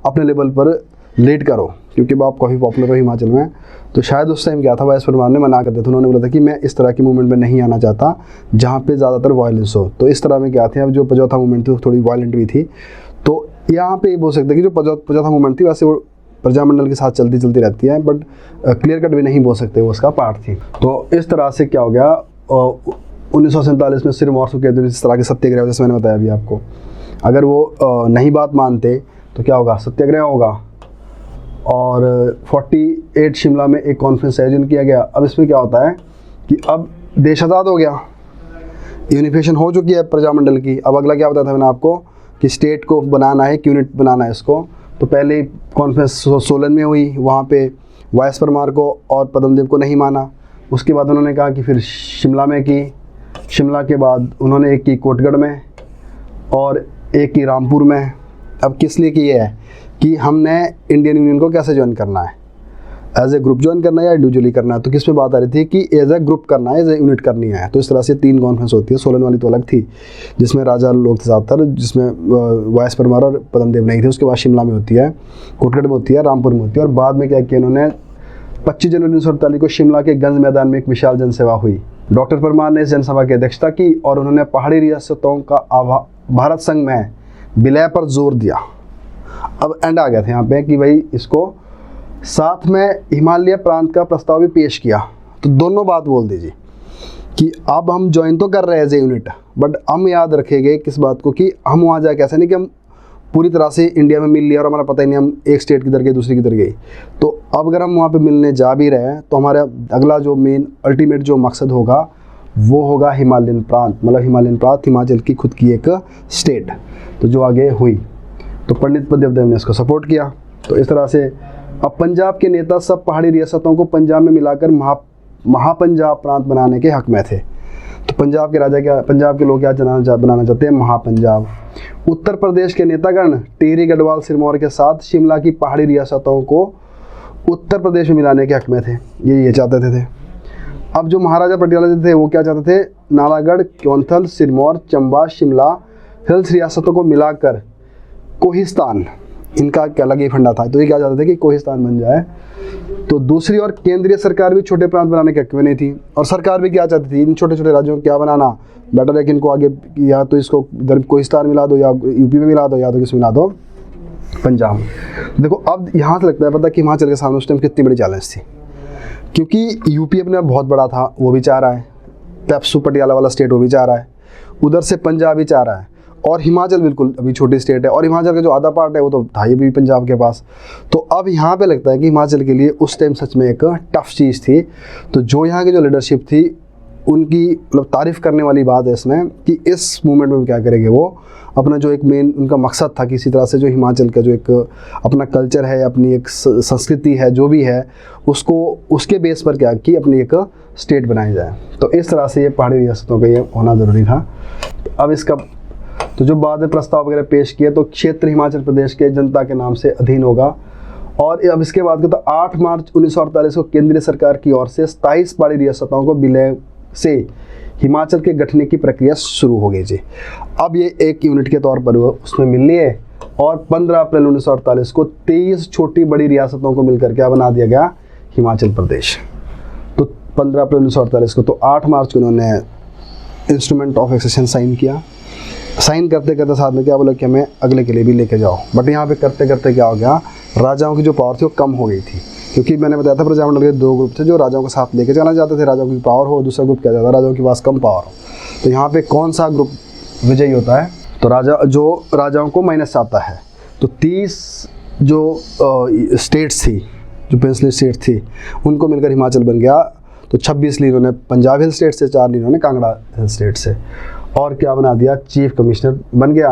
अपने लेवल पर लीड करो, क्योंकि आप काफ़ी पॉपुलर हो हिमाचल में, तो शायद उस टाइम क्या था, वायस परमार ने मना कर दिया था। उन्होंने बोला था कि मैं इस तरह की मूवमेंट में नहीं आना चाहता जहाँ पे ज़्यादातर वायलेंस हो। तो इस तरह में क्या थे, अब जो पजौता मूवमेंट थी वो थोड़ी वायलेंट भी थी। तो यहाँ पे ये बोल सकते हैं कि जो पजौता मूवमेंट थी वैसे वो प्रजामंडल के साथ चलती रहती है, बट क्लियर कट भी नहीं बोल सकते वो उसका पार्ट थी। तो इस तरह से क्या हो गया, 1947 में सिरमौर सुकेत इस तरह के सत्याग्रह, जैसे मैंने बताया अभी आपको, अगर वो नहीं बात मानते तो क्या होगा, सत्याग्रह होगा। और 48 शिमला में एक कॉन्फ्रेंस आयोजन किया गया। अब इसमें क्या होता है कि अब देश आज़ाद हो गया, यूनिफिकेशन हो चुकी है प्रजामंडल की। अब अगला क्या बताया था मैंने आपको कि स्टेट को बनाना है, यूनिट बनाना है इसको। तो पहले कॉन्फ्रेंस सोलन में हुई, वहाँ पे वायस परमार को और पद्मदेव को नहीं माना। उसके बाद उन्होंने कहा कि फिर शिमला में की, शिमला के बाद उन्होंने एक की कोटगढ़ में और एक की रामपुर में। अब किस लिए की है कि हमने इंडियन यूनियन को कैसे ज्वाइन करना है, एज ए ग्रुप ज्वाइन करना है या इंडिविजुअली करना है। तो किस में बात आ रही थी कि एज ए ग्रुप करना है, एज ए यूनिट करनी है। तो इस तरह से 3 कॉन्फ्रेंस होती है। सोलन वाली तो अलग थी जिसमें राजा लोग थे ज़्यादातर, जिसमें वायस परमार और पद्मदेव नहीं थे। उसके बाद शिमला में होती है, कोटगढ़ में होती है, रामपुर में होती है। और बाद में क्या किया इन्होंने, 25 जनवरी 1948 को शिमला के गंज मैदान में एक विशाल जनसभा हुई। डॉक्टर परमार ने इस जनसभा की अध्यक्षता की और उन्होंने पहाड़ी रियासतों का भारत संघ में विलय पर जोर दिया। अब एंड आ गया था यहाँ पे कि भाई इसको साथ में हिमालय प्रांत का प्रस्ताव भी पेश किया। तो दोनों बात बोल दीजिए कि अब हम ज्वाइन तो कर रहे हैं एज ए यूनिट, बट हम याद रखेंगे किस बात को कि हम वहाँ जाके ऐसा नहीं कि हम पूरी तरह से इंडिया में मिल लिया और हमारा पता ही नहीं हम एक स्टेट किधर गए दूसरी किधर गई। तो अब अगर हम वहाँ पे मिलने जा भी रहे हैं तो हमारा अगला जो मेन अल्टीमेट जो मकसद होगा वो होगा हिमालयन प्रांत, मतलब हिमालयन प्रांत हिमाचल की खुद की एक स्टेट, तो जो आगे हुई। तो पंडित देवदेव ने इसको सपोर्ट किया। तो इस तरह से अब पंजाब के नेता सब पहाड़ी रियासतों को पंजाब में मिलाकर महापंजाब प्रांत बनाने के हक में थे। तो पंजाब के राजा क्या, पंजाब के लोग क्या बनाना चाहते हैं, महापंजाब। उत्तर प्रदेश के नेतागण टिहरी गढ़वाल सिरमौर के साथ शिमला की पहाड़ी रियासतों को उत्तर प्रदेश में मिलाने के हक में थे, ये चाहते थे। अब जो महाराजा पटियाला जी थे वो क्या चाहते थे, नालागढ़, क्योंथल, सिरमौर, चंबा, शिमला हिल्स रियासतों को मिलाकर कोहिस्तान, इनका क्या अलग ही फंडा था। तो ये क्या चाहते थे कि कोहिस्तान बन जाए। तो दूसरी ओर केंद्रीय सरकार भी छोटे प्रांत बनाने के हक में नहीं थी, और सरकार भी क्या चाहती थी, इन छोटे छोटे राज्यों को क्या बनाना, बेटर है कि इनको आगे या तो इसको इधर कोहिस्तान मिला दो या यूपी में मिला दो या तो किस मिला दो, पंजाब। देखो अब यहाँ से लगता है पता कि हिमाचल के सामने उस टाइम कितनी बड़ी चैलेंज थी, क्योंकि यूपी अपने बहुत बड़ा था, वो भी चाह रहा है, पेप्सू पटियाला वाला स्टेट वो भी चाह रहा है, उधर से पंजाब भी चाह रहा है, और हिमाचल बिल्कुल अभी छोटी स्टेट है, और हिमाचल का जो आधा पार्ट है वो तो था ये भी पंजाब के पास। तो अब यहाँ पे लगता है कि हिमाचल के लिए उस टाइम सच में एक टफ चीज़ थी। तो जो यहाँ की जो लीडरशिप थी उनकी मतलब तारीफ़ करने वाली बात है इसमें कि इस मूवमेंट में क्या करेंगे, वो अपना जो एक मेन उनका मकसद था किसी तरह से जो हिमाचल का जो एक अपना कल्चर है, अपनी एक संस्कृति है, जो भी है उसको उसके बेस पर क्या कि अपनी एक स्टेट बनाई जाए। तो इस तरह से ये पहाड़ी रियासतों का ये होना ज़रूरी था। अब इसका तो जो बाद में प्रस्ताव वगैरह पेश किए तो क्षेत्र हिमाचल प्रदेश के जनता के नाम से अधीन होगा। और अब इसके बाद तो 8 मार्च 1948 को केंद्रीय सरकार की ओर से 27 पहाड़ी रियासतों को विलय से हिमाचल के गठन की प्रक्रिया शुरू हो गई जी। अब ये एक यूनिट के तौर पर उसमें मिलनी है, और 15 अप्रैल 1948 को 23 छोटी बड़ी रियासतों को मिलकर क्या बना दिया गया, हिमाचल प्रदेश। तो 15 अप्रैल 1948 को, तो 8 मार्च को उन्होंने इंस्ट्रूमेंट ऑफ एक्सेशन साइन किया। साइन करते करते साथ में क्या बोला कि हमें अगले के लिए भी लेके जाओ। बट यहाँ पे करते करते क्या हो गया, राजाओं की जो पावर थी वो कम हो गई थी, क्योंकि मैंने बताया था प्रजामंडल के 2 ग्रुप थे जो राजाओं को साथ लेके चला जाते थे, राजाओं की पावर हो, दूसरा ग्रुप क्या जाता है राजाओं के पास कम पावर हो। तो यहाँ पे कौन सा ग्रुप विजयी होता है, तो राजाओं को माइनस आता है। तो 30 जो स्टेट्स थी, जो पेंसिल स्टेट थी, उनको मिलकर हिमाचल बन गया। तो 26 ली इन्होंने पंजाब हिल स्टेट से, 4 ली इन्होंने कांगड़ा हिल स्टेट से, और क्या बना दिया, चीफ कमिश्नर बन गया।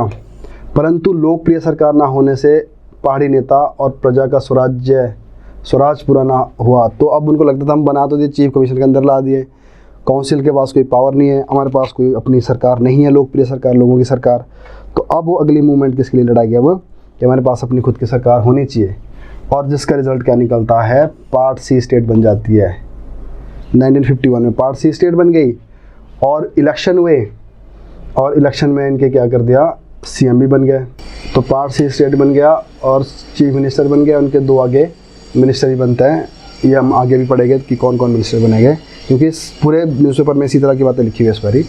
परंतु लोकप्रिय सरकार ना होने से पहाड़ी नेता और प्रजा का स्वराज पूरा ना हुआ। तो अब उनको लगता था हम बना तो दिए, चीफ कमिश्नर के अंदर ला दिए, काउंसिल के पास कोई पावर नहीं है, हमारे पास कोई अपनी सरकार नहीं है, लोकप्रिय सरकार, लोगों की सरकार। तो अब वो अगली मूवमेंट किसके लिए लड़ाई गया, वो कि हमारे पास अपनी खुद की सरकार होनी चाहिए। और जिसका रिजल्ट क्या निकलता है, पार्ट सी स्टेट बन जाती है। 1951 में पार्ट सी स्टेट बन गई, और इलेक्शन हुए, और इलेक्शन में इनके क्या कर दिया, सीएम भी बन गए। तो पार्ट सी स्टेट बन गया और चीफ मिनिस्टर बन गया, उनके 2 आगे मिनिस्टर ही बनते हैं। ये हम आगे भी पढ़ेंगे कि कौन कौन मिनिस्टर बनेंगे, क्योंकि इस पूरे न्यूज़पेपर में इसी तरह की बातें लिखी हुई है इस पर ही।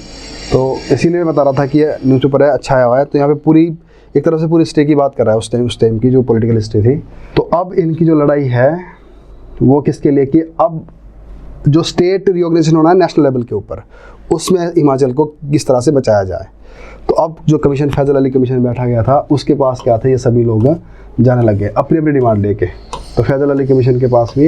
तो इसीलिए मैं बता रहा था कि ये न्यूज़पेपर है, अच्छा आया हुआ है। तो यहाँ पे पूरी एक तरफ से पूरी हिस्ट्री की बात कर रहा है, उस टाइम की जो पॉलिटिकल हिस्ट्री थी। तो अब इनकी जो लड़ाई है वो किसके लिए, कि अब जो स्टेट रिऑर्गेनाइजेशन होना है नेशनल लेवल के ऊपर, उसमें हिमाचल को किस तरह से बचाया जाए। तो अब जो कमीशन, फैजल अली कमीशन बैठा गया था, उसके पास क्या था, ये सभी लोग जाने लग गए अपनी अपनी डिमांड लेके। तो फैजल अली कमीशन के पास भी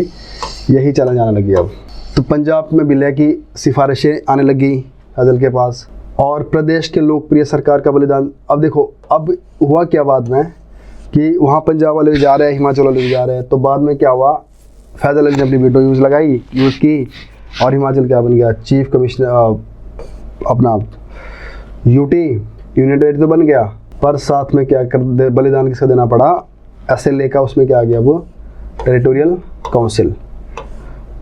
यही चला जाने लगी। अब तो पंजाब में विलय की सिफारिशें आने लगी फैजल के पास, और प्रदेश के लोकप्रिय सरकार का बलिदान। अब देखो अब हुआ क्या बाद में, कि वहाँ पंजाब वाले भी जा रहे हैं, हिमाचल वाले भी जा रहे हैं। तो बाद में क्या हुआ, फैजल अली ने अपनी वीटो यूज़ की, और हिमाचल क्या बन गया, चीफ कमिश्नर, अपना यूटी यूनियन टेरिटरी तो बन गया, पर साथ में क्या कर बलिदान किसका देना पड़ा, एसएलए का। उसमें क्या आ गया, वो टेरिटोरियल काउंसिल।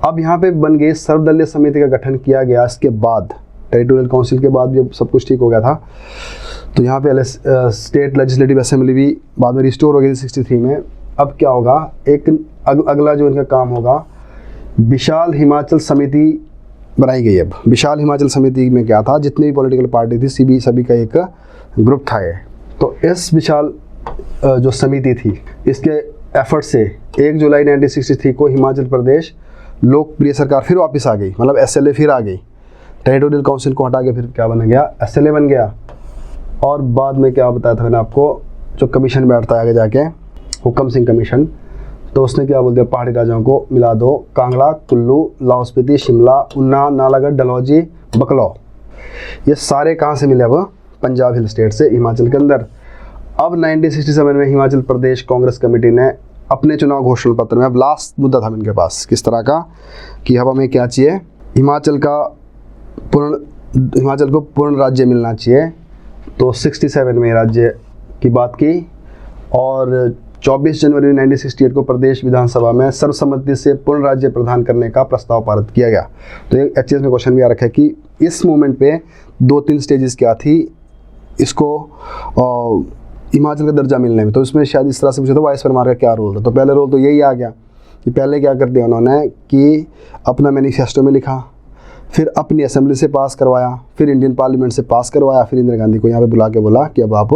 अब यहाँ पे बन गई सर्वदलीय समिति का गठन किया गया। इसके बाद टेरिटोरियल काउंसिल के बाद जब सब कुछ ठीक हो गया था, तो यहाँ पे स्टेट लेजिस्लेटिव असेंबली भी बाद में रिस्टोर हो गई थी 63 में। अब क्या होगा, एक अगला जो इनका काम होगा, विशाल हिमाचल समिति बनाई गई। अब विशाल हिमाचल समिति में क्या था, जितनी भी पॉलिटिकल पार्टी थी सभी का एक ग्रुप था ये। तो इस विशाल जो समिति थी, इसके एफर्ट से 1 जुलाई 1963 को हिमाचल प्रदेश लोकप्रिय सरकार फिर वापस आ गई, मतलब SLA फिर आ गई। टेरिटोरियल काउंसिल को हटा के फिर क्या बन गया, SLA बन गया। और बाद में क्या बताया था मैंने आपको, जो कमीशन बैठता है आगे जाके, हुक्म सिंह कमीशन, तो उसने क्या बोल दिया, पहाड़ी राज्यों को मिला दो, कांगड़ा, कुल्लू, लाहौल स्पीति, शिमला, उन्ना, नालागढ़, डलहौजी, बकलौ, ये सारे कहाँ से मिले? अब पंजाब हिल स्टेट से, हिमाचल के अंदर। अब 1967 में हिमाचल प्रदेश कांग्रेस कमेटी ने अपने चुनाव घोषणा पत्र में, अब लास्ट मुद्दा था इनके पास किस तरह का, कि अब हमें क्या चाहिए, हिमाचल को पूर्ण राज्य मिलना चाहिए। तो 67 में राज्य की बात की और 24 जनवरी 1968 को प्रदेश विधानसभा में सर्वसम्मति से पूर्ण राज्य प्रदान करने का प्रस्ताव पारित किया गया। तो एक HS में क्वेश्चन भी आ रखा है कि इस मूवमेंट पे 2-3 स्टेजेस क्या थी इसको हिमाचल का दर्जा मिलने में। तो इसमें शायद इस तरह से पूछा था वाइस परमार का क्या रोल था। तो पहले रोल तो यही आ गया कि पहले क्या कर दिया उन्होंने कि अपना मैनिफेस्टो में लिखा, फिर अपनी असेंबली से पास करवाया, फिर इंडियन पार्लियामेंट से पास करवाया, फिर इंदिरा गांधी को यहाँ पे बुला के बोला कि अब आप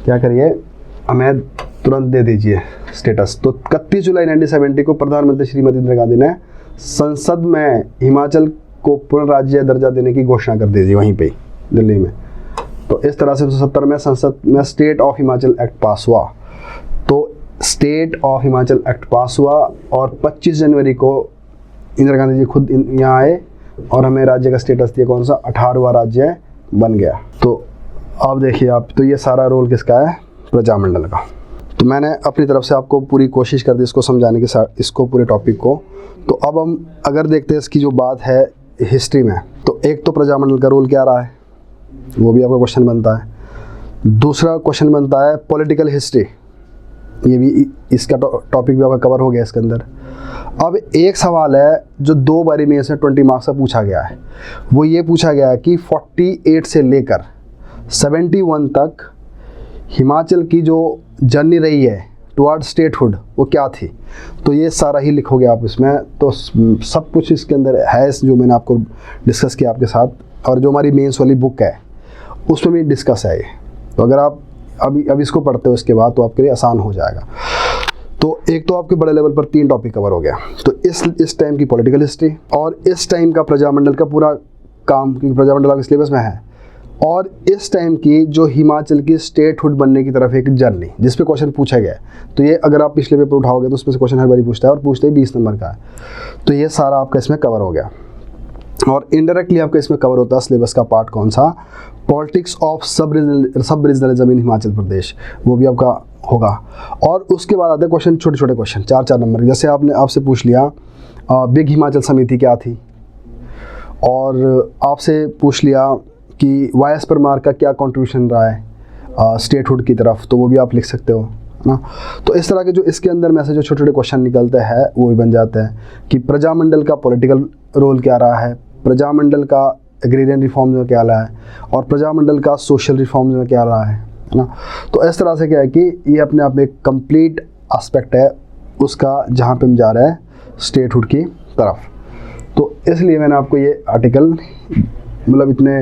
क्या करिए, हमें तुरंत दे दीजिए स्टेटस। तो 31 जुलाई 1970 को प्रधानमंत्री श्रीमती इंदिरा गांधी ने संसद में हिमाचल को पूर्ण राज्य दर्जा देने की घोषणा कर दी थी वहीं पे दिल्ली में। तो इस तरह से 1970 में संसद में स्टेट ऑफ हिमाचल एक्ट पास हुआ। तो स्टेट ऑफ हिमाचल एक्ट पास हुआ और 25 जनवरी को इंदिरा गांधी जी खुद यहाँ आए और हमें राज्य का स्टेटस दिया, कौन सा, 18वां राज्य बन गया। तो अब देखिए आप, तो ये सारा रोल किसका है, प्रजामंडल का। तो मैंने अपनी तरफ से आपको पूरी कोशिश कर दी इसको समझाने के साथ, इसको पूरे टॉपिक को। तो अब हम अगर देखते हैं इसकी जो बात है हिस्ट्री में, तो एक तो प्रजामंडल का रोल क्या रहा है वो भी आपका क्वेश्चन बनता है। दूसरा क्वेश्चन बनता है पॉलिटिकल हिस्ट्री, ये भी इसका टॉपिक भी आपका कवर हो गया इसके अंदर। अब एक सवाल है जो 2 बारी में से 20 मार्क्स का पूछा गया है, वो ये पूछा गया है कि 48 से लेकर 71 तक हिमाचल की जो जर्नी रही है टुवर्ड स्टेटहुड वो क्या थी। तो ये सारा ही लिखोगे आप इसमें। तो सब कुछ इसके अंदर है जो मैंने आपको डिस्कस किया आपके साथ, और जो हमारी मेंस वाली बुक है उसमें भी डिस्कस है ये। तो अगर आप अभी इसको पढ़ते हो इसके बाद तो आपके लिए आसान हो जाएगा। तो एक तो आपके बड़े लेवल पर 3 टॉपिक कवर हो गया। तो इस टाइम की पॉलिटिकल हिस्ट्री और इस टाइम का प्रजामंडल का पूरा काम, क्योंकि प्रजामंडल आपके सिलेबस में है, और इस टाइम की जो हिमाचल की स्टेटहुड बनने की तरफ एक जर्नी जिस पे क्वेश्चन पूछा गया है। तो ये अगर आप पिछले पेपर उठाओगे तो उसमें से क्वेश्चन हर बारी पूछता है और पूछते ही 20 नंबर का है। तो ये सारा आपका इसमें कवर हो गया। और इनडायरेक्टली आपका इसमें कवर होता है सिलेबस का पार्ट कौन सा, पॉलिटिक्स ऑफ सब रीजनलिज्म इन हिमाचल प्रदेश, वो भी आपका होगा। और उसके बाद आते हैं क्वेश्चन, छोटे छोटे क्वेश्चन 4-4 नंबर। जैसे आपसे पूछ लिया बिग हिमाचल समिति क्या थी, और आपसे पूछ लिया कि वाई.एस. परमार का क्या कंट्रीब्यूशन रहा है स्टेटहुड की तरफ, तो वो भी आप लिख सकते हो, है ना। तो इस तरह के जो इसके अंदर में से जो छोटे छोटे क्वेश्चन निकलते हैं वो भी बन जाते हैं कि प्रजामंडल का पॉलिटिकल रोल क्या रहा है, प्रजामंडल का एग्रेरियन रिफॉर्म में क्या रहा है, और प्रजामंडल का सोशल रिफॉर्म में क्या रहा है ना। तो इस तरह से क्या है कि ये अपने आप में एक कंप्लीट एस्पेक्ट है उसका, जहाँ पे हम जा रहे हैं स्टेटहुड की तरफ। तो इसलिए मैंने आपको ये आर्टिकल मतलब इतने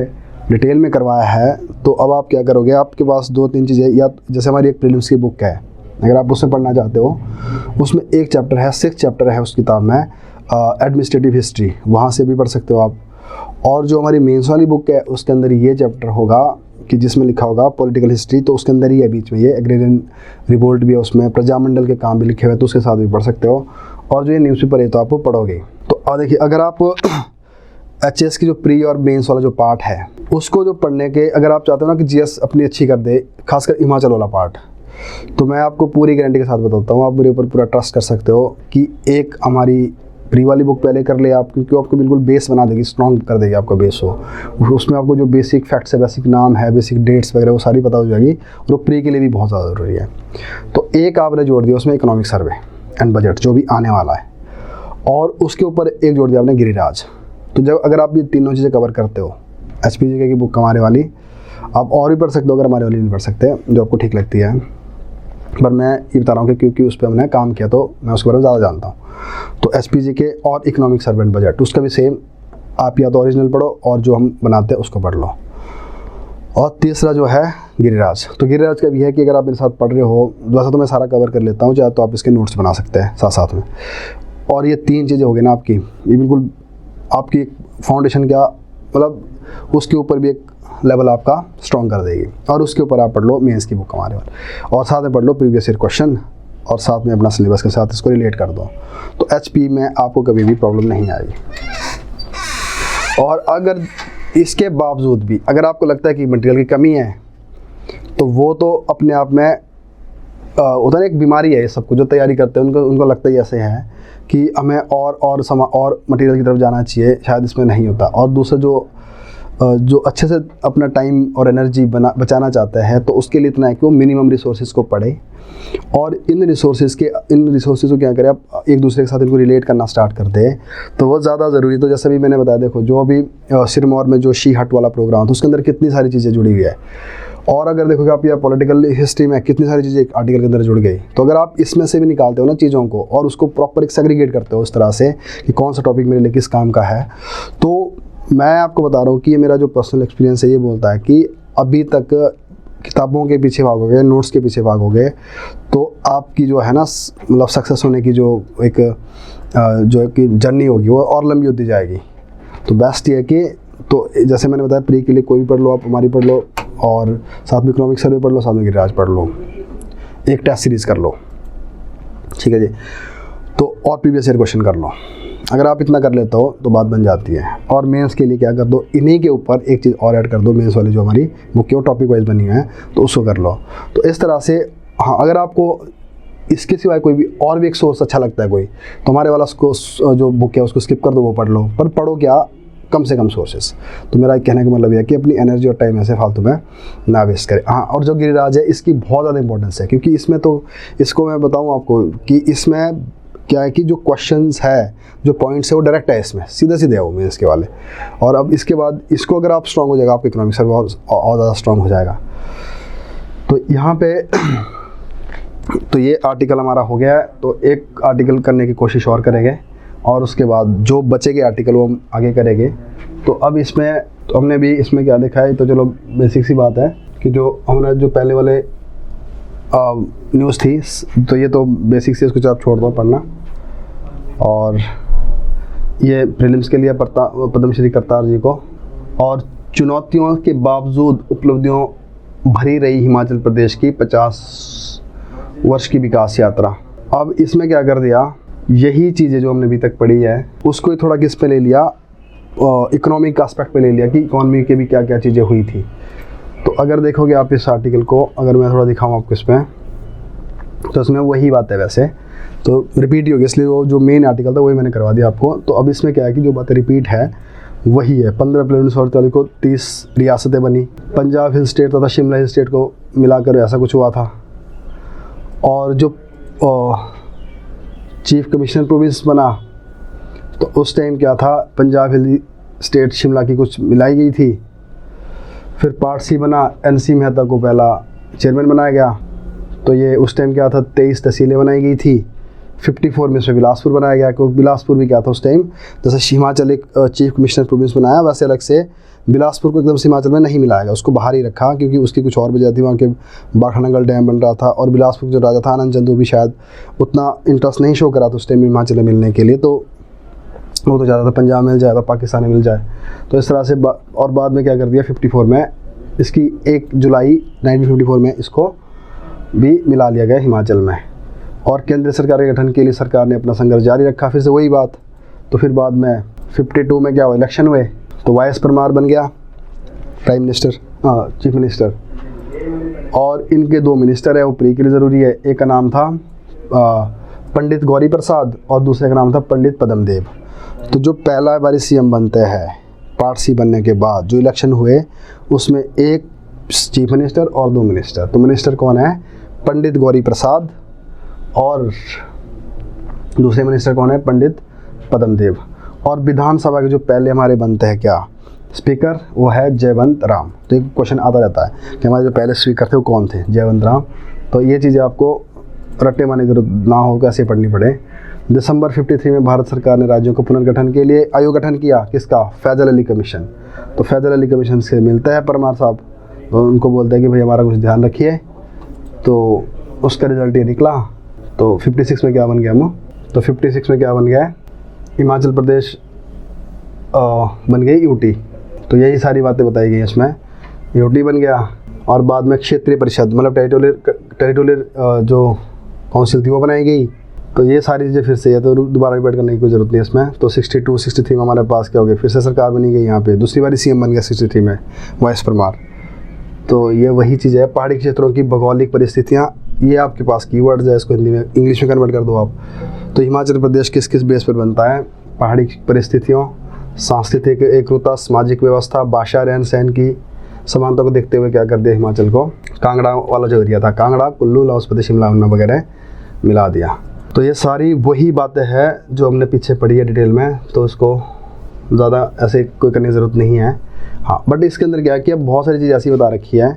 डिटेल में करवाया है। तो अब आप क्या करोगे, आपके पास 2-3 चीज़ें, या जैसे हमारी एक प्रीलिम्स की बुक है, अगर आप उससे पढ़ना चाहते हो, उसमें एक चैप्टर है, 6 चैप्टर है उस किताब में, एडमिनिस्ट्रेटिव हिस्ट्री, वहाँ से भी पढ़ सकते हो आप। और जो हमारी मेंस वाली बुक है उसके अंदर ये चैप्टर होगा कि जिसमें लिखा होगा पॉलिटिकल हिस्ट्री, तो उसके अंदर ही है बीच में ये एग्रेरियन रिवोल्ट भी है, उसमें प्रजामंडल के काम भी लिखे हुए हैं, तो उसके साथ भी पढ़ सकते हो। और जो ये न्यूज़पेपर है तो आप पढ़ोगे। तो देखिए, अगर आप HS की जो प्री और मेंस वाला जो पार्ट है उसको जो पढ़ने के, अगर आप चाहते हो ना कि GS अपनी अच्छी कर दे, खासकर हिमाचल वाला पार्ट, तो मैं आपको पूरी गारंटी के साथ बताता हूँ, आप मेरे ऊपर पूरा ट्रस्ट कर सकते हो कि एक हमारी प्री वाली बुक पहले कर ले आप, क्योंकि आपको बिल्कुल बेस बना देगी, स्ट्रॉन्ग कर देगी आपका बेस हो। उसमें आपको जो बेसिक फैक्ट्स है, बेसिक नाम है, बेसिक डेट्स वगैरह वो सारी पता हो जाएगी, और वो प्री के लिए भी बहुत ज़्यादा ज़रूरी है। तो एक आपने जोड़ दिया उसमें इकोनॉमिक सर्वे एंड बजट जो भी आने वाला है, और उसके ऊपर एक जोड़ दिया आपने गिरिराज। तो जब अगर आप ये तीनों चीज़ें कवर करते हो, HPGK की बुक हमारे वाली, आप और भी पढ़ सकते हो अगर हमारे वाली नहीं पढ़ सकते, जो आपको ठीक लगती है, पर मैं ये बता रहा हूँ कि क्योंकि उस पर हमने काम किया तो मैं उसके बारे में ज़्यादा जानता हूँ। तो HPGK और इकोनॉमिक सर्वे एंड बजट, उसका भी सेम, आप या तो ओरिजिनल पढ़ो और जो हम बनाते हैं उसको पढ़ लो। और तीसरा जो है गिरिराज। तो गिरिराज का भी है कि अगर आप मेरे साथ पढ़ रहे हो, वैसे तो मैं सारा कवर कर लेता हूँ, चाहे तो आप इसके नोट्स बना सकते हैं साथ साथ में। और ये 3 चीज़ें हो गई ना आपकी, ये बिल्कुल आपकी एक फाउंडेशन क्या मतलब उसके ऊपर भी एक लेवल आपका स्ट्रॉन्ग कर देगी। और उसके ऊपर आप पढ़ लो मेंस की बुक हमारे वाले, और साथ में पढ़ लो प्रीवियस ईयर क्वेश्चन, और साथ में अपना सिलेबस के साथ इसको रिलेट कर दो, तो एचपी में आपको कभी भी प्रॉब्लम नहीं आएगी। और अगर इसके बावजूद भी अगर आपको लगता है कि मटेरियल की कमी है, तो वो तो अपने आप में उधर एक बीमारी है। ये सबको जो तैयारी करते हैं उनको लगता ही ऐसे है कि हमें और मटेरियल की तरफ जाना चाहिए, शायद इसमें नहीं होता। और दूसरा जो अच्छे से अपना टाइम और एनर्जी बचाना चाहता है, तो उसके लिए इतना है कि वो मिनिमम रिसोर्सेज को पढ़े, और इन रिसोर्सेज को क्या करें, आप एक दूसरे के साथ इनको रिलेट करना स्टार्ट कर दे, तो वो ज़्यादा ज़रूरी। तो जैसे भी मैंने बताया, देखो जो अभी सिरमौर में जो शी हट वाला प्रोग्राम था, उसके अंदर कितनी सारी चीज़ें जुड़ी हुई है। और अगर देखोगे आप, या पॉलिटिकल हिस्ट्री में कितनी सारी चीज़ें एक आर्टिकल के अंदर जुड़ गई। तो अगर आप इसमें से भी निकालते हो ना चीज़ों को, और उसको प्रॉपर एक सेग्रीगेट करते हो उस तरह से कि कौन सा टॉपिक मेरे लिए किस काम का है, तो मैं आपको बता रहा हूँ कि ये मेरा जो पर्सनल एक्सपीरियंस है, ये बोलता है कि अभी तक किताबों के पीछे भागोगे, नोट्स के पीछे भागोगे, तो आपकी जो है ना मतलब सक्सेस होने की जो एक जर्नी होगी वो और लंबी होती जाएगी। तो बेस्ट ये है कि, तो जैसे मैंने बताया, प्री के लिए कोई भी पढ़ लो, आप हमारी पढ़ लो, और साथ में इकोनॉमिक सर्वे पढ़ लो, साथ में गिरिराज पढ़ लो, एक टेस्ट सीरीज़ कर लो, ठीक है जी। तो और प्रीवियस ईयर क्वेश्चन कर लो। अगर आप इतना कर लेते हो तो बात बन जाती है। और मेंस के लिए क्या कर दो, इन्हीं के ऊपर एक चीज़ और ऐड कर दो, मेंस वाली जो हमारी बुक क्यों टॉपिक वाइज बनी है, तो उसको कर लो। तो इस तरह से, हाँ, अगर आपको इसके सिवाय कोई भी और भी एक सोर्स अच्छा लगता है कोई, तो हमारे वाला उसको जो बुक है उसको स्किप कर दो, वो पढ़ लो। पर पढ़ो क्या, कम से कम सोर्सेस। तो मेरा कहने का मतलब यह है कि अपनी एनर्जी और टाइम ऐसे फालतू में ना वेस्ट करें। हाँ, और जो गिरिराज है इसकी बहुत ज़्यादा इंपॉर्टेंस है, क्योंकि इसमें तो इसको मैं बताऊँ आपको कि इसमें क्या है कि जो क्वेश्चंस है, जो पॉइंट्स है, वो डायरेक्ट है, इसमें सीधे सीधे है वो मेंस के वाले। और अब इसके बाद इसको अगर आप स्ट्रॉन्ग हो जाएगा, आपका इकोनॉमिक सर्वे और ज़्यादा स्ट्रॉन्ग हो जाएगा। तो यहाँ पे तो ये आर्टिकल हमारा हो गया है। तो एक आर्टिकल करने की कोशिश और करेंगे, और उसके बाद जो बचेंगे आर्टिकल वो हम आगे करेंगे। तो अब इसमें तो हमने भी इसमें क्या देखा है, तो चलो बेसिक सी बात है कि जो हमने जो पहले वाले न्यूज़ थी, तो ये तो बेसिक से इसको आप छोड़ दो पढ़ना। और ये प्रीलिम्स के लिए पद्मश्री करतार जी को, और चुनौतियों के बावजूद उपलब्धियों भरी रही हिमाचल प्रदेश की 50 वर्ष की विकास यात्रा। अब इसमें क्या कर दिया, यही चीज़ें जो हमने अभी तक पढ़ी है उसको थोड़ा किस पे ले लिया, इकोनॉमिक एस्पेक्ट पे ले लिया कि इकोनॉमी के भी क्या क्या चीज़ें हुई थी। तो अगर देखोगे आप इस आर्टिकल को, अगर मैं थोड़ा दिखाऊँ आपको इसमें, तो इसमें वही बात है, वैसे तो रिपीट ही होगी, इसलिए वो जो मेन आर्टिकल था वही मैंने करवा दिया आपको। तो अब इसमें क्या है कि जो बातें रिपीट है वही है। 15 अप्रैल 1948 को 30 रियासतें बनी, पंजाब हिल स्टेट तथा शिमला हिल स्टेट को मिलाकर ऐसा कुछ हुआ था। और जो चीफ कमिश्नर प्रोविंस बना, तो उस टाइम क्या था, पंजाब हिल स्टेट शिमला की कुछ मिलाई गई थी। फिर पार्ट सी बना, NC मेहता को पहला चेयरमैन बनाया गया। तो ये उस टाइम क्या था, 23 तहसीलें बनाई गई थी। 54 में से बिलासपुर बनाया गया, क्योंकि बिलासपुर भी क्या था उस टाइम, जैसे हिमाचल एक चीफ कमिश्नर प्रोविंस बनाया, वैसे अलग से बिलासपुर को एकदम से हिमाचल में नहीं मिलाया गया, उसको बाहर ही रखा, क्योंकि उसकी कुछ और वजह थी। वहाँ के बाखनागढ़ डैम बन रहा था, और बिलासपुर जो राजा था आनंद चंदू भी शायद उतना इंटरेस्ट नहीं शो करा था उस टाइम हिमाचल में मिलने के लिए। तो वो तो ज़्यादा था पंजाब मिल जाए तो पाकिस्तान में मिल जाए, तो इस तरह से और बाद में क्या कर दिया, 54 में इसकी 1 जुलाई 1954 में इसको भी मिला लिया गया हिमाचल में। और केंद्र सरकार के गठन के लिए सरकार ने अपना संघर्ष जारी रखा, फिर से वही बात। तो फिर बाद में 52 में क्या हुआ, इलेक्शन हुए, तो वाईएस परमार बन गया प्राइम मिनिस्टर, चीफ मिनिस्टर। और इनके 2 मिनिस्टर है, वो प्री के लिए ज़रूरी है। एक का नाम था पंडित गौरी प्रसाद, और दूसरे का नाम था पंडित पद्मदेव। तो जो पहला बारी CM बनते हैं पार्ट सी बनने के बाद जो इलेक्शन हुए, उसमें एक चीफ मिनिस्टर और 2 मिनिस्टर। तो मिनिस्टर कौन है, पंडित गौरी प्रसाद, और दूसरे मिनिस्टर कौन है, पंडित पद्मदेव। और विधानसभा के जो पहले हमारे बनते हैं क्या स्पीकर, वो है जयवंत राम। तो एक क्वेश्चन आता रहता है कि हमारे जो पहले स्पीकर थे वो कौन थे, जयवंत राम। तो ये चीज़ें आपको रट्टे मारने की जरूरत ना हो, कैसे पढ़नी पड़े। दिसंबर 53 में भारत सरकार ने राज्यों को पुनर्गठन के लिए आयोग गठन किया, किसका, फैजल अली कमीशन। तो फैजल अली कमीशन से मिलता है परमार साहब, तो उनको बोलते हैं कि भाई हमारा कुछ ध्यान रखिए। तो उसका रिज़ल्ट ये निकला। तो 56 में क्या बन गया हम, तो 56 में क्या बन गया है, हिमाचल प्रदेश बन गई यूटी। तो यही सारी बातें बताई गई इसमें, यूटी बन गया। और बाद में क्षेत्रीय परिषद मतलब टेरिटोरियल जो काउंसिल थी वो बनाई गई। तो ये सारी चीज़ें फिर से है, तो दोबारा रिपीट करने की कोई ज़रूरत नहीं है इसमें। तो 62-63 में हमारे पास क्या हो गया, फिर से सरकार बनी गई यहाँ पे, दूसरी बारी सीएम बन गया 63 में वाइस परमार। तो ये वही चीज़ है, पहाड़ी क्षेत्रों की भौगोलिक परिस्थितियाँ, ये आपके पास कीवर्ड्स है, इसको हिंदी में इंग्लिश में कन्वर्ट कर दो आप। तो हिमाचल प्रदेश किस किस बेस पर बनता है, पहाड़ी परिस्थितियों, सांस्कृतिक एकरूपता, सामाजिक व्यवस्था, भाषा, रहन सहन की समानता को देखते हुए क्या कर दिया हिमाचल को, कांगड़ा वाला जो एरिया था, कांगड़ा, कुल्लू, लाहौल स्पीति, शिमला, ऊना वगैरह मिला दिया। तो ये सारी वही बातें हैं जो हमने पीछे पढ़ी है डिटेल में, तो उसको ज़्यादा ऐसे कोई करने की ज़रूरत नहीं है। हाँ, बट इसके अंदर क्या है कि अब बहुत सारी चीज़ ऐसी बता रखी है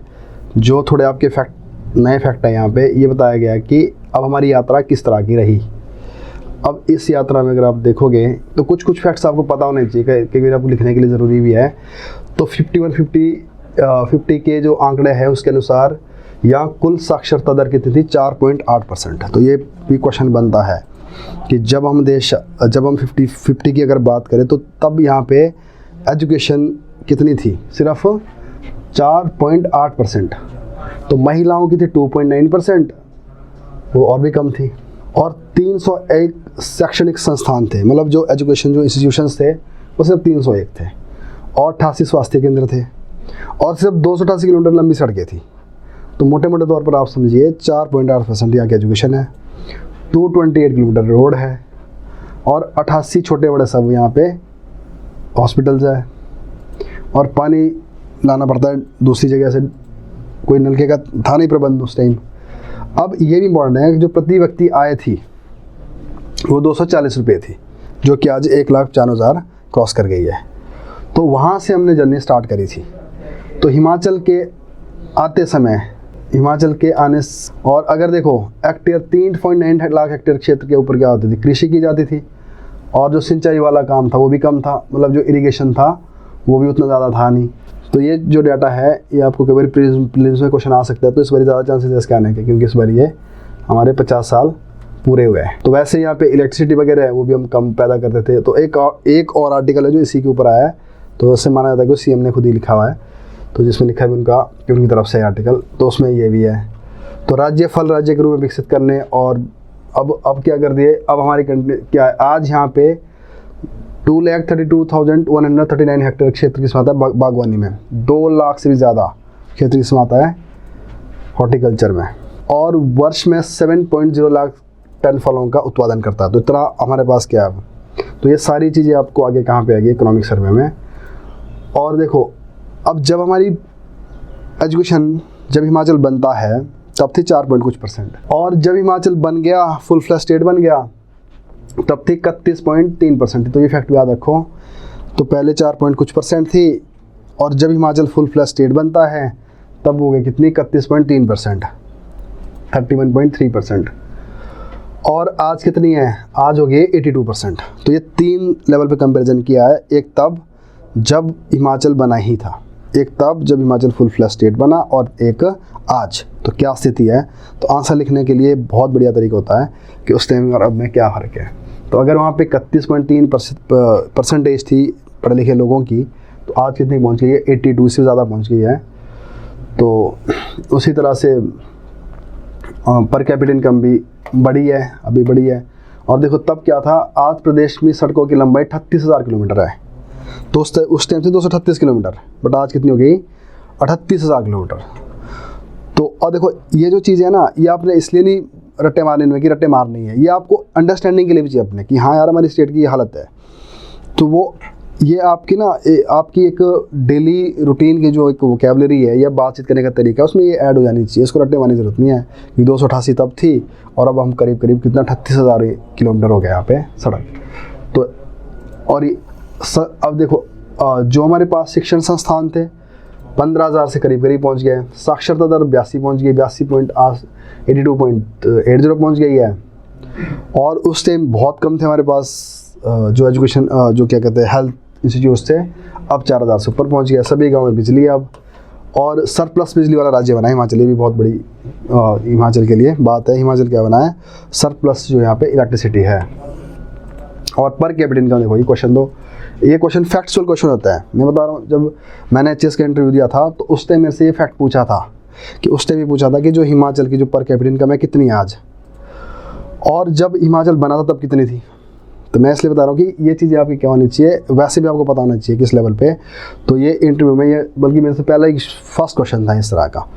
जो थोड़े आपके फैक्ट, नए फैक्ट है। यहाँ पे ये बताया गया है कि अब हमारी यात्रा किस तरह की रही। अब इस यात्रा में अगर आप देखोगे तो कुछ कुछ फैक्ट्स आपको पता होने चाहिए, क्योंकि आपको लिखने के लिए ज़रूरी भी है। तो 50 के जो आंकड़े हैं उसके अनुसार यहाँ कुल साक्षरता दर कितनी थी, 4.8%। तो ये भी क्वेश्चन बनता है कि जब हम 50 की अगर बात करें तो तब यहाँ पे एजुकेशन कितनी थी, सिर्फ 4.8%। तो महिलाओं की थी 2.9%, वो और भी कम थी। और 301 शैक्षणिक संस्थान थे, मतलब जो एजुकेशन जो इंस्टीट्यूशंस थे वो सिर्फ 301 थे। और 88 स्वास्थ्य केंद्र थे, और सिर्फ 288 किलोमीटर लंबी सड़कें थी। तो मोटे मोटे तौर पर आप समझिए 4.8% यहाँ की एजुकेशन है, 228 किलोमीटर रोड है, और 88 छोटे बड़े सब यहाँ पे हॉस्पिटल्स है। और पानी लाना पड़ता है दूसरी जगह से, कोई नलके का था नहीं प्रबंध उस टाइम। अब ये भी इम्पॉर्टेंट है कि जो प्रति व्यक्ति आय थी वो 240 रुपये थी, जो कि आज 1,04,000 क्रॉस कर गई है। तो वहाँ से हमने जर्नी स्टार्ट करी थी। तो हिमाचल के आते समय, हिमाचल के आने और अगर देखो हेक्टेयर 3.9 लाख हेक्टेयर क्षेत्र के ऊपर क्या होती थी, कृषि की जाती थी। और जो सिंचाई वाला काम था वो भी कम था, मतलब जो इरिगेशन था वो भी उतना ज़्यादा था नहीं। तो ये जो डाटा है ये आपको कई बार प्रीलिम्स में क्वेश्चन आ सकता है, तो इस बार ज़्यादा चांसेस है इसके आने के, क्योंकि इस बार ये हमारे 50 साल पूरे हुए हैं। तो वैसे यहाँ पे इलेक्ट्रिसिटी वगैरह है वो भी हम कम पैदा करते थे। तो एक और आर्टिकल है जो इसी के ऊपर आया है, तो उससे माना जाता है कि सीएम ने खुद ही लिखा हुआ है, तो जिसमें लिखा है उनका कि उनकी तरफ से आर्टिकल, तो उसमें ये भी है। तो राज्य फल राज्य के रूप में विकसित करने, और अब क्या कर दिए, अब हमारी कंट्री क्या है, आज यहाँ पे 2,32,139 हेक्टेयर क्षेत्र की समाता है बागवानी में, 2 लाख से भी ज़्यादा क्षेत्र की समाता है हॉर्टिकल्चर में, और वर्ष में 7.0 लाख टन फलों का उत्पादन करता है। तो इतना हमारे पास क्या है। तो ये सारी चीज़ें आपको आगे कहाँ पे आएगी, इकोनॉमिक सर्वे में। और देखो अब जब हमारी एजुकेशन, जब हिमाचल बनता है तब थी 4% और जब हिमाचल बन गया, फुल फ्लैश स्टेट बन गया, तब थी 31.3%। तो ये फैक्ट याद रखो। तो पहले 4% थी, और जब हिमाचल फुल फ्लैश स्टेट बनता है तब हो गई कितनी, 31.3%, 31.3%। और आज कितनी है, आज हो गई 82%। तो ये 3 लेवल पे कंपैरिजन किया है, एक तब जब हिमाचल बना ही था, एक तब जब हिमाचल फुल फ्लैश स्टेट बना, और एक आज। तो क्या स्थिति है। तो आंसर लिखने के लिए बहुत बढ़िया तरीका होता है कि उस टाइम और अब में क्या फ़र्क है। तो अगर वहाँ पे 31.3% थी पढ़े लिखे लोगों की, तो आज कितनी पहुँच गई है, 82 से ज़्यादा पहुँच गई है। तो उसी तरह से पर कैपिटल इनकम भी बढ़ी है, अभी बढ़ी है। और देखो तब क्या था, आज प्रदेश में सड़कों की लंबाई 38,000 किलोमीटर है। तो उस टाइम से 238 किलोमीटर, बट आज कितनी हो गई, 38,000 किलोमीटर। तो और देखो ये जो चीज़ है ना, ये आपने इसलिए नहीं रट्टे मारने में कि रट्टे मारनी है, ये आपको अंडरस्टैंडिंग के लिए भी चाहिए अपने, कि हाँ यार हमारी स्टेट की ये हालत है। तो वो ये आपकी ना आपकी एक डेली रूटीन की जो एक वोकैबुलरी है या बातचीत करने का तरीका है, उसमें ये ऐड हो जानी चाहिए। इसको रट्टे मारने की जरूरत नहीं है कि 288 तब थी और अब हम करीब करीब कितना 38,000 किलोमीटर हो गया यहाँ पे सड़क। तो और अब देखो जो हमारे पास शिक्षण संस्थान थे 15,000 से करीब करीब पहुँच गए। साक्षरता दर 82 पहुँच गई, 82.80 पहुँच गई है। और उस टाइम बहुत कम थे हमारे पास जो एजुकेशन जो क्या कहते हैं हेल्थ इंस्टीट्यूट्स थे, अब 4,000 से ऊपर पहुँच गया। सभी गाँव में बिजली अब, और सरप्लस बिजली वाला राज्य बना है हिमाचल। ये भी बहुत बड़ी हिमाचल के लिए बात है। हिमाचल क्या बना है, सरप्लस जो यहाँ पे इलेक्ट्रिसिटी है। और पर कैपिटा इनकम देखो, ये क्वेश्चन दो, ये क्वेश्चन फैक्चुअल क्वेश्चन होता है। मैं बता रहा हूँ, जब मैंने एचएस का इंटरव्यू दिया था तो उस टाइम मेरे से ये फैक्ट पूछा था कि उस टाइम ये पूछा था कि जो हिमाचल की जो पर कैपिटा इनकम है कितनी है आज, और जब हिमाचल बना था तब कितनी थी। तो मैं इसलिए बता रहा हूँ कि ये चीज़ें आपकी क्या होनी चाहिए, वैसे भी आपको पता होना चाहिए किस लेवल पे। तो ये इंटरव्यू में ये बल्कि मेरे से पहला ही फर्स्ट क्वेश्चन था इस तरह का।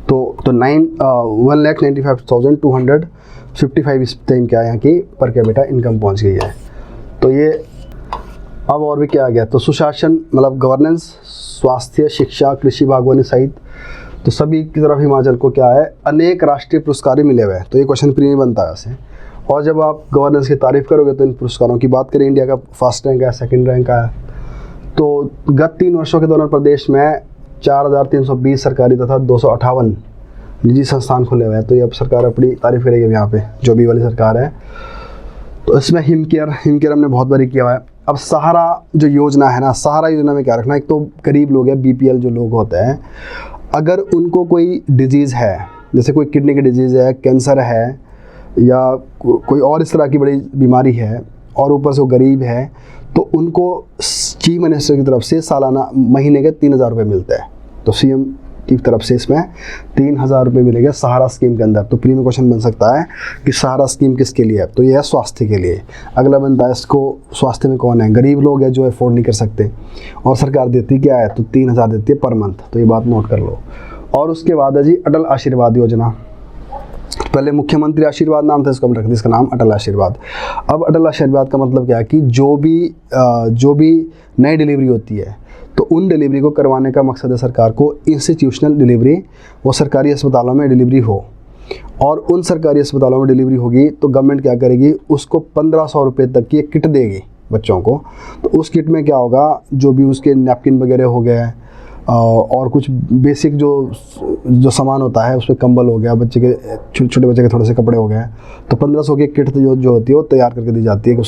तो 1,95,255 इस टाइम क्या यहाँ की पर कैपिटा इनकम पहुँच गई है। तो ये अब और भी क्या आ गया, तो सुशासन मतलब गवर्नेंस, स्वास्थ्य, शिक्षा, कृषि, बागवानी सहित तो सभी की तरफ हिमाचल को क्या है, अनेक राष्ट्रीय पुरस्कार मिले हुए हैं। तो ये क्वेश्चन प्री में बनता है वैसे। और जब आप गवर्नेंस की तारीफ करोगे तो इन पुरस्कारों की बात करें, इंडिया का फर्स्ट रैंक है, सेकंड रैंक है। तो गत 3 वर्षों के दौरान प्रदेश में 4,320 सरकारी तथा 258 निजी संस्थान खुले हुए हैं। तो ये अब सरकार अपनी तारीफ करेगी यहाँ पे, जो भी वाली सरकार है। तो इसमें हिम केयर हमने बहुत बारी किया हुआ है। अब सहारा जो योजना है ना, सहारा योजना में क्या रखना, एक तो गरीब लोग हैं, बीपीएल जो लोग होते हैं, अगर उनको कोई डिजीज़ है, जैसे कोई किडनी की डिजीज़ है, कैंसर है, या कोई और इस तरह की बड़ी बीमारी है, और ऊपर से वो गरीब है, तो उनको चीफ मिनिस्टर की तरफ से सालाना महीने के 3,000 रुपये मिलते हैं। तो सीएम की तरफ से इसमें 3,000 रुपये मिलेंगे सहारा स्कीम के अंदर। तो प्री में क्वेश्चन बन सकता है कि सहारा स्कीम किसके लिए है, तो ये है स्वास्थ्य के लिए। अगला बनता है इसको, स्वास्थ्य में कौन है, गरीब लोग हैं जो अफोर्ड नहीं कर सकते, और सरकार देती क्या है, तो 3,000 देती है पर मंथ। तो ये बात नोट कर लो। और उसके बाद है जी अटल आशीर्वाद योजना। पहले मुख्यमंत्री आशीर्वाद नाम था, इसको हम रख दिया इसका नाम अटल आशीर्वाद। अब अटल आशीर्वाद का मतलब क्या है कि जो भी नई डिलीवरी होती है तो उन डिलीवरी को करवाने का मकसद है सरकार को इंस्टीट्यूशनल डिलीवरी, वो सरकारी अस्पतालों में डिलीवरी हो। और उन सरकारी अस्पतालों में डिलीवरी होगी तो गवर्नमेंट क्या करेगी, उसको 1,500 रुपये तक की एक किट देगी बच्चों को। तो उस किट में क्या होगा, जो भी उसके नैपकिन वगैरह हो गए और कुछ बेसिक जो सामान होता है, उसमें कंबल हो गया, बच्चे के छोटे बच्चे के थोड़े से कपड़े हो गए, तो 1,500 की किट जो होती है वो तैयार करके दी जाती है कि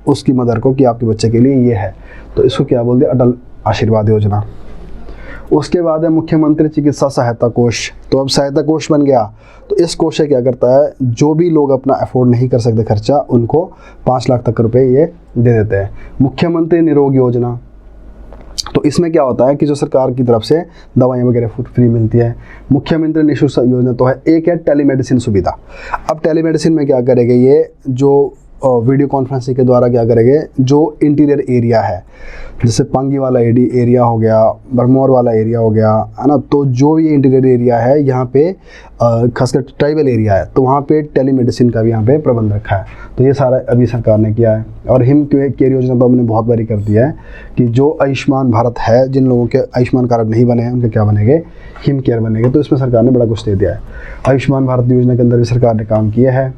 उसकी मदर को कि आपके बच्चे के लिए ये है। तो इसको क्या बोलते हैं, अटल आशीर्वाद योजना। उसके बाद है मुख्यमंत्री चिकित्सा सहायता कोष। तो अब सहायता कोष बन गया, तो इस कोष से क्या करता है, जो भी लोग अपना अफोर्ड नहीं कर सकते खर्चा, उनको 5 लाख तक रुपए ये दे देते हैं। मुख्यमंत्री निरोग योजना, तो इसमें क्या होता है कि जो सरकार की तरफ से दवाइयाँ वगैरह फ्री मिलती है। मुख्यमंत्री निःशुल्क योजना तो है। एक है टेलीमेडिसिन सुविधा। अब टेलीमेडिसिन में क्या करेंगे, ये जो वीडियो कॉन्फ्रेंसिंग के द्वारा क्या करेंगे, जो इंटीरियर एरिया है, जैसे पांगी वाला एरिया हो गया, भरमौर वाला एरिया हो गया, है ना, तो जो भी इंटीरियर एरिया है यहाँ पे खासकर ट्राइबल एरिया है, तो वहाँ पे टेलीमेडिसिन का भी यहाँ पे प्रबंध रखा है। तो ये सारा अभी सरकार ने किया है। और हिम केयर योजना तो हमने बहुत बारी कर दिया है कि जो आयुष्मान भारत है, जिन लोगों के आयुष्मान कार्ड नहीं बने हैं उनके क्या बनेंगे, हिम केयर बनेंगे। तो इसमें सरकार ने बड़ा कुछ दे दिया है। आयुष्मान भारत योजना के अंदर भी सरकार ने काम किया है।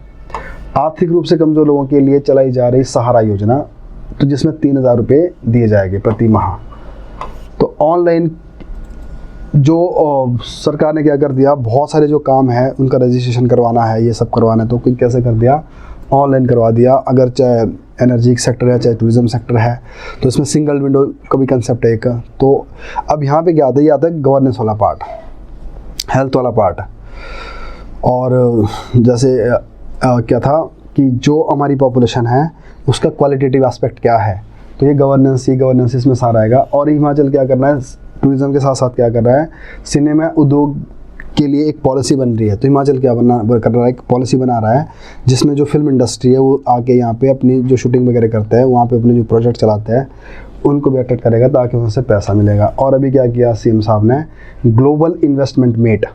आर्थिक रूप से कमज़ोर लोगों के लिए चलाई जा रही सहारा योजना, तो जिसमें 3,000 रुपये दिए जाएंगे प्रति माह। तो ऑनलाइन जो सरकार ने क्या कर दिया, बहुत सारे जो काम है उनका रजिस्ट्रेशन करवाना है, ये सब करवाना है, तो कैसे कर दिया, ऑनलाइन करवा दिया। अगर चाहे एनर्जी सेक्टर है, चाहे टूरिज्म सेक्टर है, तो इसमें सिंगल विंडो का भी कंसेप्ट है एक। तो अब यहाँ पे क्या आता है, ये आता है गवर्नेंस वाला पार्ट, हेल्थ वाला पार्ट। और जैसे क्या था कि जो हमारी पॉपुलेशन है उसका क्वालिटेटिव एस्पेक्ट क्या है, तो ये गवर्नेंस इसमें सारा आएगा। और हिमाचल क्या करना है, टूरिज़्म के साथ साथ क्या कर रहा है, सिनेमा उद्योग के लिए एक पॉलिसी बन रही है। तो हिमाचल क्या कर रहा है, एक पॉलिसी बना रहा है जिसमें जो फिल्म इंडस्ट्री है वो आके यहाँ पे अपनी जो शूटिंग वगैरह करते हैं, वहाँ पे अपने जो प्रोजेक्ट चलाते हैं, उनको भी अट्रैक्ट करेगा ताकि वहाँ से पैसा मिलेगा। और अभी क्या किया सीएम साहब ने, ग्लोबल इन्वेस्टमेंट मीट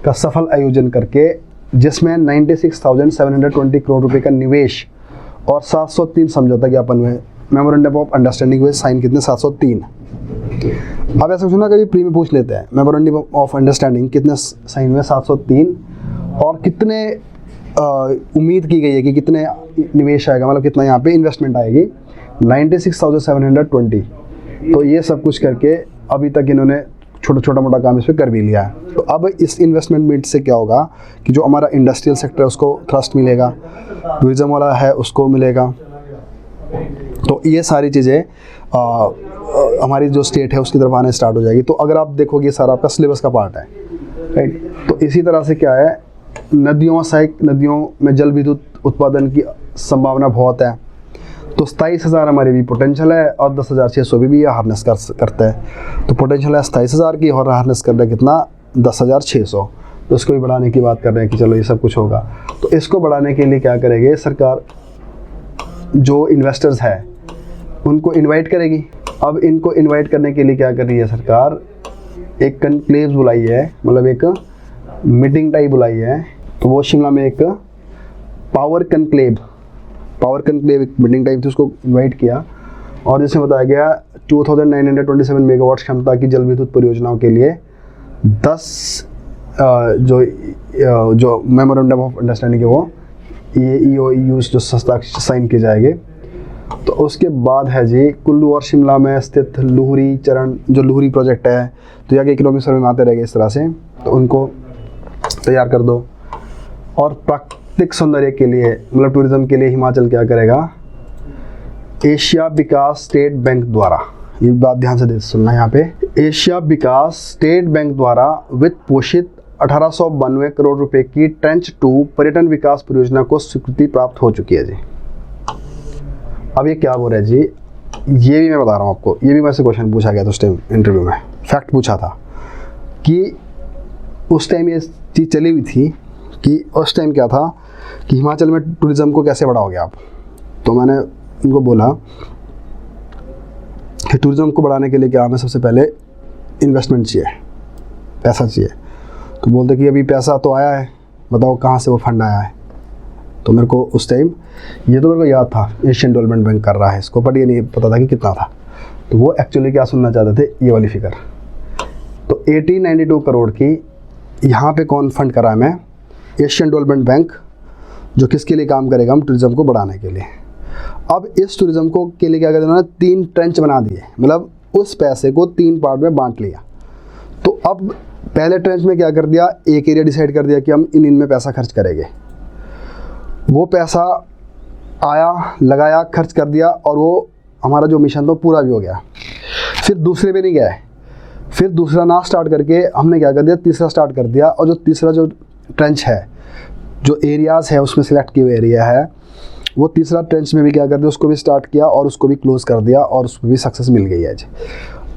का सफल आयोजन करके, जिसमें 96,720 करोड़ रुपए का निवेश और 703 समझौता ज्ञापन हुए, मेमोरेंडम ऑफ अंडरस्टैंडिंग हुए साइन, कितने, 703। अब ऐसा सुना कभी प्री में पूछ लेते हैं, मेमोरेंडम ऑफ अंडरस्टैंडिंग कितने साइन हुए, 703, और कितने उम्मीद की गई है कि कितने निवेश आएगा, मतलब कितना यहाँ पे इन्वेस्टमेंट आएगी, 96,720। तो ये सब कुछ करके अभी तक इन्होंने छोटा मोटा काम इस पर कर भी लिया है। तो अब इस इन्वेस्टमेंट मीट से क्या होगा कि जो हमारा इंडस्ट्रियल सेक्टर है उसको थ्रस्ट मिलेगा, टूरिज्म वाला है उसको मिलेगा। तो ये सारी चीज़ें हमारी जो स्टेट है उसकी तरफ आने स्टार्ट हो जाएगी। तो अगर आप देखोगे ये सारा आपका सिलेबस का पार्ट है, राइट। तो इसी तरह से क्या है, नदियों में जल विद्युत उत्पादन की संभावना बहुत है। तो 27,000 हमारी भी पोटेंशियल है और 10,600 भी हार्नेस करता है। तो पोटेंशियल है 27,000 की और हार्नेस कर रहे हैं कितना, 10,600। तो इसको भी बढ़ाने की बात कर रहे हैं कि चलो ये सब कुछ होगा। तो इसको बढ़ाने के लिए क्या करेंगे सरकार, जो इन्वेस्टर्स है उनको इनवाइट करेगी। अब इनको इनवाइट करने के लिए क्या कर रही है सरकार, एक कनक्लेव बुलाई है, मतलब एक मीटिंग टाइप बुलाई है। तो वो शिमला में एक पावर कनक्लेव एक मीटिंग टाइप थी, उसको इनवाइट किया और जिसमें बताया गया 2927 मेगावाट क्षमता की जल विद्युत परियोजनाओं के लिए 10 जो मेमोरेंडम ऑफ अंडरस्टैंडिंग है वो ये EOUs जो साइन किए जाएंगे। तो उसके बाद है जी कुल्लू और शिमला में स्थित लुहरी चरण, जो लुहरी प्रोजेक्ट है, तो यहाँ के इकोनॉमिक सर्वे में आते रहेंगे इस तरह से, तो उनको तैयार कर दो। और प्राकृतिक सौंदर्य के लिए, मतलब टूरिज्म के लिए हिमाचल क्या करेगा, एशिया विकास स्टेट बैंक द्वारा, ये बात ध्यान से सुनना यहाँ पे, एशिया विकास स्टेट बैंक द्वारा वित्त पोषित 1892 करोड़ रुपए की ट्रेंच 2 पर्यटन विकास परियोजना को स्वीकृति प्राप्त हो चुकी है जी। अब ये क्या बोल रहे हैं जी, ये भी मैं बता रहा हूँ आपको, ये भी मेरे से क्वेश्चन पूछा गया था उस टाइम इंटरव्यू में, फैक्ट पूछा था कि उस टाइम ये चीज़ चली हुई थी कि उस टाइम क्या था कि हिमाचल में टूरिज़्म को कैसे बढ़ाओगे आप। तो मैंने उनको बोला कि टूरिज़्म को बढ़ाने के लिए क्या हमें सबसे पहले इन्वेस्टमेंट चाहिए, पैसा चाहिए। तो बोलते कि अभी पैसा तो आया है, बताओ कहाँ से वो फंड आया है। तो मेरे को उस टाइम ये तो मेरे को याद था एशियन डेवलपमेंट बैंक कर रहा है इसको, बट ये नहीं पता था कि कितना था। तो वो एक्चुअली क्या सुनना चाहते थे, ये वाली फिगर। तो 1892 करोड़ की यहाँ पे कौन फंड करा है, मैं एशियन डेवलपमेंट बैंक, जो किसके लिए काम करेगा, हम टूरिज़्म को बढ़ाने के लिए। अब इस टूरिज़्म को के लिए क्या करते हैं, उन्होंने 3 ट्रेंच बना दिए, मतलब उस पैसे को 3 पार्ट में बांट लिया। तो अब पहले ट्रेंच में क्या कर दिया, एक एरिया डिसाइड कर दिया कि हम इनमें पैसा खर्च करेंगे। वो पैसा आया, लगाया, खर्च कर दिया और वो हमारा जो मिशन था पूरा भी हो गया। फिर दूसरे में नहीं गए, फिर दूसरा ना स्टार्ट करके हमने क्या कर दिया, तीसरा स्टार्ट कर दिया। और जो तीसरा जो ट्रेंच है, जो एरियाज़ है उसमें सिलेक्ट किए हुए एरिया है, वो तीसरा ट्रेंच में भी क्या कर दिया, उसको भी स्टार्ट किया और उसको भी क्लोज कर दिया और उसमें भी सक्सेस मिल गई है।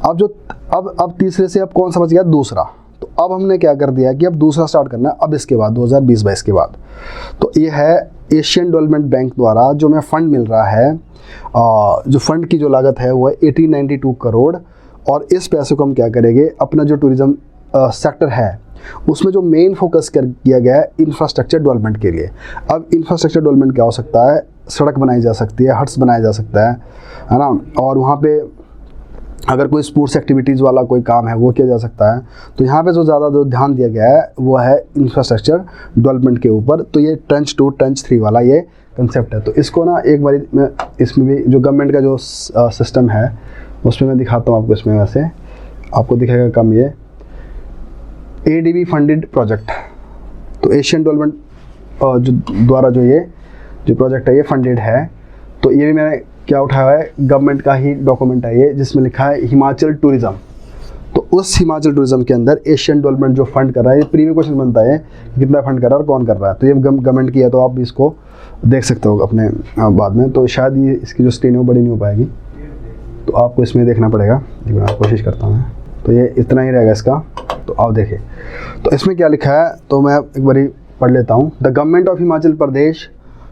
अब तीसरे से अब कौन सा बच गया, दूसरा। तो अब हमने क्या कर दिया कि अब दूसरा स्टार्ट करना है, अब इसके बाद 2020-22 के बाद। तो ये है एशियन डेवलपमेंट बैंक द्वारा जो हमें फ़ंड मिल रहा है, जो फंड की जो लागत है वो है 1892 करोड़। और इस पैसे को हम क्या करेंगे, अपना जो टूरिज़्म सेक्टर है उसमें जो मेन फोकस किया गया है इंफ्रास्ट्रक्चर डेवलपमेंट के लिए। अब इंफ्रास्ट्रक्चर डेवलपमेंट क्या हो सकता है, सड़क बनाई जा सकती है, हट्स बनाया जा सकता है ना, और वहाँ पे अगर कोई स्पोर्ट्स एक्टिविटीज़ वाला कोई काम है वो किया जा सकता है। तो यहाँ पे जो ज़्यादा जो ध्यान दिया गया है वो है इंफ्रास्ट्रक्चर डेवलपमेंट के ऊपर। तो ये ट्रेंच 2 ट्रेंच 3 वाला ये कंसेप्ट है। तो इसको ना एक बार मैं इसमें भी जो गवर्नमेंट का जो सिस्टम है उसमें मैं दिखाता हूँ आपको। इसमें वैसे आपको दिखेगा कम, ये ADB फंडेड प्रोजेक्ट, तो एशियन डेवलपमेंट जो द्वारा जो प्रोजेक्ट है ये फंडेड है। तो ये भी मैंने क्या उठाया है, गवर्नमेंट का ही डॉक्यूमेंट है ये, जिसमें लिखा है हिमाचल टूरिज़्म। तो उस हिमाचल टूरिज़्म के अंदर एशियन डेवलपमेंट जो फंड कर रहा है, ये प्रीवियस क्वेश्चन बनता है कितना फंड कर रहा है और कौन कर रहा है। तो ये गवर्नमेंट की है, तो आप इसको देख सकते हो अपने बाद में। तो शायद ये इसकी जो स्क्रीन है वो बड़ी नहीं हो पाएगी, तो आपको इसमें देखना पड़ेगा, मैं कोशिश करता हूँ। तो ये इतना ही रहेगा इसका, तो आओ देखें। तो इसमें क्या लिखा है, तो मैं एक बारी पढ़ लेता हूँ। The government of Himachal Pradesh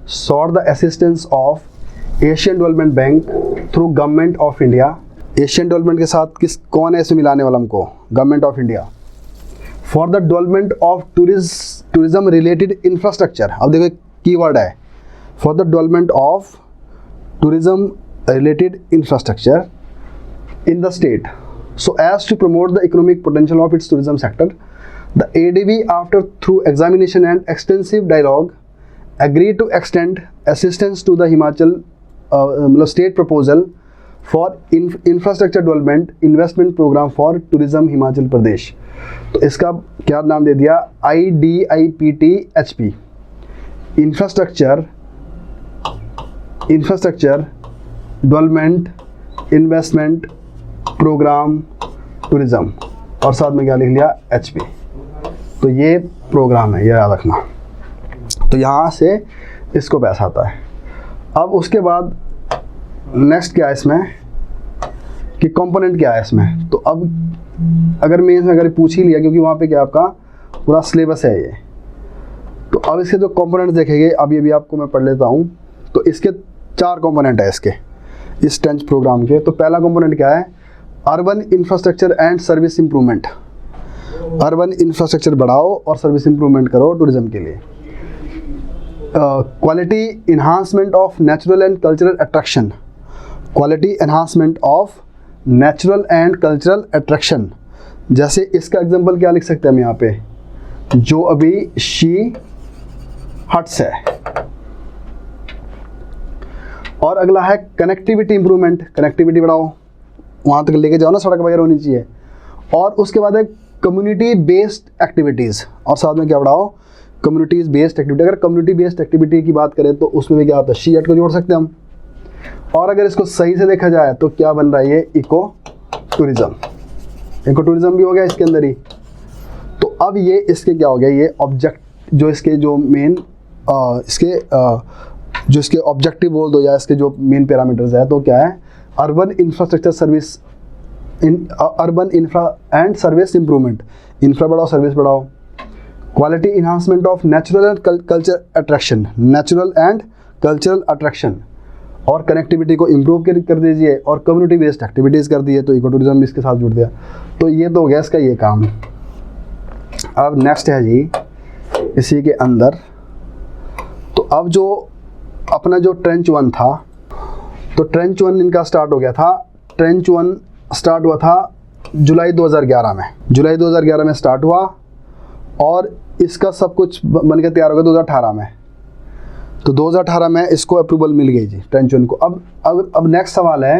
sought the assistance of Asian development bank through government of India. Asian development के साथ कौन है इसमें मिलाने वाला हमको, government of India, for the development of tourism related infrastructure. अब देखो कीवर्ड है, for the development of tourism related infrastructure in the state so as to promote the economic potential of its tourism sector. The ADB, after through examination and extensive dialogue, agreed to extend assistance to the Himachal state proposal for infrastructure development investment program for tourism Himachal Pradesh. तो इसका क्या नाम दे दिया, IDIPT-HP, infrastructure development investment programme tourism और साथ में क्या लिख लिया HP। तो ये प्रोग्राम है, ये याद रखना। तो यहाँ से इसको पैसा आता है। अब उसके बाद नेक्स्ट क्या है इसमें कि कंपोनेंट क्या है इसमें। तो अब अगर मैं इसमें अगर पूछ ही लिया, क्योंकि वहाँ पे क्या आपका पूरा सिलेबस है ये, तो अब इसके जो कंपोनेंट देखेंगे, अब ये भी आपको मैं पढ़ लेता हूँ। तो इसके 4 कंपोनेंट है इसके, इस टेंच प्रोग्राम के। तो पहला कंपोनेंट क्या है, urban infrastructure and service improvement. Urban infrastructure बढ़ाओ और सर्विस इंप्रूवमेंट करो टूरिज्म के लिए। Quality enhancement of natural and cultural attraction. Quality enhancement of natural and cultural attraction. जैसे इसका एग्जांपल क्या लिख सकते हैं हम यहाँ पे, जो अभी शी हट्स है। और अगला है कनेक्टिविटी इंप्रूवमेंट। कनेक्टिविटी बढ़ाओ, वहाँ तक लेके जाओ ना, सड़क वगैरह होनी चाहिए। और उसके बाद है कम्युनिटी बेस्ड एक्टिविटीज़, और साथ में क्या बढ़ाओ, कम्युनिटीज़ बेस्ड एक्टिविटी। अगर कम्युनिटी बेस्ड एक्टिविटी की बात करें तो उसमें भी क्या होता है, शी हट को जोड़ सकते हैं हम। और अगर इसको सही से देखा जाए तो क्या बन रहा है, ये इको टूरिज्म। इको टूरिज्म भी हो गया इसके अंदर ही। तो अब ये इसके क्या हो गया, ये ऑब्जेक्ट जो इसके जो मेन जो इसके ऑब्जेक्टिव बोल दो या इसके जो मेन पैरामीटर्स है, तो क्या है, urban infrastructure service urban infra and service improvement. Infra बढ़ाओ, सर्विस बढ़ाओ। Quality enhancement of natural and culture attraction. Natural and cultural attraction. और कनेक्टिविटी को इम्प्रूव कर दीजिए और कम्युनिटी बेस्ड एक्टिविटीज़ कर दिए, तो इको टूरिज्म भी इसके साथ जुड़ गया। तो ये तो हो गया इसका ये काम। अब नेक्स्ट है जी इसी के अंदर, तो अब जो अपना जो ट्रेंच 1 था, तो ट्रेंच 1 इनका स्टार्ट हो गया था। ट्रेंच 1 स्टार्ट हुआ था जुलाई 2011 में। जुलाई 2011 में स्टार्ट हुआ और इसका सब कुछ बन के तैयार हो गया 2018 में। तो 2018 में इसको अप्रूवल मिल गई जी ट्रेंच 1 को। अब नेक्स्ट सवाल है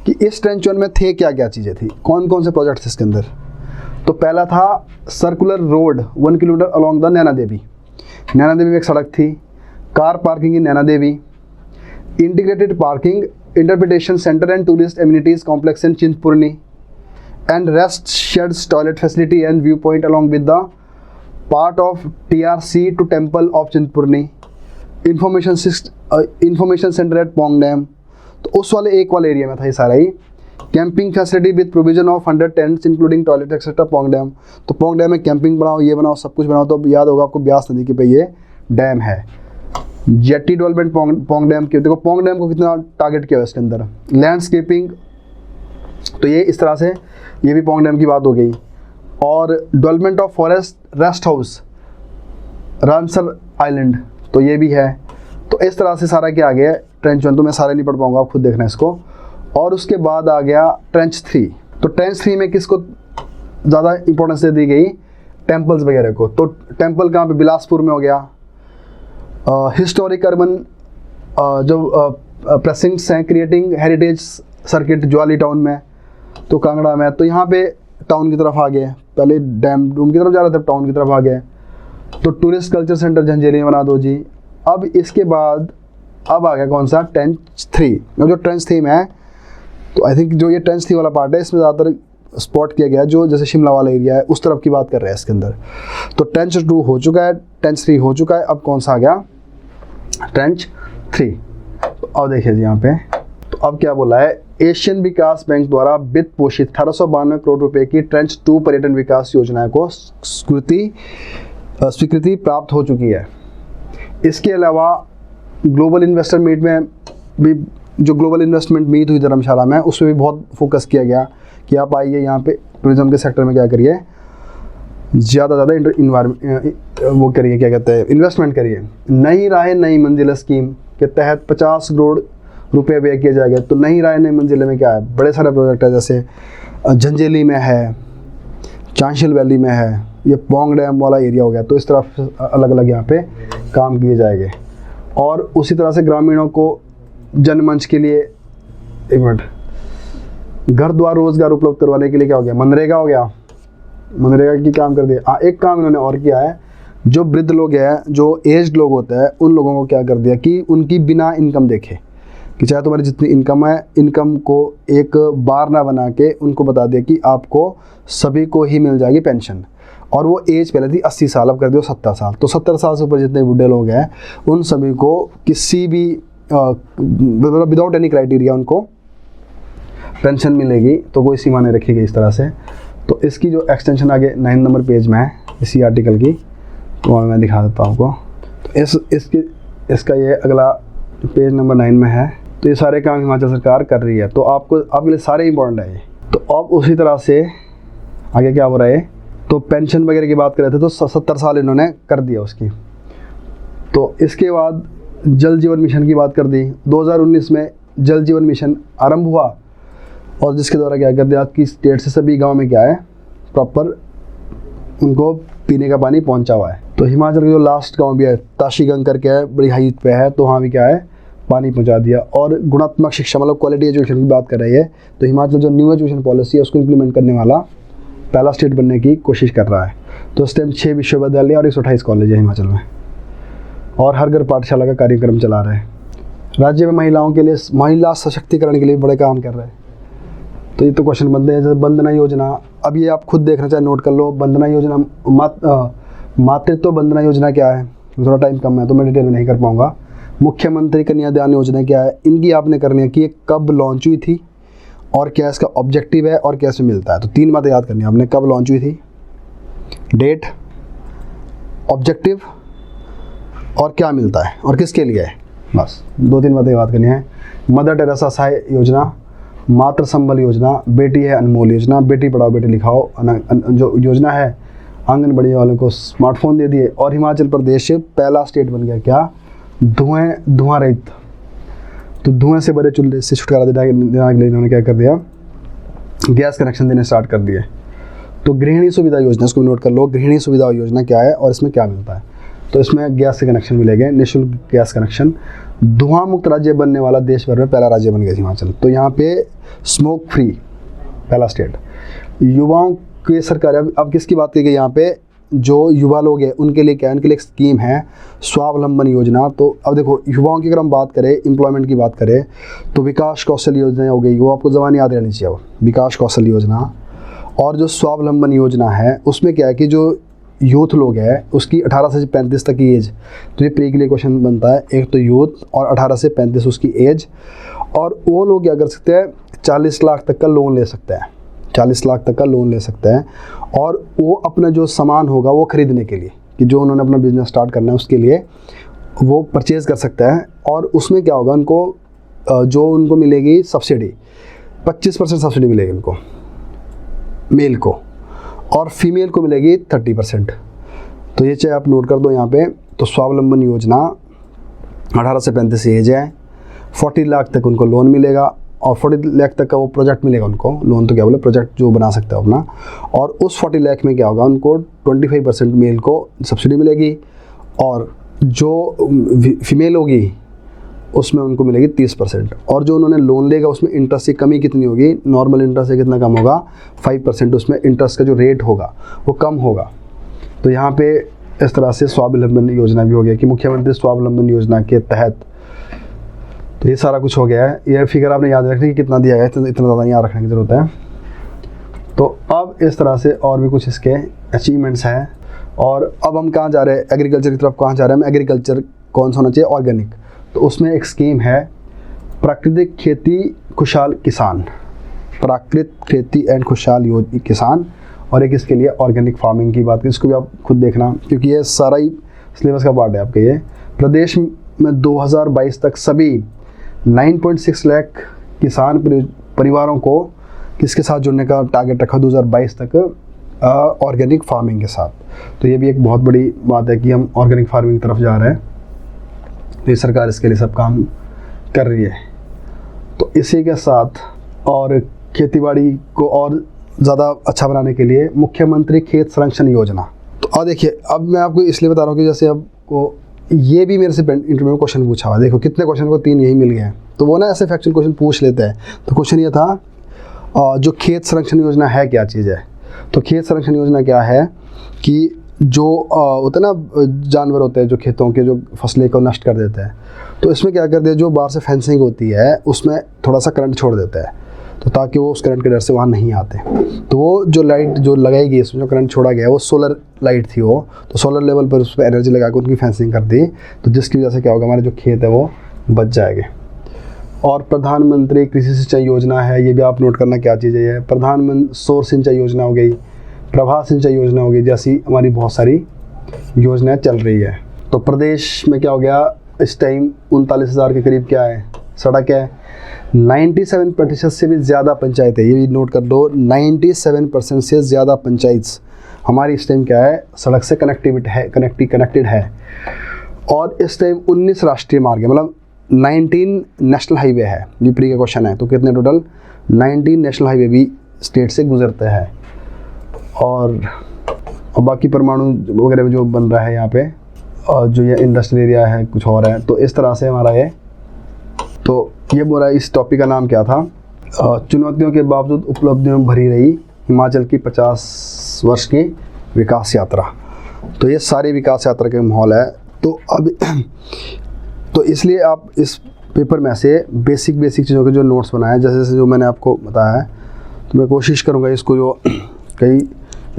कि इस ट्रेंच 1 में थे क्या क्या चीज़ें थी, कौन कौन से प्रोजेक्ट थे इसके अंदर। तो पहला था circular road 1 kilometre along the Naina Devi. Naina Devi में एक सड़क थी। Car parking in Naina Devi. Integrated parking interpretation centre and tourist amenities complex in Chintpurni and rest sheds toilet facility and view point along with the part of TRC to temple of Chintpurni. Information centre at Pong dam. तो उस वाले एक वाले area में था ये सारा ही। Camping facility with provision of 100 tents including toilet etcetera Pong dam. तो पोंग डैम में कैंपिंग बनाओ, ये बनाओ, सब कुछ बनाओ। तो अब याद होगा आपको ब्यास नदी के पे ये डैम है। जेटी डेवलपमेंट पोंग डैम के, देखो पोंग डैम को कितना टारगेट किया है इसके अंदर। लैंडस्केपिंग, तो ये इस तरह से ये भी पोंग डैम की बात हो गई। और development of forest rest house Ramsar island, तो ये भी है। तो इस तरह से सारा क्या आ गया ट्रेंच 1। तो मैं सारे नहीं पढ़ पाऊंगा, आप खुद देखना इसको। और उसके बाद आ गया ट्रेंच 3। तो ट्रेंच 3 में किसको ज़्यादा इंपॉर्टेंस दे दी गई, टेम्पल्स वगैरह को। तो टेम्पल कहाँ पे, बिलासपुर में हो गया। हिस्टोरिक अर्बन जो प्रेसिंग्स हैं creating heritage circuit Jawali town में, तो कांगड़ा में। तो यहाँ पे टाउन की तरफ आ गए, पहले डैम डूम की तरफ जा रहे थे, टाउन की तरफ आ गए। तो टूरिस्ट कल्चर सेंटर झंझेली में बना दो जी। अब इसके बाद अब आ गया कौन सा, ट्रेंच 3। जो ट्रेंच 3 में है, तो आई थिंक जो ये ट्रेंच 3 वाला पार्ट है, इसमें ज़्यादातर स्पॉट किया गया है जो जैसे शिमला वाला एरिया है उस तरफ की बात कर रहे हैं इसके अंदर। तो ट्रेंच 2 हो चुका है, ट्रेंच 3 हो चुका है। अब कौन सा आ गया, ट्रेंच 3। तो अब देखिए जी यहाँ पे, तो अब क्या बोला है, एशियन विकास बैंक द्वारा वित्त पोषित 1892 करोड़ रुपए की ट्रेंच 2 पर्यटन विकास योजना को स्वीकृति प्राप्त हो चुकी है। इसके अलावा ग्लोबल इन्वेस्टर मीट में भी, जो ग्लोबल इन्वेस्टमेंट मीट हुई धर्मशाला में, उसमें भी बहुत फोकस किया गया कि आप आइए यहाँ पे टूरिज्म के सेक्टर में क्या करिए, ज़्यादा वो करिए, क्या कहते हैं, इन्वेस्टमेंट करिए। नई राहें नई मंजिल स्कीम के तहत 50 करोड़ रुपए व्यय किए जाएंगे। तो नई राहें नई मंजिल में क्या है, बड़े सारे प्रोजेक्ट है, जैसे झंझेली में है, चांशल वैली में है, ये पोंग डैम वाला एरिया हो गया। तो इस तरफ अलग अलग यहाँ पे काम किए जाएंगे। और उसी तरह से ग्रामीणों को जनमंच के लिए, एक मिनट, घर द्वार रोजगार उपलब्ध करवाने के लिए क्या हो गया, मनरेगा हो गया। मनरेगा की काम कर दिया। एक काम इन्होंने और किया है, जो वृद्ध लोग हैं, जो एज्ड लोग होते हैं, उन लोगों को क्या कर दिया कि उनकी बिना इनकम देखे, कि चाहे तुम्हारी जितनी इनकम है, इनकम को एक बार ना बना के उनको बता दिया कि आपको सभी को ही मिल जाएगी पेंशन। और वो एज पहले थी 80 साल, अब कर दियो 70 साल। तो 70 साल से ऊपर जितने बूढ़े लोग हैं उन सभी को किसी भी विदाउट एनी क्राइटेरिया उनको पेंशन मिलेगी। तो कोई सीमा नहीं रखी गई इस तरह से। तो इसकी जो एक्सटेंशन आगे 9 नंबर पेज में है इसी आर्टिकल की, तो मैं दिखा देता हूँ आपको। तो इसका ये अगला पेज नंबर 9 में है। तो ये सारे काम हिमाचल सरकार कर रही है, तो आपके लिए सारे इंपॉर्टेंट है ये। तो अब उसी तरह से आगे क्या हो रहा है, तो पेंशन वगैरह की बात कर रहे थे, तो 70 साल इन्होंने कर दिया उसकी। तो इसके बाद जल जीवन मिशन की बात कर दी। 2019 में जल जीवन मिशन आरंभ हुआ और जिसके द्वारा क्या कर दिया, आज की स्टेट से सभी गाँव में क्या है, प्रॉपर उनको पीने का पानी पहुंचा हुआ है। तो हिमाचल का जो लास्ट गांव भी है ताशीगंग करके है, बड़ी हाइट पे है, तो वहाँ भी क्या है, पानी पहुंचा दिया। और गुणात्मक शिक्षा मतलब क्वालिटी एजुकेशन की बात कर रही है, तो हिमाचल जो न्यू एजुकेशन पॉलिसी है उसको इम्प्लीमेंट करने वाला पहला स्टेट बनने की कोशिश कर रहा है। तो इस टाइम 6 विश्वविद्यालय और 128 कॉलेज है हिमाचल में, और हर घर पाठशाला का कार्यक्रम चला रहे हैं। राज्य में महिलाओं के लिए, महिला सशक्तिकरण के लिए बड़े काम कर रहे हैं। तो ये तो क्वेश्चन बनते हैं, जैसे वंदना योजना, अब ये आप खुद देखना चाहे नोट कर लो। वंदना योजना, मातृत्व वंदना योजना क्या है, थोड़ा टाइम कम है तो मैं डिटेल में नहीं कर पाऊँगा। मुख्यमंत्री कन्यादान योजना क्या है, इनकी आपने करनी है कि ये कब लॉन्च हुई थी और क्या इसका ऑब्जेक्टिव है और कैसे मिलता है। तो 3 बातें याद करनी है आपने, कब लॉन्च हुई थी, डेट, ऑब्जेक्टिव और क्या मिलता है और किसके लिए है, बस 2-3 बातें याद करनी है। मदर टेरेसा सहाय योजना, मातृ संबल योजना, बेटी है अनमोल योजना, बेटी पढ़ाओ बेटी लिखाओ जो योजना है, आंगनबाड़ी वालों को स्मार्टफोन दे दिए। और हिमाचल प्रदेश पहला स्टेट बन गया क्या, धुआं रहित। तो धुएं से बड़े चूल्हे से छुटकारा देने के लिए इन्होंने क्या कर दिया, गैस कनेक्शन देने स्टार्ट कर दिए। तो गृहिणी सुविधा योजना, इसको नोट कर लो, गृहिणी सुविधा योजना क्या है और इसमें क्या मिलता है। तो इसमें गैस के कनेक्शन मिलेंगे, निःशुल्क गैस कनेक्शन। धुआं मुक्त राज्य बनने वाला देश भर में पहला राज्य बन गया हिमाचल। तो यहाँ पे स्मोक फ्री पहला स्टेट। युवाओं के सरकार, अब किसकी बात की गई यहाँ पे, जो युवा लोग हैं उनके लिए क्या है, उनके लिए एक स्कीम है स्वावलंबन योजना। तो अब देखो युवाओं की अगर हम बात करें, एम्प्लॉयमेंट की बात करें, तो विकास कौशल योजना हो गई, वो आपको ज़बान याद रहनी चाहिए, वो विकास कौशल योजना। और जो स्वावलंबन योजना है उसमें क्या है कि जो यूथ लोग हैं उसकी 18 से 35 तक की एज, तो ये प्री के लिए क्वेश्चन बनता है, एक तो यूथ और 18 से 35 उसकी एज। और वो लोग क्या कर सकते हैं, 40 लाख तक का लोन ले सकते हैं, 40 लाख तक का लोन ले सकते हैं। और वो अपना जो सामान होगा वो खरीदने के लिए, कि जो उन्होंने अपना बिजनेस स्टार्ट करना है उसके लिए वो परचेज़ कर सकते हैं। और उसमें क्या होगा, उनको जो उनको मिलेगी सब्सिडी, 25% सब्सिडी मिलेगी उनको, मेल को, और फीमेल को मिलेगी 30%। तो ये चाहे आप नोट कर दो यहाँ पे। तो स्वावलंबन योजना 18 से 35 एज है, 40 लाख तक उनको लोन मिलेगा और 40 लाख तक का वो प्रोजेक्ट मिलेगा उनको, लोन तो क्या बोले, प्रोजेक्ट जो बना सकते हो अपना। और उस 40 लाख में क्या होगा, उनको 25% मेल को सब्सिडी मिलेगी और जो फीमेल होगी उसमें उनको मिलेगी 30%। और जो उन्होंने लोन लेगा उसमें इंटरेस्ट की कमी कितनी होगी, नॉर्मल इंटरेस्ट से कितना कम होगा, 5%। उसमें इंटरेस्ट का जो रेट होगा वो कम होगा। तो यहाँ पे इस तरह से स्वावलंबन योजना भी हो गया कि मुख्यमंत्री स्वावलंबन योजना के तहत। तो ये सारा कुछ हो गया है। ये फिगर आपने याद रखना कि कितना दिया गया है, इतना ज़्यादा याद रखने की ज़रूरत है। तो अब इस तरह से और भी कुछ इसके अचीवमेंट्स हैं। और अब हम कहाँ जा रहे हैं, एग्रीकल्चर की तरफ कहाँ जा रहे हैं हम। एग्रीकल्चर कौन सा होना चाहिए, ऑर्गेनिक। तो उसमें एक स्कीम है प्राकृतिक खेती खुशहाल किसान, प्राकृतिक खेती एंड खुशहाल किसान। और एक इसके लिए ऑर्गेनिक फार्मिंग की बात की, इसको भी आप खुद देखना क्योंकि ये सारा ही सिलेबस का पार्ट है आपके। ये प्रदेश में 2022 तक सभी 9.6 लाख किसान परिवारों को किसके साथ जुड़ने का टारगेट रखा 2022 तक, ऑर्गेनिक फार्मिंग के साथ। तो ये भी एक बहुत बड़ी बात है कि हम ऑर्गेनिक फार्मिंग की तरफ जा रहे हैं। तो ये सरकार इसके लिए सब काम कर रही है। तो इसी के साथ और खेतीबाड़ी को और ज़्यादा अच्छा बनाने के लिए मुख्यमंत्री खेत संरक्षण योजना। तो अब देखिए, अब मैं आपको इसलिए बता रहा हूँ कि जैसे आपको ये भी मेरे से इंटरव्यू में क्वेश्चन पूछा हुआ है। देखो कितने क्वेश्चन को 3 यही मिल गए हैं। तो वो ना ऐसे फैक्चुअल क्वेश्चन पूछ लेते हैं। तो क्वेश्चन ये था जो खेत संरक्षण योजना है क्या चीज़ है। तो खेत संरक्षण योजना क्या है कि जो होते हैं ना जानवर होते हैं जो खेतों के जो फसलें को नष्ट कर देते हैं, तो इसमें क्या कर दिया, जो बाहर से फेंसिंग होती है उसमें थोड़ा सा करंट छोड़ देता है, तो ताकि वो उस करंट के डर से वहाँ नहीं आते। तो वो जो लाइट जो लगाई गई, इसमें जो करंट छोड़ा गया वो सोलर लाइट थी वो, तो सोलर लेवल पर उस पर एनर्जी लगा के उनकी फेंसिंग कर दी, तो जिसकी वजह से क्या होगा, हमारे जो खेत है वो बच जाएंगे। और प्रधानमंत्री कृषि सिंचाई योजना है, ये भी आप नोट करना क्या चीज़ है ये। प्रधानमंत्री सौर सिंचाई योजना हो गई, प्रभा सिंचाई योजना हो गई, जैसी हमारी बहुत सारी योजनाएं चल रही है। तो प्रदेश में क्या हो गया, इस टाइम 39,000 के करीब क्या है, सड़क है। 97% से भी ज़्यादा पंचायत है, ये भी नोट कर दो, 97% से ज़्यादा पंचायत हमारी इस टाइम क्या है, सड़क से कनेक्टेड है। और इस टाइम 19 राष्ट्रीय मार्ग है, मतलब 19 नेशनल हाईवे है। ये प्री का क्वेश्चन है, तो कितने टोटल 19 नेशनल हाईवे भी स्टेट से गुजरते हैं। और बाकी परमाणु वगैरह जो बन रहा है यहाँ पे, और जो ये इंडस्ट्रियल एरिया है कुछ और है, तो इस तरह से हमारा ये। तो ये बोला, इस टॉपिक का नाम क्या था, चुनौतियों के बावजूद उपलब्धियों में भरी रही हिमाचल की 50 वर्ष की विकास यात्रा। तो ये सारी विकास यात्रा के माहौल है। तो अब तो इसलिए आप इस पेपर में से बेसिक चीज़ों के जो नोट्स बनाए, जैसे जो मैंने आपको बताया है, तो मैं कोशिश करूँगा इसको जो कई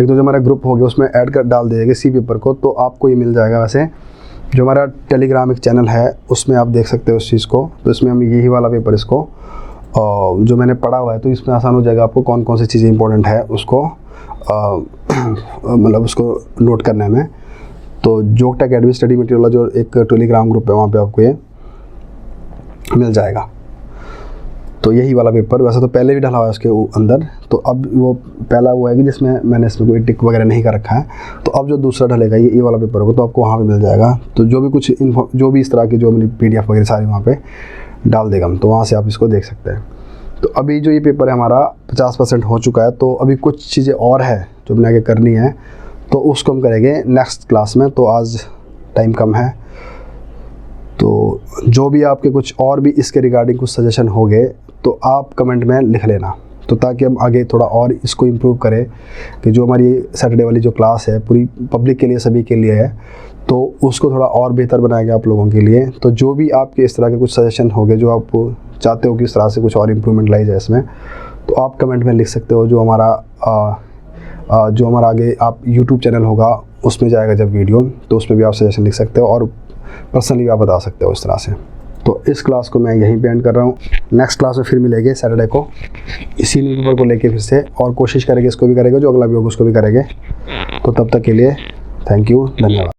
एक तो जो हमारा ग्रुप हो गया उसमें ऐड कर डाल देगा इसी पेपर को, तो आपको ये मिल जाएगा। वैसे जो हमारा टेलीग्राम एक चैनल है उसमें आप देख सकते हो उस चीज़ को, तो इसमें हम यही वाला पेपर इसको जो मैंने पढ़ा हुआ है, तो इसमें आसान हो जाएगा आपको कौन कौन सी चीज़ें इंपॉर्टेंट है उसको मतलब उसको नोट करने में। तो जोग अकेडमी स्टडी मटेरियल वाला जो एक टेलीग्राम ग्रुप है वहाँ पे आपको ये मिल जाएगा। तो यही वाला पेपर वैसे तो पहले भी डाला हुआ है उसके अंदर, तो अब वो पहला वो है कि जिसमें मैंने इसमें कोई टिक वगैरह नहीं कर रखा है, तो अब जो दूसरा डलेगा ये वाला पेपर होगा, तो आपको वहाँ पे मिल जाएगा। तो जो भी कुछ जो भी इस तरह की जो मेरी PDF वगैरह सारी वहाँ पे डाल देगा हम, तो वहाँ से आप इसको देख सकते हैं। तो अभी जो ये पेपर है हमारा 50% हो चुका है, तो अभी कुछ चीज़ें और है जो मैंने आगे करनी है, तो उसको हम करेंगे नेक्स्ट क्लास में। तो आज टाइम कम है, तो जो भी आपके कुछ और भी इसके रिगार्डिंग कुछ सजेशन हो गए तो आप कमेंट में लिख लेना, तो ताकि हम आगे थोड़ा और इसको इम्प्रूव करें कि जो हमारी सैटरडे वाली जो क्लास है पूरी पब्लिक के लिए सभी के लिए है, तो उसको थोड़ा और बेहतर बनाएंगे आप लोगों के लिए। तो जो भी आपके इस तरह के कुछ सजेशन हो गए जो आप चाहते हो कि इस तरह से कुछ और इम्प्रूवमेंट लाई जाए इसमें, तो आप कमेंट में लिख सकते हो। जो हमारा आगे आप यूट्यूब चैनल होगा उसमें जाएगा जब वीडियो, तो उसमें भी आप सजेशन लिख सकते हो और पर्सनली आप बता सकते हो इस तरह से। तो इस क्लास को मैं यहीं पे एंड कर रहा हूँ। नेक्स्ट क्लास में फिर मिलेंगे सैटरडे को इसी न्यूज़पेपर को लेके फिर से, और कोशिश करेंगे इसको भी करेंगे, जो अगला भी होगा उसको भी करेंगे। तो तब तक के लिए थैंक यू, धन्यवाद।